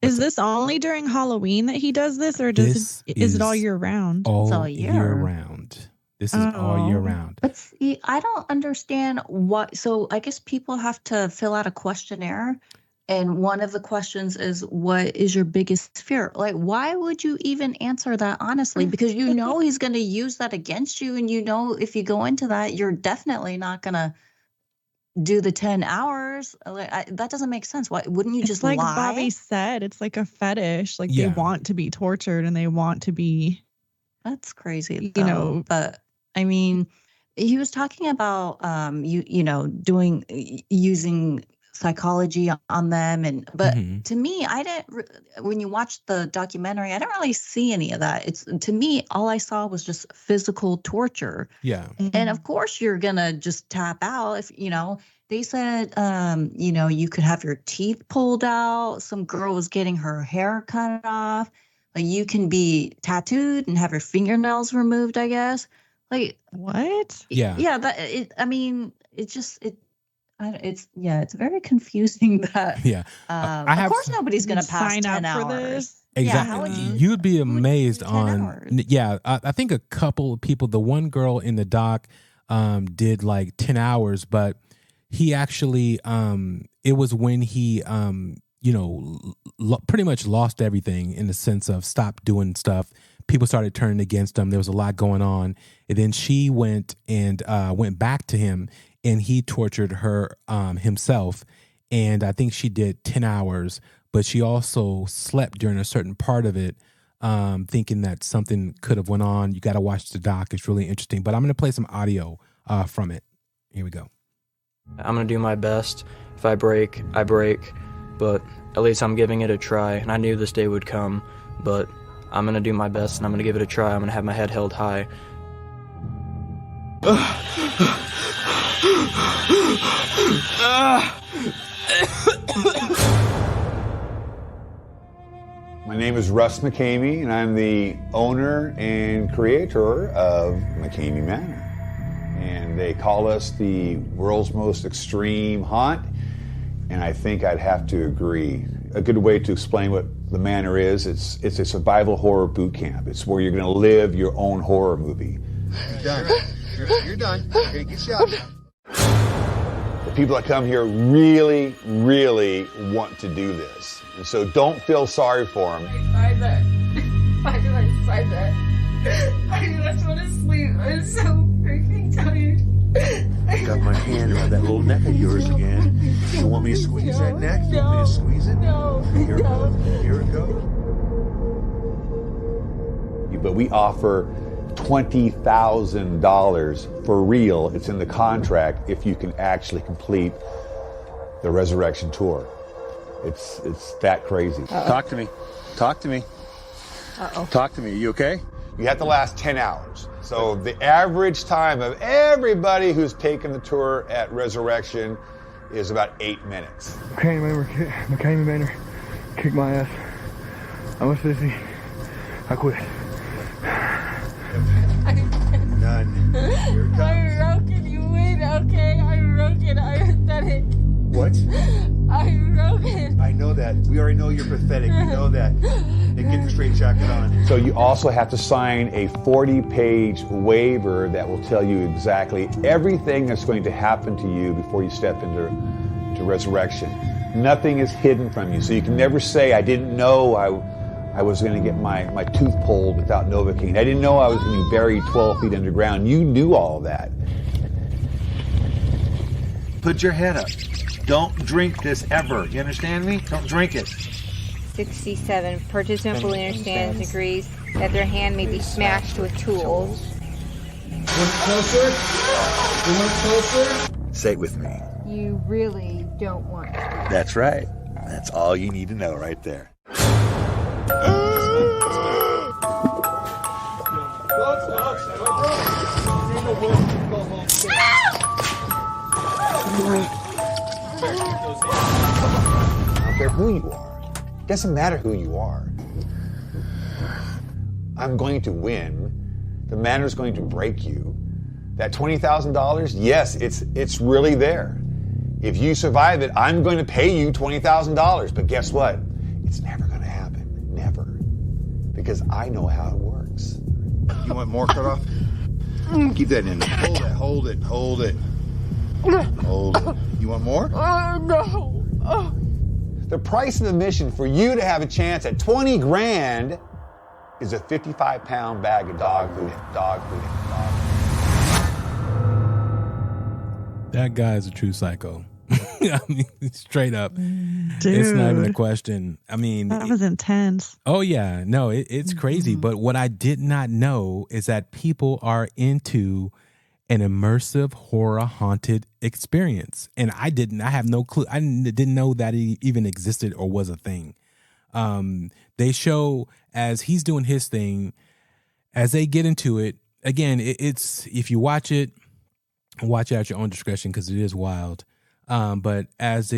Is this only during Halloween that he does this, or is it all year round? All year round. This is all year round. But see, I don't understand what. So I guess people have to fill out a questionnaire, and one of the questions is, "What is your biggest fear?" Like, why would you even answer that honestly? Because he's going to use that against you, and if you go into that, you're definitely not going to do the 10 hours. That doesn't make sense. Why wouldn't you just like lie? Bobby said, it's like a fetish. Like they want to be tortured and they want to be. That's crazy, though. But I mean, he was talking about using psychology on them, but to me, I didn't. When you watch the documentary, I didn't really see any of that. To me, all I saw was just physical torture. Yeah, and of course you're gonna just tap out if They said, you could have your teeth pulled out. Some girl was getting her hair cut off. Like, you can be tattooed and have your fingernails removed, I guess. Like, what? Yeah. Yeah. It's very confusing that. Yeah. Of course, nobody's going to pass 10 hours. For this. Exactly. Yeah, You'd be amazed on. hours? Yeah. I think a couple of people, the one girl in the doc did like 10 hours, but he actually, it was when he, pretty much lost everything in the sense of stopped doing stuff. People started turning against him. There was a lot going on. And then she went back to him, and he tortured her himself. And I think she did 10 hours, but she also slept during a certain part of it, thinking that something could have went on. You got to watch the doc. It's really interesting. But I'm going to play some audio from it. Here we go. I'm going to do my best. If I break, I break. But at least I'm giving it a try. And I knew this day would come. But I'm going to do my best, and I'm going to give it a try. I'm going to have my head held high. My name is Russ McKamey, and I'm the owner and creator of McKamey Manor. And they call us the world's most extreme haunt, and I think I'd have to agree. A good way to explain what the manor is, it's a survival horror boot camp. It's where you're going to live your own horror movie. You're done. You're done. Take your shot. The people that come here really, really want to do this. And so don't feel sorry for them. I tried that. Why did I try that? I just want to sleep. I'm so freaking tired. I got my hand around that little neck of yours again. You want me to squeeze that neck? You want me to squeeze it? No. Here it goes. Here it goes. But we offer $20,000 for real. It's in the contract if you can actually complete the resurrection tour. It's that crazy. Talk to me. Talk to me. Talk to me. You okay? You have to last 10 hours. So the average time of everybody who's taken the tour at Resurrection is about 8 minutes. McKamey Manor kicked my ass. I was 50. I quit. None. Here it comes. I'm broken. You win. Okay, I'm broken. I'm pathetic. What? I'm broken. I know that. We already know you're pathetic. We know that. And get the straight jacket on. So you also have to sign a 40-page waiver that will tell you exactly everything that's going to happen to you before you step into Resurrection. Nothing is hidden from you. So you can never say, I didn't know I was going to get my tooth pulled without Novocaine. I didn't know I was going to be buried 12 feet underground. You knew all of that. Put your head up. Don't drink this ever. You understand me? Don't drink it. 67. Participant fully understands, agrees that their hand may be smashed with tools. Closer? You want closer? Say it with me. You really don't want to. That's right. That's all you need to know right there. I don't care who you are. It doesn't matter who you are. I'm going to win. The manor's going to break you. That $20,000, yes, it's really there. If you survive it, I'm going to pay you $20,000. But guess what? It's never going to happen. Never. Because I know how it works. You want more cut off? Keep that in there. Hold it. Hold it. You want more? No. The price of admission for you to have a chance at 20 grand is a 55-pound bag of dog food. That guy's a true psycho. I mean, straight up. Dude, it's not even a question. I mean, that was intense. Oh, yeah. No, it's crazy. But what I did not know is that people are into an immersive horror haunted experience. And I have no clue. I didn't know that it even existed or was a thing. They show as he's doing his thing, as they get into it, again, it's if you watch it at your own discretion because it is wild. But as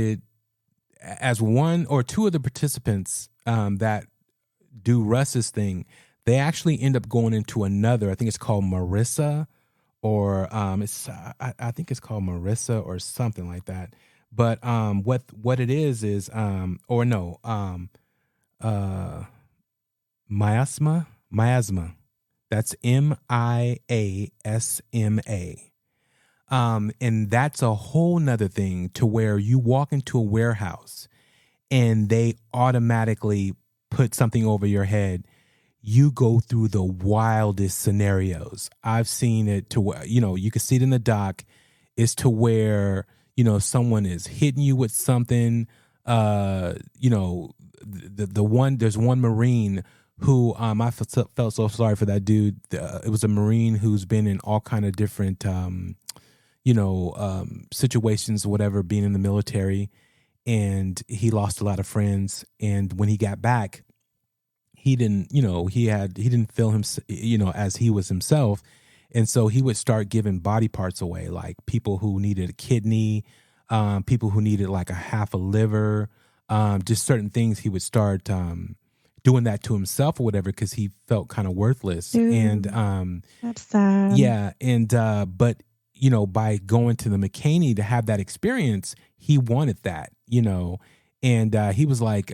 one or two of the participants that do Russ's thing, they actually end up going into another. I think it's called Marissa, or I think it's called Marissa or something like that. But what it is miasma. That's miasma. And that's a whole nother thing to where you walk into a warehouse and they automatically put something over your head. You go through the wildest scenarios. I've seen it to where, you can see it in the doc. It's to where, someone is hitting you with something. There's one Marine who I felt so sorry for that dude. It was a Marine who's been in all kind of different situations, whatever, being in the military, and he lost a lot of friends. And when he got back, he didn't feel him, as he was himself. And so he would start giving body parts away, like people who needed a kidney, people who needed like a half a liver, just certain things. He would start doing that to himself or whatever, because he felt kind of worthless. Dude, and that's sad. Yeah. And but by going to the McKamey to have that experience, he wanted that, and he was like,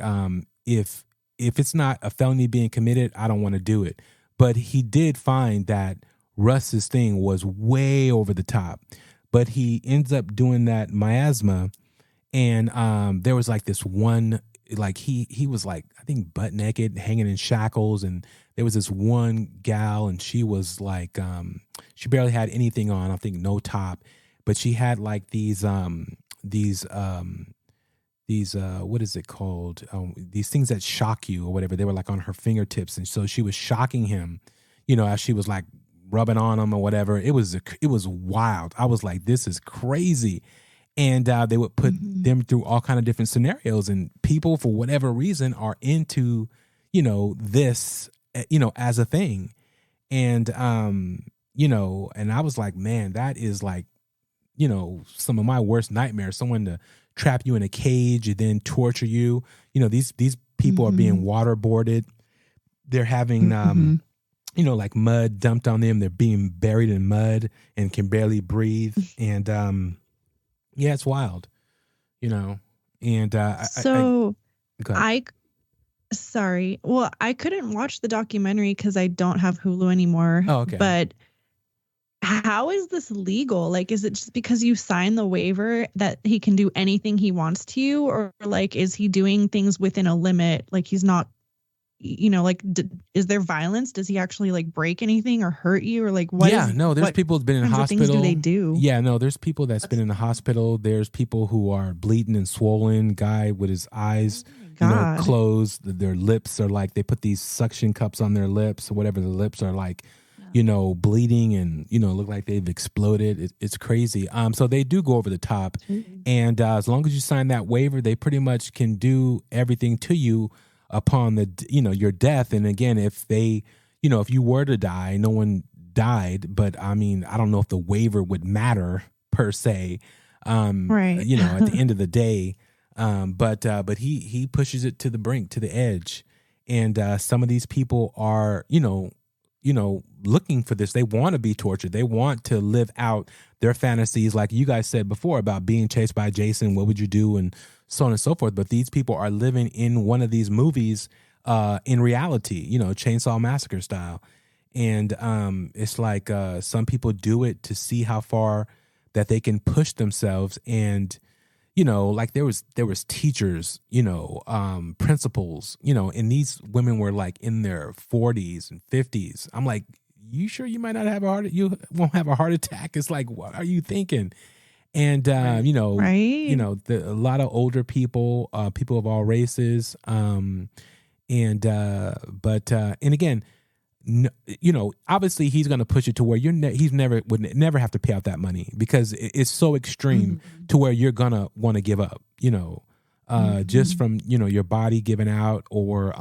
if it's not a felony being committed, I don't want to do it. But he did find that Russ's thing was way over the top. but he ends up doing that miasma. And there was like this one, like he was like, I think butt naked, hanging in shackles. And there was this one gal, and she was like, she barely had anything on, I think no top, but she had like these what is it called? These things that shock you or whatever. They were like on her fingertips. And so she was shocking him, you know, as she was like rubbing on him or whatever. It was wild. I was like, this is crazy. And they would put them through all kind of different scenarios, and people for whatever reason are into, you know, this, you know, as a thing. And, you know, and I was like, man, that is like, you know, some of my worst nightmares, someone to trap you in a cage and then torture you. You know, these people are being waterboarded. They're having, you know, like mud dumped on them. They're being buried in mud and can barely breathe. And, yeah, it's wild, you know. And sorry. Well, I couldn't watch the documentary because I don't have Hulu anymore. Oh, okay. But how is this legal? Like, is it just because you sign the waiver that he can do anything he wants to you? Or like, is he doing things within a limit? Like he's not, you know, like, is there violence? Does he actually like break anything or hurt you or like what? Yeah, no, there's people who've been in the hospital. Things do they do? Yeah, no, there's people that's been in the hospital. There's people who are bleeding and swollen, guy with his eyes, you know, closed. Their lips are like, they put these suction cups on their lips or whatever. The lips are like, you know, bleeding and, you know, look like they've exploded. It's crazy. So they do go over the top. And as long as you sign that waiver, they pretty much can do everything to you upon the, you know, your death. And again, if they, you know, if you were to die, no one died, but I mean, I don't know if the waiver would matter per se, right. You know, at the end of the day. But he pushes it to the brink, to the edge. And some of these people are, you know, looking for this. They want to be tortured. They want to live out their fantasies. Like you guys said before about being chased by Jason, what would you do? And so on and so forth. But these people are living in one of these movies in reality, you know, Chainsaw Massacre style. And it's like some people do it to see how far that they can push themselves. And, you know, like there was teachers, you know, principals, you know, and these women were like in their 40s and 50s. I'm like, you sure you might not have you won't have a heart attack? It's like, what are you thinking? And, you know, you know, a lot of older people, people of all races. And again, you know, obviously he's going to push it to where would never have to pay out that money because it's so extreme to where you're going to want to give up, you know, just from, you know, your body giving out or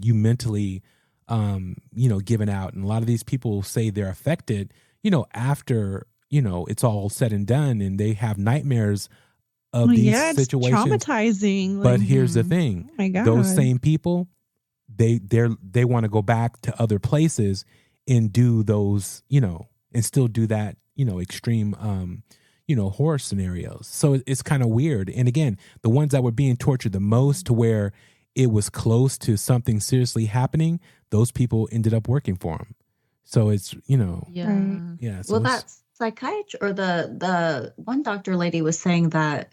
you mentally, you know, giving out. And a lot of these people say they're affected, you know, after, you know, it's all said and done and they have nightmares of these situations. Traumatizing. But here's the thing. Oh my God. Those same people, they want to go back to other places and do those, you know, and still do that, you know, extreme, you know, horror scenarios. So it's kind of weird. And again, the ones that were being tortured the most to where it was close to something seriously happening, those people ended up working for them. So it's, you know, yeah. So well, that's psychiatry, or the one doctor lady was saying that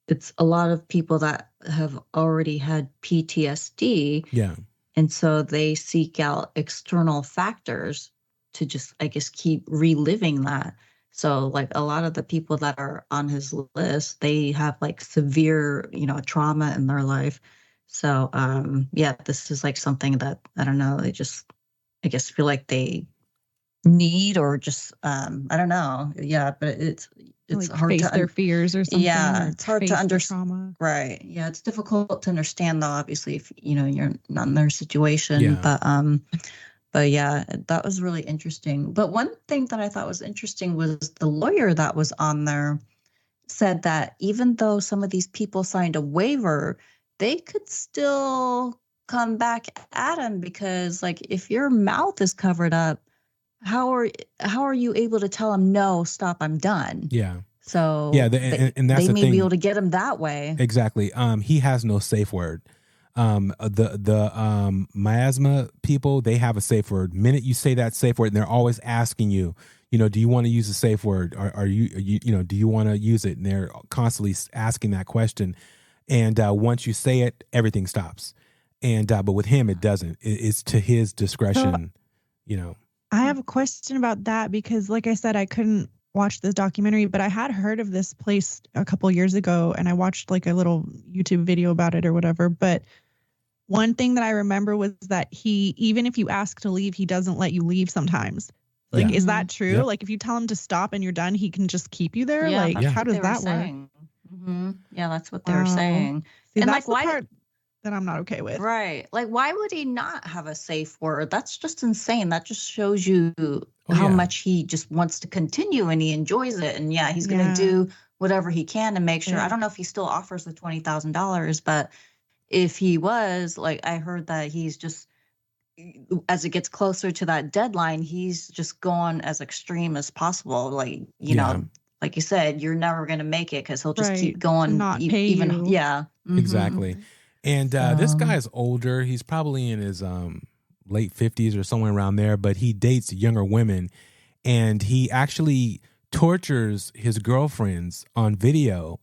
it's a lot of people that have already had PTSD. Yeah. And so they seek out external factors to just, I guess, keep reliving that. So like a lot of the people that are on his list, they have like severe, you know, trauma in their life. So, yeah, this is like something that, I don't know, they just, I guess, feel like they need or just, I don't know. Yeah, but it's like hard face to their fears or something. Yeah, it's hard to understand. Right. Yeah, it's difficult to understand though, obviously, if you know you're not in their situation. Yeah. But yeah, that was really interesting. But one thing that I thought was interesting was the lawyer that was on there said that even though some of these people signed a waiver, they could still come back at him because, like, if your mouth is covered up, how are you able to tell him no, stop, I'm done? Yeah. So yeah, and that's they the may thing. be able to get him that way. Exactly. He has no safe word. The miasma people, they have a safe word. Minute you say that safe word, and they're always asking you, do you want to use a safe word? Are you do you want to use it? And they're constantly asking that question. And once you say it, everything stops. And but with him, it doesn't. It's to his discretion, I have a question about that because, like I said, I couldn't watch this documentary, but I had heard of this place a couple years ago, and I watched like a little YouTube video about it or whatever. But one thing that I remember was that even if you ask to leave, he doesn't let you leave sometimes. Like, is that true? Yep. Like, if you tell him to stop and you're done, he can just keep you there? Yeah, Like, that's how what does they were that work? saying. Yeah, that's what they were saying. See, And that's like, the why? part that I'm not okay with. Right. Like, why would he not have a safe word? That's just insane. That just shows you how much he just wants to continue and he enjoys it. And yeah, he's going to do whatever he can to make sure. I don't know if he still offers the $20,000, but if he was, like, I heard that he's just, as it gets closer to that deadline, he's just going as extreme as possible. Like, you know, like you said, you're never going to make it because he'll just keep going. Not pay you. Yeah. Exactly. And this guy's older. He's probably in his late 50s or somewhere around there, but he dates younger women. And he actually tortures his girlfriends on video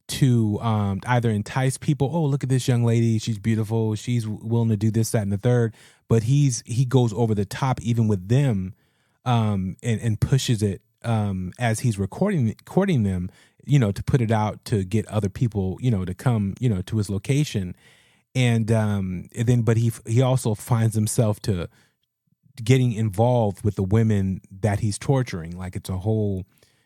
to either entice people. Oh, look at this young lady. She's beautiful. She's willing to do this, that, and the third. But he goes over the top even with them and pushes it as he's courting them, to put it out to get other people, to come, to his location. And then, but he also finds himself to getting involved with the women that he's torturing. Like it's a whole,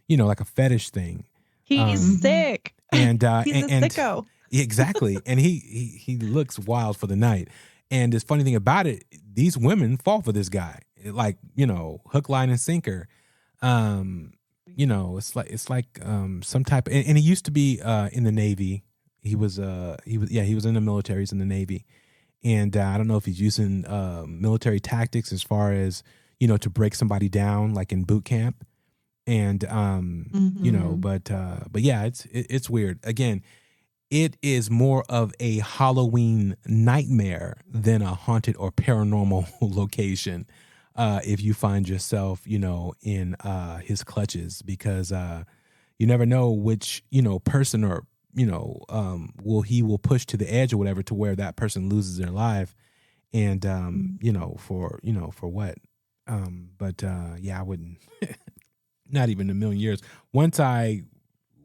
like a fetish thing. He's sick. And he's a sicko. Exactly. And he looks wild for the night. And the funny thing about it, these women fall for this guy. Like, hook, line, and sinker. It's like some type of, and he used to be in the Navy. He was in the military. He's in the Navy. And I don't know if he's using military tactics as far as, to break somebody down, like in boot camp. And but yeah, it's weird. Again, it is more of a Halloween nightmare than a haunted or paranormal location. If you find yourself, in his clutches, because you never know which, person or, will push to the edge or whatever to where that person loses their life. And, for what? Yeah, I wouldn't, not even a million years. Once I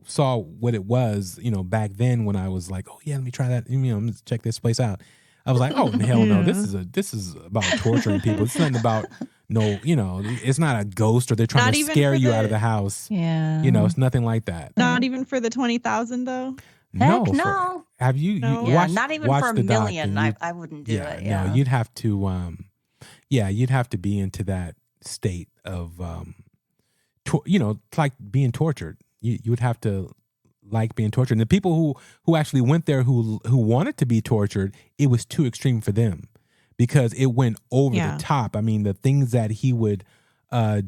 saw what it was, back then when I was like, oh yeah, let me try that. Let's check this place out. I was like, oh hell no, this is about torturing people. It's nothing about it's not a ghost or they're trying to scare you out of the house. Yeah. It's nothing like that. Not even for the 20,000 though. Heck no. Have you? No. Watched, not even for $1 million. I wouldn't do it. Yeah. No, you'd have to. You'd have to be into that state of, like being tortured. You would have to like being tortured. And the people who actually went there who wanted to be tortured, it was too extreme for them because it went over the top. I mean, the things that he would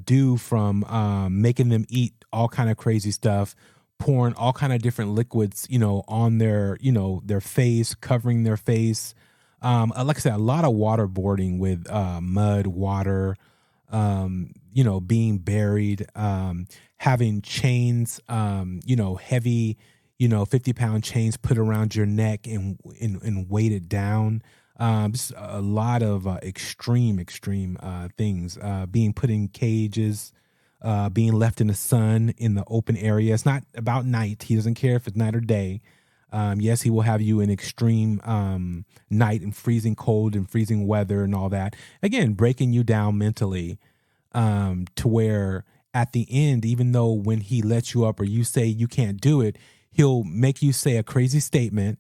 do, from making them eat all kind of crazy stuff, pouring all kind of different liquids, on their, their face, covering their face. Like I said, a lot of waterboarding with mud, water, being buried, having chains, heavy, 50-pound chains put around your neck and weighted down. Just a lot of extreme things, being put in cages, being left in the sun in the open area. It's not about night. He doesn't care if it's night or day. Yes, he will have you in extreme night and freezing cold and freezing weather and all that. Again, breaking you down mentally to where at the end, even though when he lets you up or you say you can't do it, he'll make you say a crazy statement.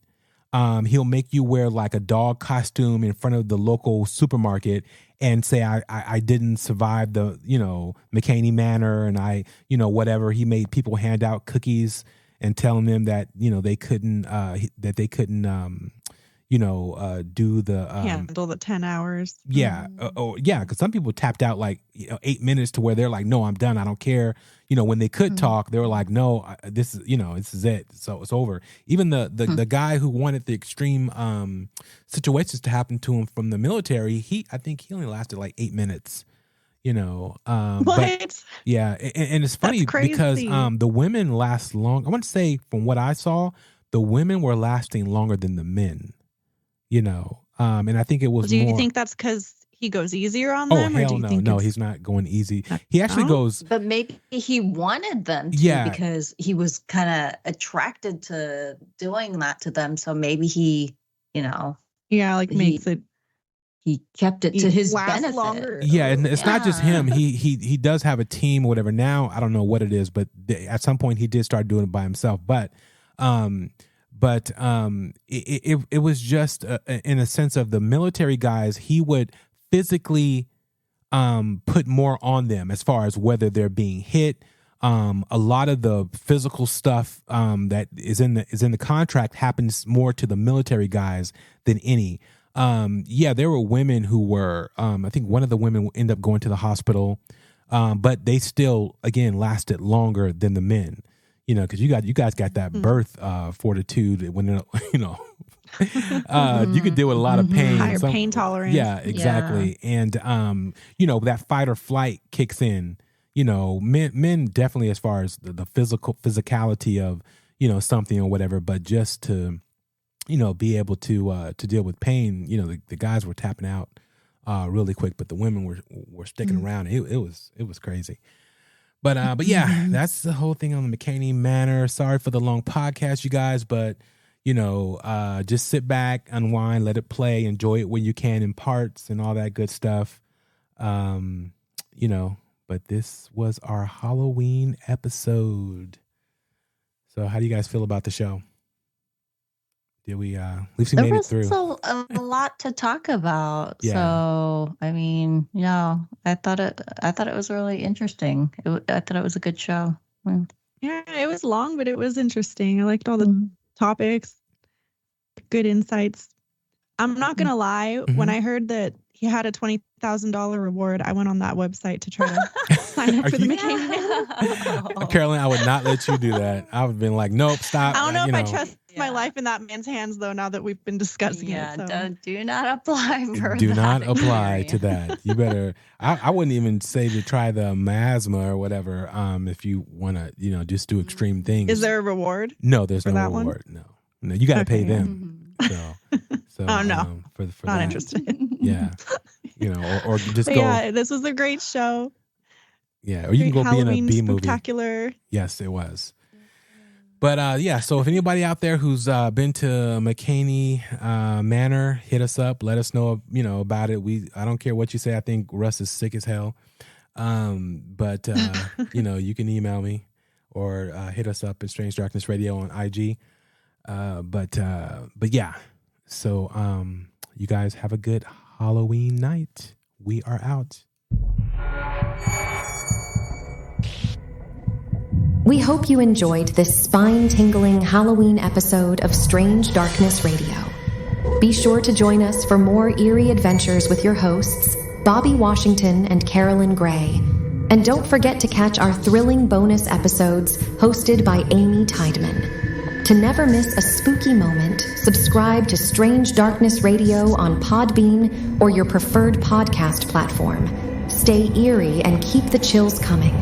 He'll make you wear like a dog costume in front of the local supermarket and say, I didn't survive the, McKamey Manor and whatever. He made people hand out cookies and telling them that, they couldn't, do the handle the 10 hours. Yeah. Because some people tapped out like 8 minutes to where they're like, no, I'm done. I don't care. When they could talk, they were like, no, this is, this is it. So it's over. Even the guy who wanted the extreme situations to happen to him from the military, I think he only lasted like 8 minutes. What? But yeah, and it's funny because the women last long. I want to say, from what I saw, the women were lasting longer than the men. And I think it was. Do you more, think that's because he goes easier on them? Oh, or hell do you no, think no, he's not going easy. He actually goes. But maybe he wanted them to because he was kind of attracted to doing that to them. So maybe he, makes it. He kept it to his benefit. Longer. Yeah, and it's not just him. He does have a team or whatever. Now I don't know what it is, but at some point he did start doing it by himself. But it was just in a sense of the military guys. He would physically put more on them as far as whether they're being hit. A lot of the physical stuff that is in the contract happens more to the military guys than any. There were women who were, I think one of the women ended up going to the hospital, but they still, again, lasted longer than the men, because you guys got that birth fortitude when, you could deal with a lot of pain. Higher pain tolerance. Yeah, exactly. Yeah. And, that fight or flight kicks in, men definitely as far as the physicality of, something or whatever, but just to, be able to deal with pain. The guys were tapping out really quick, but the women were sticking around. It was crazy. But yeah, that's the whole thing on the McKamey Manor. Sorry for the long podcast, you guys, but just sit back, unwind, let it play, enjoy it when you can in parts and all that good stuff. But this was our Halloween episode. So how do you guys feel about the show? Did we made it through? There was a lot to talk about. Yeah. So I mean, I thought it was really interesting. I thought it was a good show. Yeah, it was long, but it was interesting. I liked all the topics, good insights. I'm not gonna lie. When I heard that he had a $20,000 reward, I went on that website to try to sign up for the McKamey Manor. Carolyn, I would not let you do that. I would have been like, nope, stop. I don't know if I trust my life in that man's hands, though, now that we've been discussing it. So. Do not apply for that. Do not apply to that. You better, I wouldn't even say to try the miasma or whatever if you want to, just do extreme things. Is there a reward? No, there's no that reward. One? No, you got to pay them. So oh, no. For not that. interested. Yeah. Or just go. Yeah, this was a great show. Yeah, or you can go Halloween be in a B movie. Spectacular. Yes, it was. But so if anybody out there who's been to McKamey Manor, hit us up. Let us know, about it. I don't care what you say. I think Russ is sick as hell. But you can email me or hit us up at Strange Darkness Radio on IG. But yeah. So you guys have a good Halloween night. We are out. We hope you enjoyed this spine-tingling Halloween episode of Strange Darkness Radio. Be sure to join us for more eerie adventures with your hosts, Bobby Washington and Carolyn Gray. And don't forget to catch our thrilling bonus episodes hosted by Amy Tideman. To never miss a spooky moment, subscribe to Strange Darkness Radio on Podbean or your preferred podcast platform. Stay eerie and keep the chills coming.